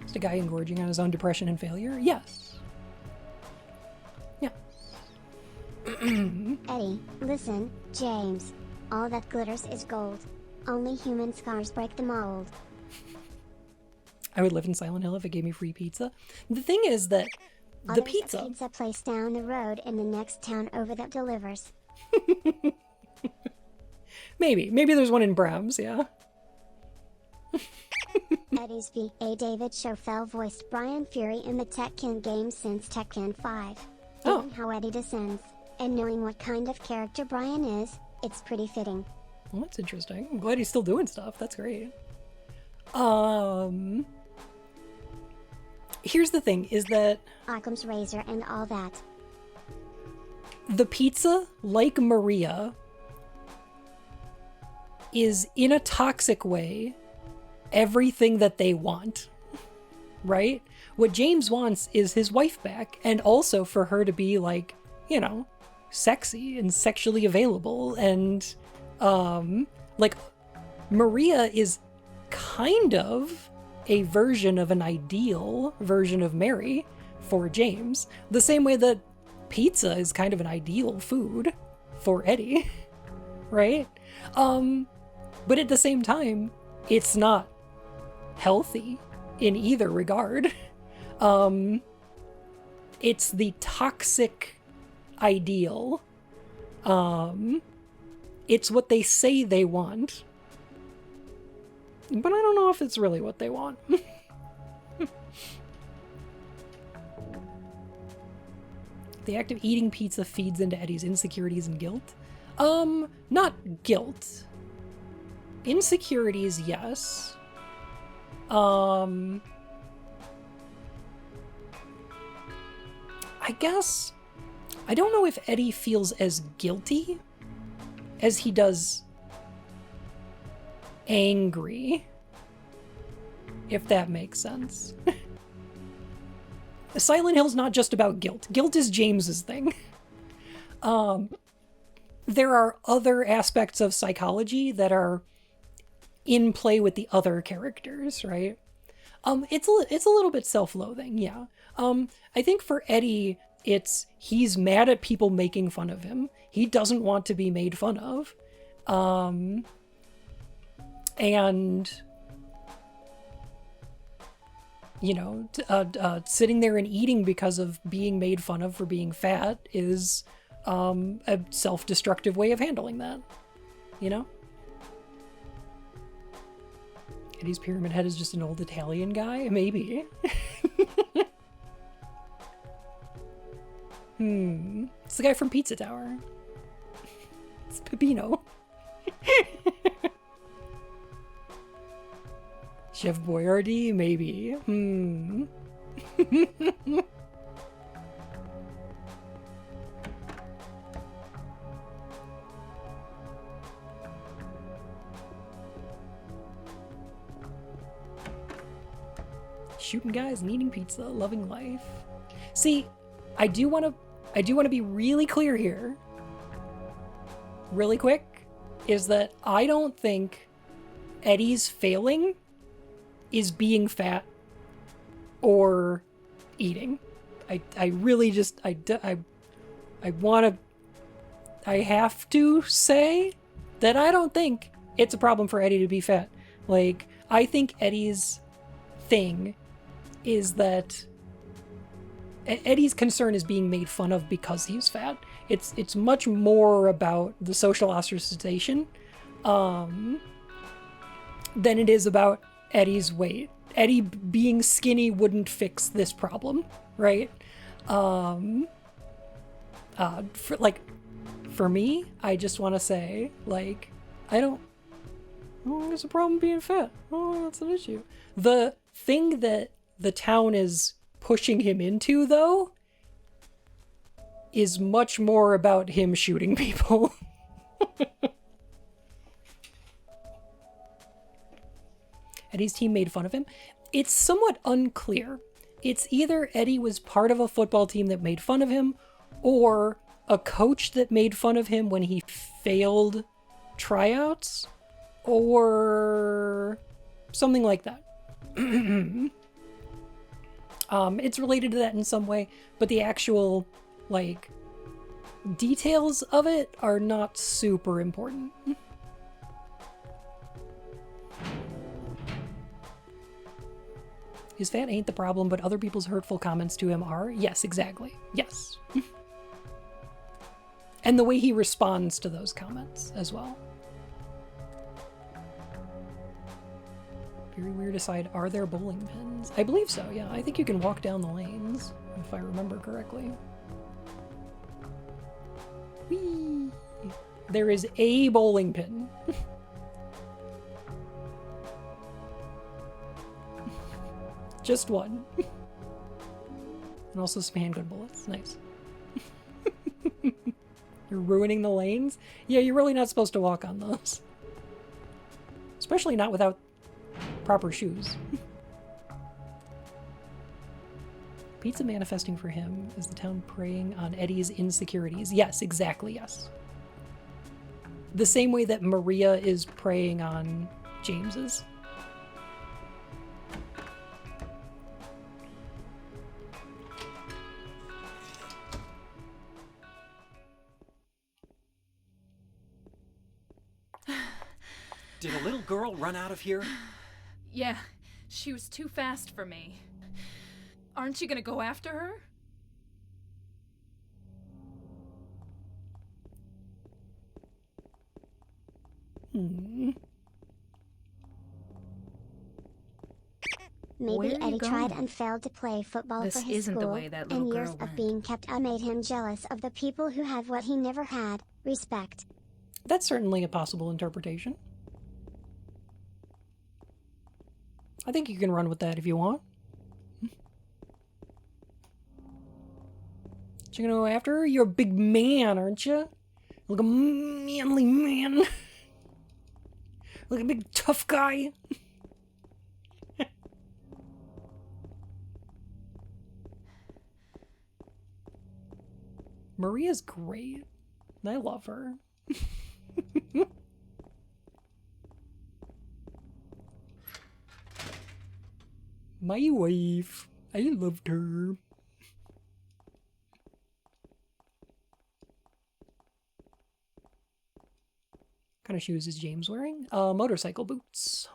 Speaker 1: Is the guy engorging on his own depression and failure? Yes. Yeah.
Speaker 2: Eddie, listen, James. All that glitters is gold. Only human scars break the mold.
Speaker 1: I would live in Silent Hill if it gave me free pizza. The thing is that the
Speaker 2: There's
Speaker 1: pizza...
Speaker 2: a pizza place down the road in the next town over that delivers.
Speaker 1: Maybe there's one in Brahms, yeah.
Speaker 2: Eddie's V.A. David Schofel voiced Brian Fury in the Tekken games since Tekken 5. Given how Eddie descends, and knowing what kind of character Brian is, it's pretty fitting.
Speaker 1: Well, that's interesting. I'm glad he's still doing stuff. That's great. Here's the thing, is that...
Speaker 2: Occam's razor and all that.
Speaker 1: The pizza, like Maria, is in a toxic way everything that they want, right? What James wants is his wife back, and also for her to be, like, you know, sexy and sexually available, and like, Maria is kind of a version of an ideal version of Mary for James, the same way that pizza is kind of an ideal food for Eddie, right? But at the same time, it's not healthy in either regard. It's the toxic ideal. It's what they say they want. But I don't know if it's really what they want. The act of eating pizza feeds into Eddie's insecurities and guilt. Not guilt. Insecurities, yes. I guess I don't know if Eddie feels as guilty as he does angry, if that makes sense. Silent Hill's not just about guilt. Guilt is James's thing. There are other aspects of psychology that are in play with the other characters, right? It's a little bit self-loathing, yeah. I think for Eddie, he's mad at people making fun of him. He doesn't want to be made fun of. And you know, sitting there and eating because of being made fun of for being fat is a self-destructive way of handling that, you know? Eddie's Pyramid Head is just an old Italian guy? Maybe. It's the guy from Pizza Tower. It's Peppino. Chef Boyardee? Maybe. Shooting guys and eating pizza, loving life. See, I do want to be really clear here. Really quick, is that I don't think Eddie's failing is being fat or eating. I really just I have to say that I don't think it's a problem for Eddie to be fat. Like, I think Eddie's thing is that Eddie's concern is being made fun of because he's fat. It's much more about the social ostracization than it is about Eddie's weight. Eddie being skinny wouldn't fix this problem, right? For me, I just want to say, like, I don't think it's a problem being fat. Oh, that's an issue. The thing that the town is pushing him into, though, is much more about him shooting people. Eddie's team made fun of him. It's somewhat unclear. It's either Eddie was part of a football team that made fun of him, or a coach that made fun of him when he failed tryouts, or something like that. It's related to that in some way, but the actual, like, details of it are not super important. His fat ain't the problem, but other people's hurtful comments to him are? Yes, exactly. Yes. And the way he responds to those comments as well. Very weird aside, are there bowling pins? I believe so, yeah. I think you can walk down the lanes, if I remember correctly. Whee! There is a bowling pin. Just one. And also some handgun bullets. Nice. You're ruining the lanes? Yeah, you're really not supposed to walk on those. Especially not without proper shoes. Pizza manifesting for him is the town preying on Eddie's insecurities. Yes, exactly, yes. The same way that Maria is preying on James's.
Speaker 4: Did a little girl run out of here?
Speaker 9: Yeah, she was too fast for me. Aren't you gonna go after her?
Speaker 2: Maybe
Speaker 9: Where are you
Speaker 2: Eddie tried
Speaker 9: going?
Speaker 2: and failed to play football
Speaker 9: This
Speaker 2: for his
Speaker 9: isn't the
Speaker 2: school,
Speaker 9: way that little
Speaker 2: and years
Speaker 9: girl
Speaker 2: of
Speaker 9: went.
Speaker 2: being kept out made him jealous of the people who had what he never had, respect.
Speaker 1: That's certainly a possible interpretation. I think you can run with that if you want. So you're gonna go after her? You're a big man, aren't you? Like a manly man. Like a big tough guy. Maria's great. I love her. My wife. I loved her. What kind of shoes is James wearing? Motorcycle boots.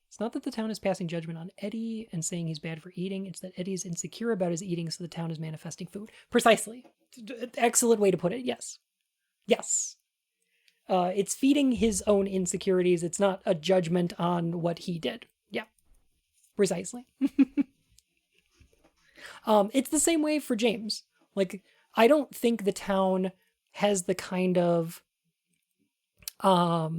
Speaker 1: It's not that the town is passing judgment on Eddie and saying he's bad for eating. It's that Eddie's insecure about his eating, so the town is manifesting food. Precisely. Excellent way to put it. Yes. Yes. It's feeding his own insecurities. It's not a judgment on what he did. Yeah. Precisely. It's the same way for James. Like, I don't think the town has the kind of... I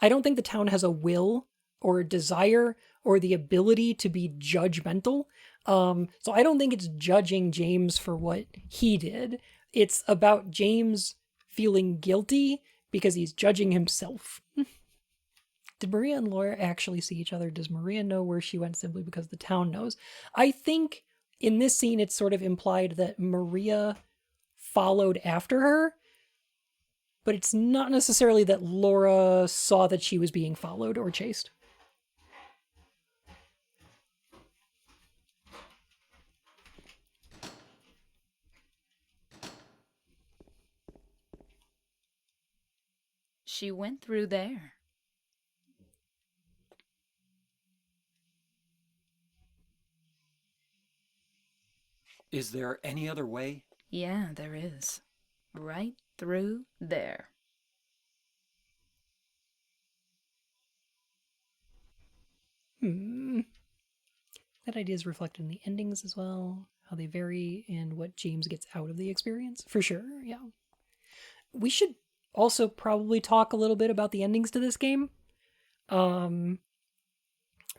Speaker 1: don't think the town has a will or a desire or the ability to be judgmental. So I don't think it's judging James for what he did. It's about James feeling guilty because he's judging himself. Did Maria and Laura actually see each other? Does Maria know where she went simply because the town knows? I think in this scene it's sort of implied that Maria followed after her, but it's not necessarily that Laura saw that she was being followed or chased.
Speaker 9: She went through there.
Speaker 4: Is there any other way?
Speaker 9: Yeah, there is. Right through there.
Speaker 1: That idea is reflected in the endings as well, how they vary and what James gets out of the experience. For sure, yeah. We should also probably talk a little bit about the endings to this game.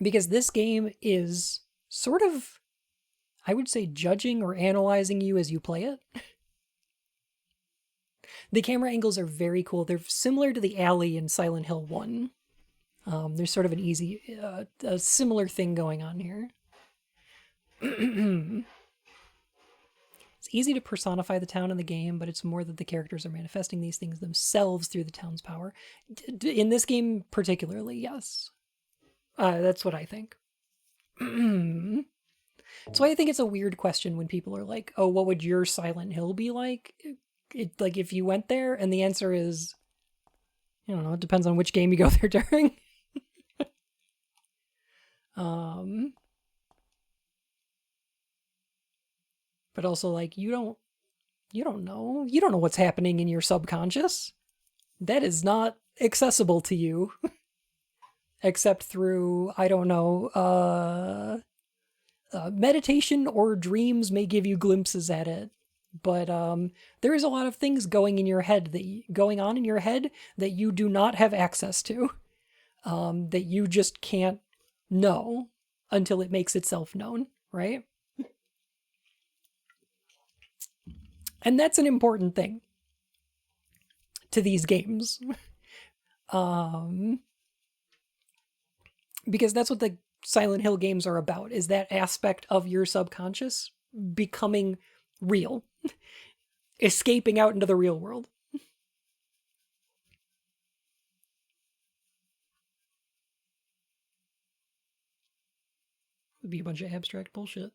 Speaker 1: Because this game is sort of, I would say, judging or analyzing you as you play it. The camera angles are very cool. They're similar to the alley in Silent Hill 1. There's sort of an easy, a similar thing going on here. It's easy to personify the town in the game, but it's more that the characters are manifesting these things themselves through the town's power. In this game particularly, yes. That's what I think. So I think it's a weird question when people are like, oh, what would your Silent Hill be like? Like if you went there, and the answer is, I don't know, it depends on which game you go there during. But also like you don't know what's happening in your subconscious. That is not accessible to you except through, I don't know, meditation or dreams may give you glimpses at it. But there is a lot of things going on in your head that you do not have access to, that you just can't know until it makes itself known, right? And that's an important thing to these games. Because that's what the Silent Hill games are about, is that aspect of your subconscious becoming real, escaping out into the real world. Would be a bunch of abstract bullshit.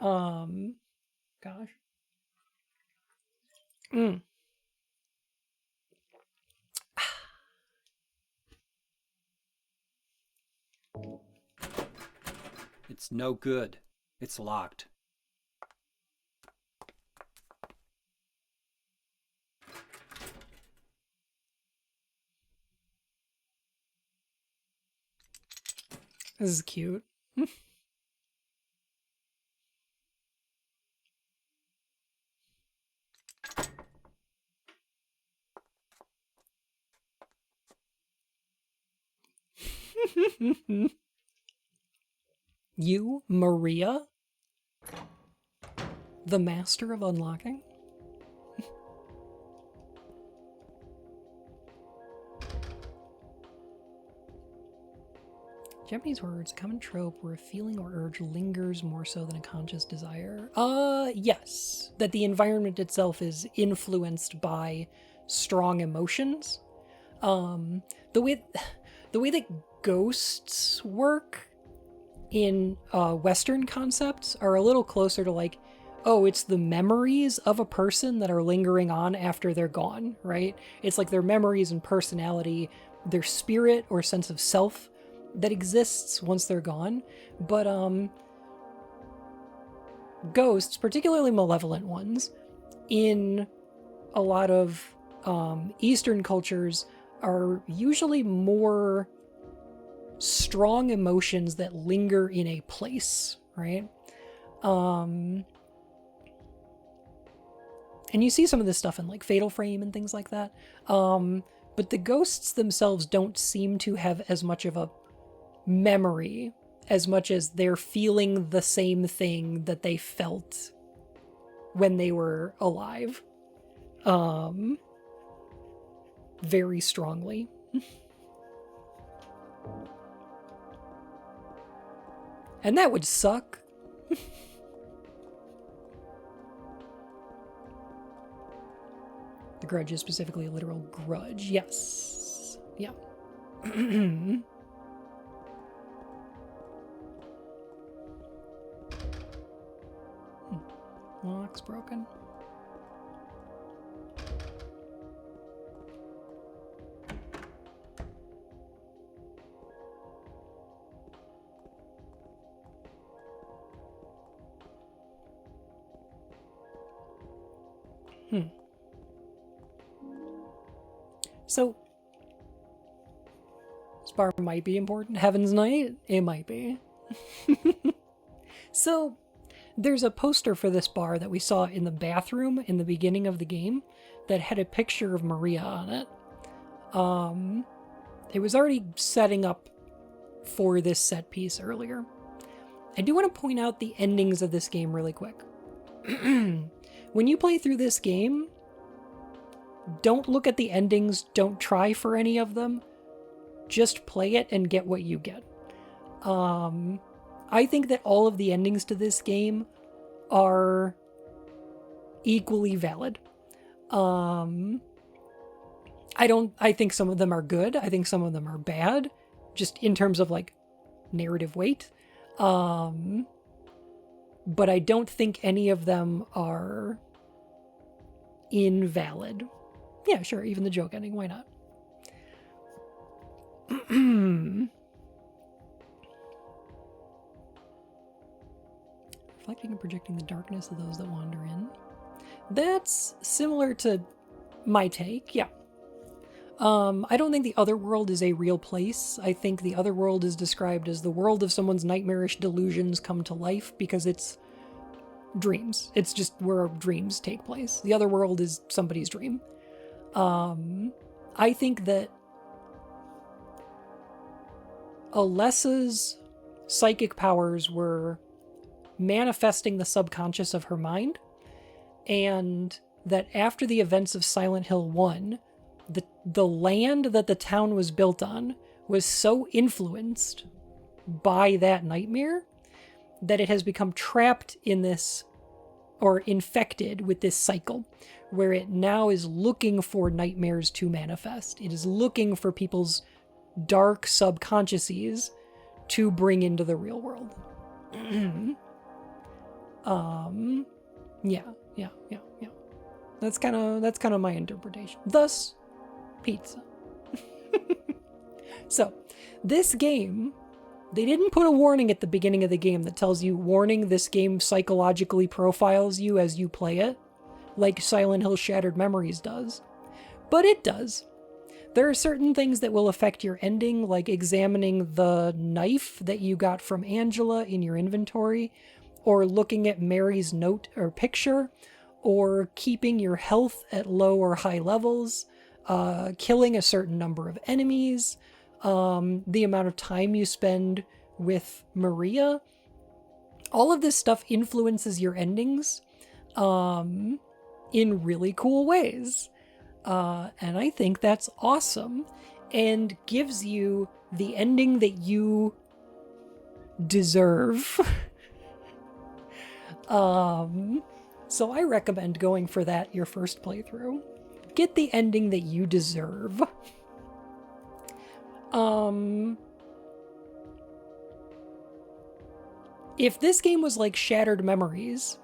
Speaker 1: Gosh.
Speaker 4: It's no good. It's locked.
Speaker 1: This is cute. You, Maria? The master of unlocking? Japanese words, a common trope where a feeling or urge lingers more so than a conscious desire. Yes. That the environment itself is influenced by strong emotions. The way that ghosts work in Western concepts are a little closer to like, oh, it's the memories of a person that are lingering on after they're gone, right? It's like their memories and personality, their spirit or sense of self that exists once they're gone. But ghosts, particularly malevolent ones, in a lot of Eastern cultures are usually more strong emotions that linger in a place, right? And you see some of this stuff in like Fatal Frame and things like that. But the ghosts themselves don't seem to have as much of a memory as much as they're feeling the same thing that they felt when they were alive. Very strongly. And that would suck. The grudge is specifically a literal grudge. Yes. Yeah. Lock's broken. So, this bar might be important. Heaven's Night? It might be. So, there's a poster for this bar that we saw in the bathroom in the beginning of the game that had a picture of Maria on it. It was already setting up for this set piece earlier. I do want to point out the endings of this game really quick. When you play through this game, don't look at the endings, don't try for any of them. Just play it and get what you get. I think that all of the endings to this game are equally valid. I think some of them are good. I think some of them are bad, just in terms of like narrative weight. But I don't think any of them are invalid. Yeah, sure, even the joke ending, why not? Reflecting and projecting the darkness of those that wander in. That's similar to my take, yeah. I don't think the other world is a real place. I think the other world is described as the world of someone's nightmarish delusions come to life because it's dreams. It's just where dreams take place. The other world is somebody's dream. I think that Alessa's psychic powers were manifesting the subconscious of her mind, and that after the events of Silent Hill 1, the land that the town was built on was so influenced by that nightmare that it has become trapped in this, or infected with this cycle, where it now is looking for nightmares to manifest. It is looking for people's dark subconsciouses to bring into the real world. Yeah. That's kind of my interpretation. Thus, pizza. So, this game, they didn't put a warning at the beginning of the game that tells you, warning, this game psychologically profiles you as you play it, like Silent Hill Shattered Memories does. But it does. There are certain things that will affect your ending, like examining the knife that you got from Angela in your inventory, or looking at Mary's note or picture, or keeping your health at low or high levels, killing a certain number of enemies, the amount of time you spend with Maria. All of this stuff influences your endings in really cool ways. And I think that's awesome and gives you the ending that you deserve. So I recommend going for that your first playthrough. Get the ending that you deserve. If this game was like Shattered Memories,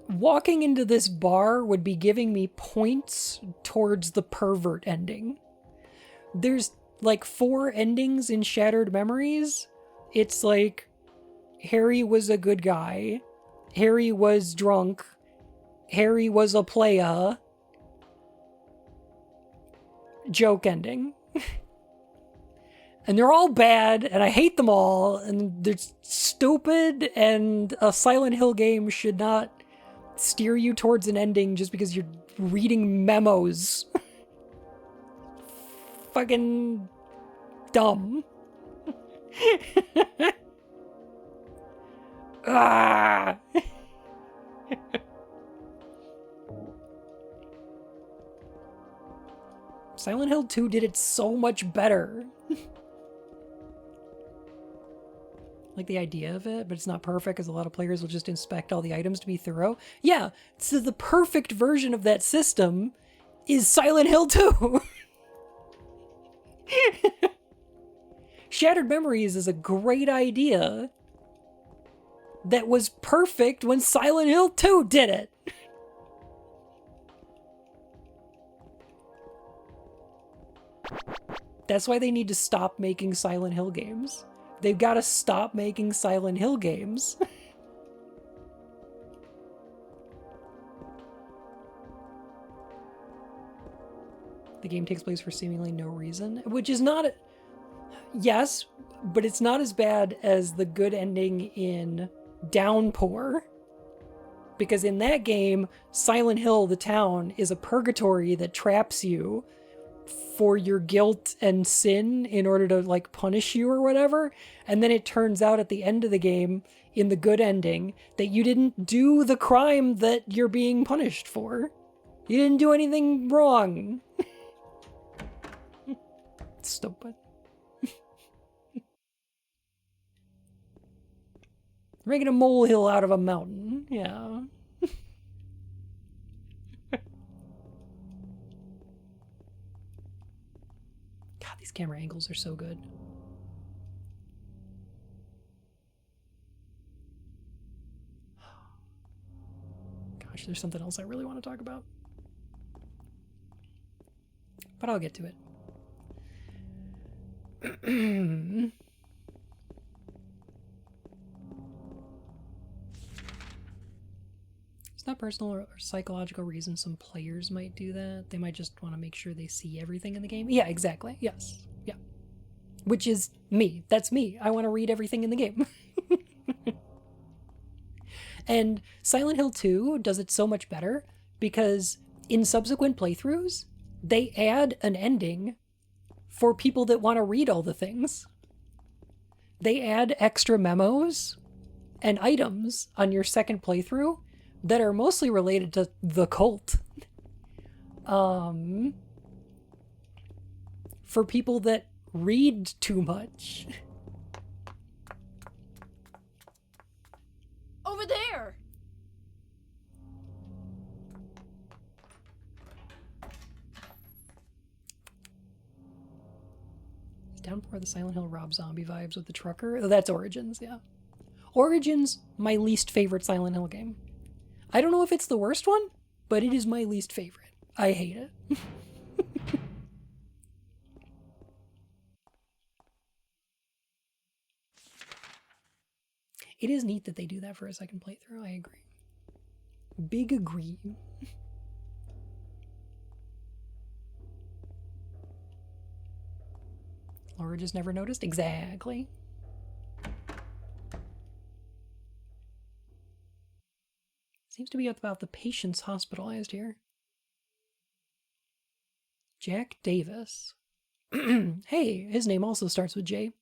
Speaker 1: walking into this bar would be giving me points towards the pervert ending. There's like 4 endings in Shattered Memories. It's like Harry was a good guy, Harry was drunk, Harry was a playa, joke ending. And they're all bad, and I hate them all, and they're stupid, and a Silent Hill game should not steer you towards an ending just because you're reading memos. Fucking dumb. Ah. Silent Hill 2 did it so much better. Like the idea of it, but it's not perfect because a lot of players will just inspect all the items to be thorough. Yeah, so the perfect version of that system is Silent Hill 2. Shattered Memories is a great idea that was perfect when Silent Hill 2 did it. That's why they need to stop making Silent Hill games. They've got to stop making Silent Hill games. The game takes place for seemingly no reason, which is not... Yes, but it's not as bad as the good ending in Downpour. Because in that game, Silent Hill, the town, is a purgatory that traps you for your guilt and sin in order to like punish you or whatever. And then it turns out at the end of the game, in the good ending, that you didn't do the crime that you're being punished for. You didn't do anything wrong. Stupid. Making a molehill out of a mountain. Yeah. God, these camera angles are so good. Gosh, there's something else I really want to talk about. But I'll get to it. It's not personal or psychological reasons some players might do that. They might just want to make sure they see everything in the game. Yeah, exactly. Yes. Yeah. Which is me. That's me. I want to read everything in the game. And Silent Hill 2 does it so much better because in subsequent playthroughs, they add an ending for people that want to read all the things. They add extra memos and items on your second playthrough that are mostly related to the cult. For people that read too much.
Speaker 6: Over there!
Speaker 1: Downpour, the Silent Hill Rob Zombie vibes with the trucker. Oh, that's Origins, yeah. Origins, my least favorite Silent Hill game. I don't know if it's the worst one, but it is my least favorite. I hate it. It is neat that they do that for a second playthrough, I agree. Big agree. Laura just never noticed? Exactly. Seems to be about the patients hospitalized here. Jack Davis. Hey, his name also starts with J.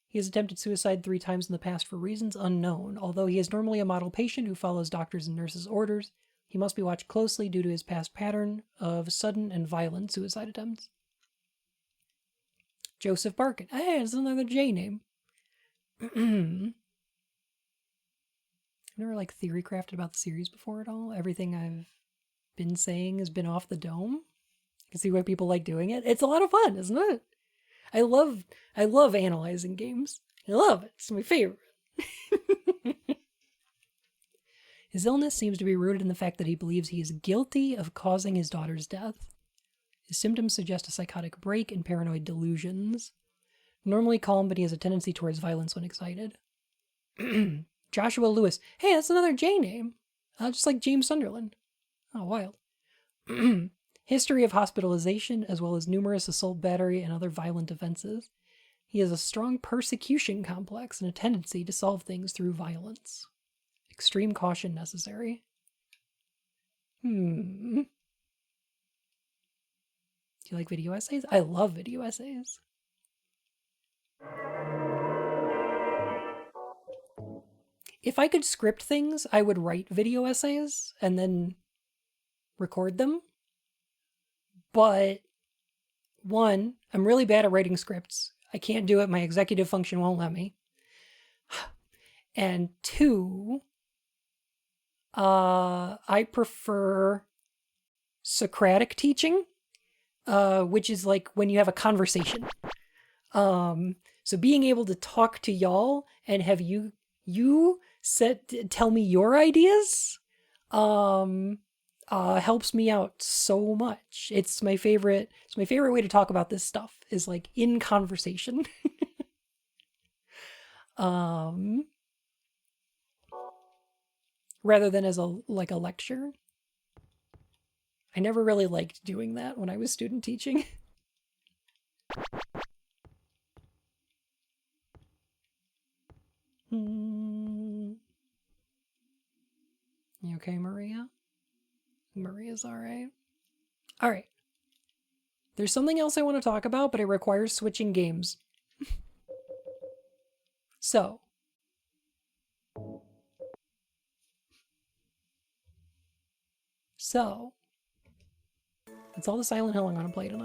Speaker 1: He has attempted suicide 3 times in the past for reasons unknown. Although he is normally a model patient who follows doctors' and nurses' orders, he must be watched closely due to his past pattern of sudden and violent suicide attempts. Joseph Barkin. Hey, it's another J name. I've never theory crafted about the series before at all. Everything I've been saying has been off the dome. You can see why people like doing it. It's a lot of fun, isn't it? I love analyzing games. I love it. It's my favorite. His illness seems to be rooted in the fact that he believes he is guilty of causing his daughter's death. His symptoms suggest a psychotic break and paranoid delusions. Normally calm, but he has a tendency towards violence when excited. Joshua Lewis. Hey, that's another J name. Just like James Sunderland. Oh, wild. History of hospitalization, as well as numerous assault, battery, and other violent offenses. He has a strong persecution complex and a tendency to solve things through violence. Extreme caution necessary. Do you like video essays? I love video essays. If I could script things, I would write video essays and then record them. But one, I'm really bad at writing scripts. I can't do it. My executive function won't let me. And 2, I prefer Socratic teaching, which is like when you have a conversation. So being able to talk to y'all and have you tell me your ideas, helps me out so much. It's my favorite way to talk about this stuff is like in conversation. Rather than as a lecture. I never really liked doing that when I was student teaching. You okay, Maria? Maria's alright. Alright. There's something else I want to talk about, but it requires switching games. So. That's all the Silent Hill I'm going to play tonight.